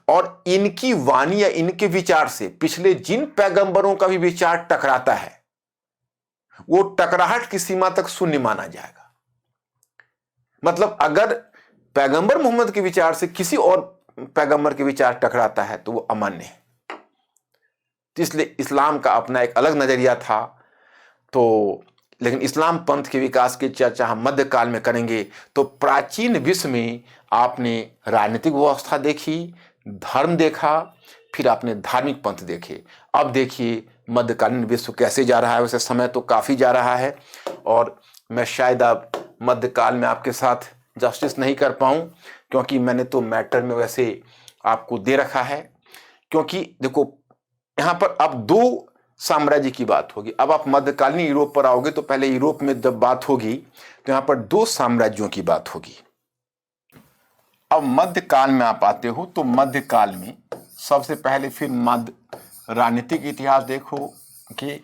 और इनकी वाणी या इनके विचार से पिछले जिन पैगंबरों का भी विचार टकराता है, वो टकराहट की सीमा तक शून्य माना जाएगा। मतलब अगर पैगंबर मोहम्मद के विचार से किसी और पैगंबर के विचार टकराता है तो वो अमान्य है। तो इसलिए इस्लाम का अपना एक अलग नजरिया था। तो लेकिन इस्लाम पंथ के विकास की चर्चा हम मध्यकाल में करेंगे। तो प्राचीन विश्व में आपने राजनीतिक व्यवस्था देखी, धर्म देखा, फिर आपने धार्मिक पंथ देखे। अब देखिए मध्यकालीन विश्व कैसे जा रहा है। वैसे समय तो काफी जा रहा है और मैं शायद अब मध्यकाल में आपके साथ जस्टिस नहीं कर पाऊं, क्योंकि मैंने तो मैटर में वैसे आपको दे रखा है। क्योंकि देखो यहां पर अब दो साम्राज्य की बात होगी। अब आप मध्यकालीन यूरोप पर आओगे तो पहले यूरोप में जब बात होगी तो यहां पर दो साम्राज्यों की बात होगी। अब मध्यकाल में आप आते हो तो मध्यकाल में सबसे पहले फिर मध्य राजनीतिक इतिहास देखो कि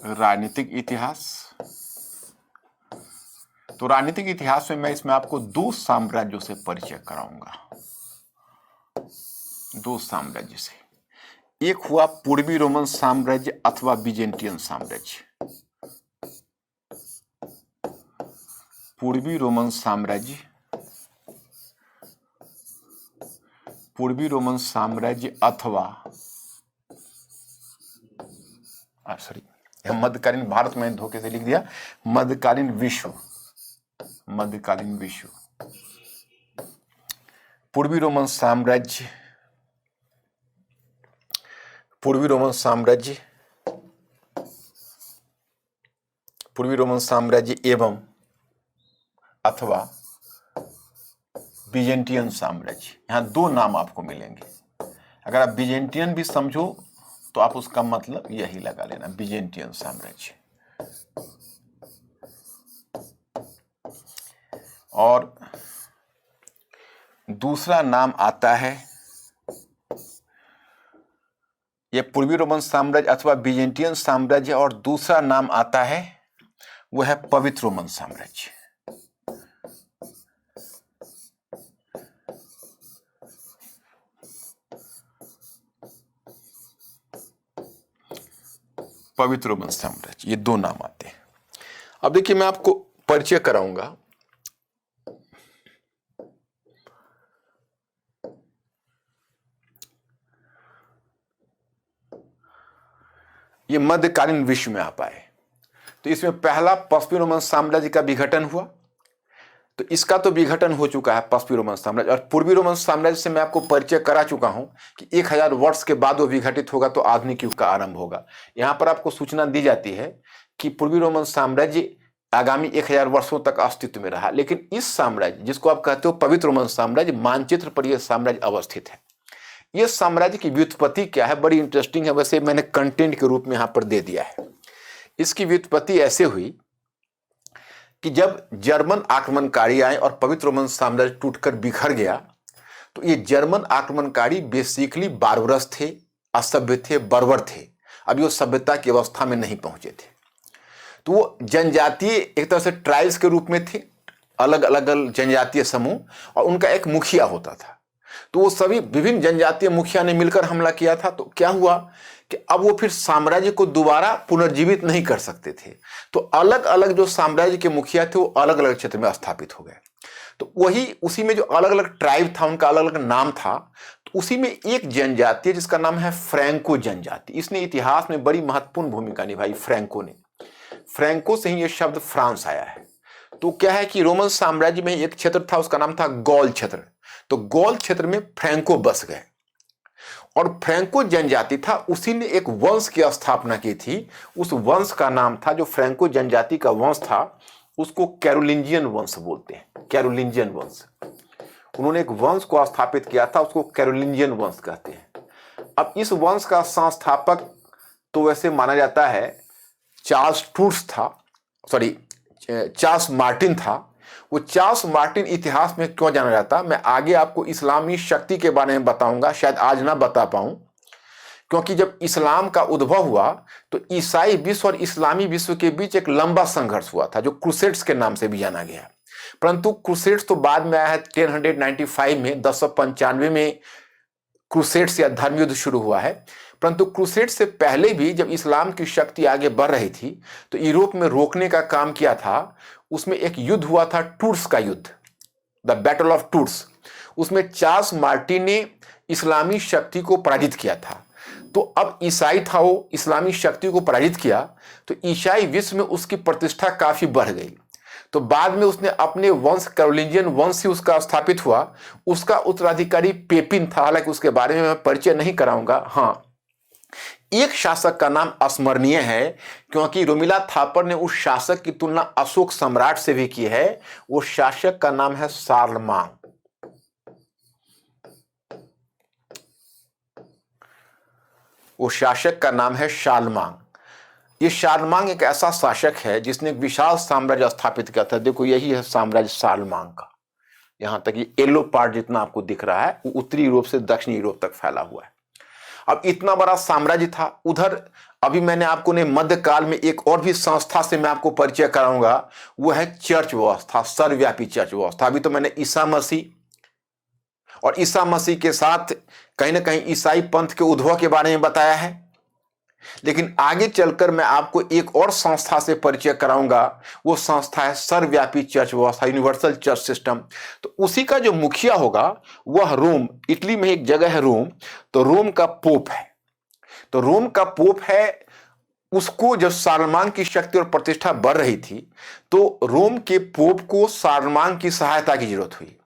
राजनीतिक इतिहास। तो राजनीतिक इतिहास में मैं इसमें आपको दो साम्राज्यों से परिचय कराऊंगा, दो साम्राज्य से। एक हुआ पूर्वी रोमन साम्राज्य अथवा बिजेंटियन साम्राज्य। पूर्वी रोमन साम्राज्य, पूर्वी रोमन साम्राज्य अथवा सॉरी मध्यकालीन भारत में धोखे से लिख दिया, मध्यकालीन विश्व, मध्यकालीन विश्व। पूर्वी रोमन साम्राज्य, पूर्वी रोमन साम्राज्य, पूर्वी रोमन साम्राज्य एवं अथवा बीजेंटियन साम्राज्य। यहां दो नाम आपको मिलेंगे। अगर आप बीजेंटियन भी समझो तो आप उसका मतलब यही लगा लेना, बीजेंटियन साम्राज्य। और दूसरा नाम आता है, ये पूर्वी रोमन साम्राज्य अथवा बीजेंटियन साम्राज्य, और दूसरा नाम आता है वो है पवित्र रोमन साम्राज्य। पवित्र रोमन साम्राज्य, ये दो नाम आते हैं। अब देखिए मैं आपको परिचय कराऊंगा। ये मध्यकालीन विश्व में आ पाए। तो इसमें पहला पश्चिमी रोमन साम्राज्य का विघटन हुआ, तो इसका तो विघटन हो चुका है पश्चिमी रोमन साम्राज्य। और पूर्वी रोमन साम्राज्य से मैं आपको परिचय करा चुका हूं कि 1000 वर्ष के बाद वो विघटित होगा तो आधुनिक युग का आरंभ होगा। यहां पर आपको सूचना दी जाती है कि पूर्वी रोमन साम्राज्य आगामी 1000 वर्षों तक अस्तित्व में रहा, लेकिन इस साम्राज्य जिसको आप कहते हो पवित्र रोमन साम्राज्य, मानचित्र पर यह साम्राज्य अवस्थित है। यह साम्राज्य की व्युत्पत्ति क्या है, बड़ी इंटरेस्टिंग है। वैसे मैंने कंटेंट के रूप में यहां पर दे दिया है। इसकी व्युत्पत्ति ऐसे हुई कि जब जर्मन आक्रमणकारी आए और पवित्र रोमन साम्राज्य टूटकर बिखर गया, तो ये जर्मन आक्रमणकारी बेसिकली बार्बरस थे, असभ्य थे, बर्बर थे। अभी वो सभ्यता की अवस्था में नहीं पहुंचे थे। तो वो जनजातीय एक तरह से ट्राइब्स के रूप में थे, अलग अलग जनजातीय समूह, और उनका एक मुखिया होता था। तो वो सभी विभिन्न जनजातीय मुखिया ने मिलकर हमला किया था। तो क्या हुआ कि अब वो फिर साम्राज्य को दोबारा पुनर्जीवित नहीं कर सकते थे। तो अलग अलग जो साम्राज्य के मुखिया थे वो अलग अलग क्षेत्र में स्थापित हो गए। तो वही उसी में जो अलग अलग ट्राइब था, उनका अलग अलग नाम था। तो उसी में एक जनजाति है जिसका नाम है फ्रैंको जनजाति। इसने इतिहास में बड़ी महत्वपूर्ण भूमिका निभाई। फ्रैंको ने, फ्रैंको से ही ये शब्द फ्रांस आया है। तो क्या है कि रोमन साम्राज्य में एक क्षेत्र था, उसका नाम था गौल क्षेत्र। तो गौल क्षेत्र में फ्रैंको बस गए, और फ्रैंको जनजाति था, उसी ने एक वंश की स्थापना की थी। उस वंश का नाम था, जो फ्रैंको जनजाति का वंश था, उसको कैरोलिंजियन वंश बोलते हैं। कैरोलिंजियन वंश, उन्होंने एक वंश को स्थापित किया था, उसको कैरोलिंजियन वंश कहते हैं। अब इस वंश का संस्थापक तो वैसे माना जाता है चार्ल्स मार्टिन था। वो चार्ल्स मार्टिन इतिहास में क्यों जाना जाता, मैं आगे आपको इस्लामी शक्ति के बारे में बताऊंगा, शायद आज ना बता पाऊं। क्योंकि जब इस्लाम का उद्भव हुआ तो ईसाई विश्व और इस्लामी विश्व के बीच एक लंबा संघर्ष हुआ था, जो क्रूसेड्स के नाम से भी जाना गया। परंतु क्रूसेड्स तो बाद में आया है 1095 में, 1095 में क्रूसेड्स या धर्म युद्ध शुरू हुआ है। परंतु क्रूसेड से पहले भी जब इस्लाम की शक्ति आगे बढ़ रही थी तो यूरोप में रोकने का काम किया था। उसमें एक युद्ध हुआ था, टूर्स का युद्ध, द बैटल ऑफ टूर्स। उसमें चार्ल्स मार्टिन ने इस्लामी शक्ति को पराजित किया था। तो अब ईसाई था, वो इस्लामी शक्ति को पराजित किया, तो ईसाई विश्व में उसकी प्रतिष्ठा काफी बढ़ गई। तो बाद में उसने अपने वंश, कैरोलिंजियन वंश ही उसका स्थापित हुआ। उसका उत्तराधिकारी पेपिन था, हालांकि उसके बारे में मैं परिचय नहीं कराऊंगा। हाँ, एक शासक का नाम अस्मरणीय है, क्योंकि रोमिला थापर ने उस शासक की तुलना अशोक सम्राट से भी की है। वो शासक का नाम है शार्लमांग। वो शासक का नाम है शार्लमांग। ये शार्लमांग एक ऐसा शासक है जिसने एक विशाल साम्राज्य स्थापित किया था। देखो यही है साम्राज्य शार्लमांग का। यहां तक ये येलो पार्ट जितना आपको दिख रहा है वो उत्तरी यूरोप से दक्षिणी यूरोप तक फैला हुआ है। अब इतना बड़ा साम्राज्य था। उधर अभी मैंने आपको ने मध्यकाल में एक और भी संस्था से मैं आपको परिचय कराऊंगा, वो है चर्च व्यवस्था, सर्वव्यापी चर्च व्यवस्था। अभी तो मैंने ईसा मसीह और ईसा मसीह के साथ कहीं ना कहीं ईसाई पंथ के उद्भव के बारे में बताया है, लेकिन आगे चलकर मैं आपको एक और संस्था से परिचय कराऊंगा। वो संस्था है सर्वव्यापी चर्च व्यवस्था, यूनिवर्सल चर्च सिस्टम। तो उसी का जो मुखिया होगा वह रोम, इटली में एक जगह है रोम, तो रोम का पोप है। तो रोम का पोप है, उसको जब शार्लमांग की शक्ति और प्रतिष्ठा बढ़ रही थी तो रोम के पोप को शार्लमांग की सहायता की जरूरत हुई।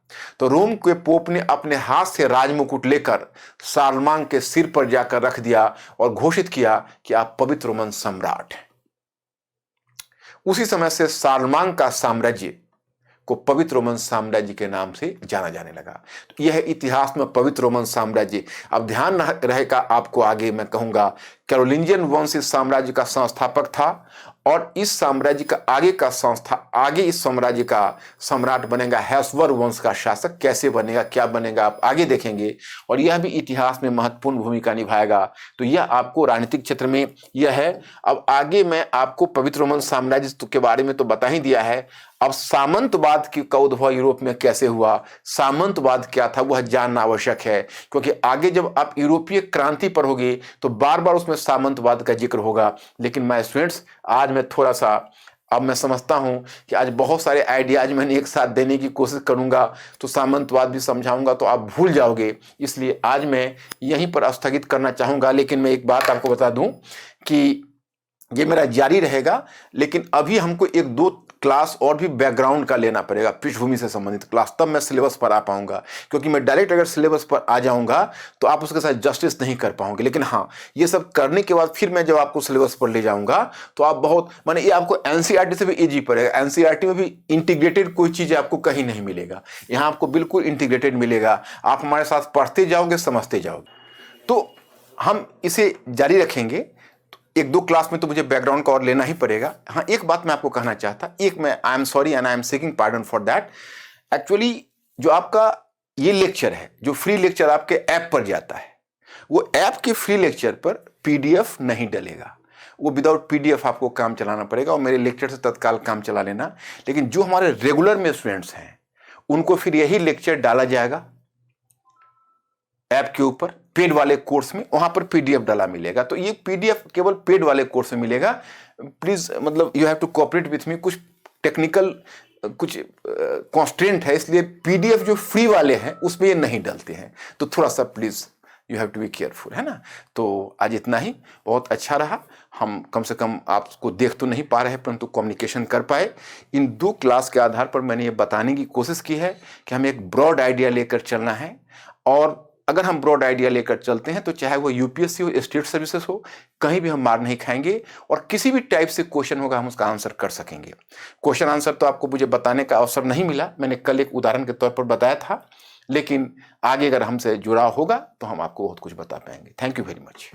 तो रोम के पोप ने अपने हाथ से राजमुकुट लेकर शार्लमांग के सिर पर जाकर रख दिया और घोषित किया कि आप पवित्र रोमन सम्राट हैं। उसी समय से शार्लमांग का साम्राज्य को पवित्र रोमन साम्राज्य के नाम से जाना जाने लगा। तो यह इतिहास में पवित्र रोमन साम्राज्य। अब ध्यान रहेगा आपको, आगे मैं कहूंगा कैरोलिंजियन वंश इस साम्राज्य का संस्थापक था और इस साम्राज्य का आगे इस साम्राज्य का सम्राट बनेगा हैसवर वंश का शासक। कैसे बनेगा, क्या बनेगा, आप आगे देखेंगे और यह भी इतिहास में महत्वपूर्ण भूमिका निभाएगा। तो यह आपको राजनीतिक क्षेत्र में यह है। अब आगे मैं आपको पवित्र रोमन साम्राज्य के बारे में तो बता ही दिया है। अब सामंतवाद का उद्भव यूरोप में कैसे हुआ, सामंतवाद क्या था, वह जानना आवश्यक है, क्योंकि आगे जब आप यूरोपीय क्रांति पर होगे तो बार बार उसमें सामंतवाद का जिक्र होगा। लेकिन मैं स्टूडेंट्स आज मैं थोड़ा सा, अब मैं समझता हूं कि आज बहुत सारे आइडियाज मैंने एक साथ देने की कोशिश करूंगा तो सामंतवाद भी समझाऊंगा तो आप भूल जाओगे, इसलिए आज मैं यहीं पर स्थगित करना चाहूंगा। लेकिन मैं एक बात आपको बता दूं कि ये मेरा जारी रहेगा, लेकिन अभी हमको एक दो क्लास और भी बैकग्राउंड का लेना पड़ेगा, पृष्ठभूमि से संबंधित क्लास, तब मैं सिलेबस पर आ पाऊंगा। क्योंकि मैं डायरेक्ट अगर सिलेबस पर आ जाऊंगा तो आप उसके साथ जस्टिस नहीं कर पाओगे। लेकिन हाँ, ये सब करने के बाद फिर मैं जब आपको सिलेबस पर ले जाऊंगा तो आप बहुत, माने ये आपको एनसीईआरटी से भी इजी पड़ेगा। एनसीईआरटी में भी इंटीग्रेटेड कोई चीज आपको कहीं नहीं मिलेगा, यहाँ आपको बिल्कुल इंटीग्रेटेड मिलेगा। आप हमारे साथ पढ़ते जाओगे, समझते जाओगे। तो हम इसे जारी रखेंगे। एक दो क्लास में तो मुझे बैकग्राउंड का और लेना ही पड़ेगा। हाँ, एक बात मैं आपको कहना चाहता, I am sorry and I am seeking pardon for that. Actually जो आपका ये लेक्चर है, जो फ्री लेक्चर आपके ऐप पर जाता है, वो ऐप के फ्री लेक्चर पर पीडीएफ नहीं डलेगा। वो विदाउट पीडीएफ आपको काम चलाना पड़ेगा और मेरे लेक्चर से तत्काल काम चला लेना। लेकिन जो हमारे रेगुलर में स्टूडेंट्स हैं उनको फिर यही लेक्चर डाला जाएगा ऐप के ऊपर, पेड वाले कोर्स में, वहां पर पीडीएफ डाला मिलेगा। तो ये पीडीएफ केवल पेड वाले कोर्स में मिलेगा। प्लीज, मतलब you have to cooperate with me. कुछ टेक्निकल कुछ कॉन्स्ट्रेंट है, इसलिए पीडीएफ जो फ्री वाले हैं उसमें ये नहीं डालते हैं। तो थोड़ा सा please you have to be careful, है ना। तो आज इतना ही, बहुत अच्छा रहा। हम कम से कम आपको देख तो नहीं पा रहे परंतु कम्युनिकेशन कर पाए। इन दो क्लास के आधार पर मैंने ये बताने की कोशिश की है कि हमें एक ब्रॉड आइडिया लेकर चलना है। और अगर हम ब्रॉड आइडिया लेकर चलते हैं तो चाहे वो यूपीएससी हो, स्टेट सर्विसेज हो, कहीं भी हम मार नहीं खाएंगे और किसी भी टाइप से क्वेश्चन होगा हम उसका आंसर कर सकेंगे। क्वेश्चन आंसर तो आपको मुझे बताने का अवसर नहीं मिला, मैंने कल एक उदाहरण के तौर पर बताया था, लेकिन आगे अगर हमसे जुड़ाव होगा तो हम आपको बहुत कुछ बता पाएंगे। Thank you very much.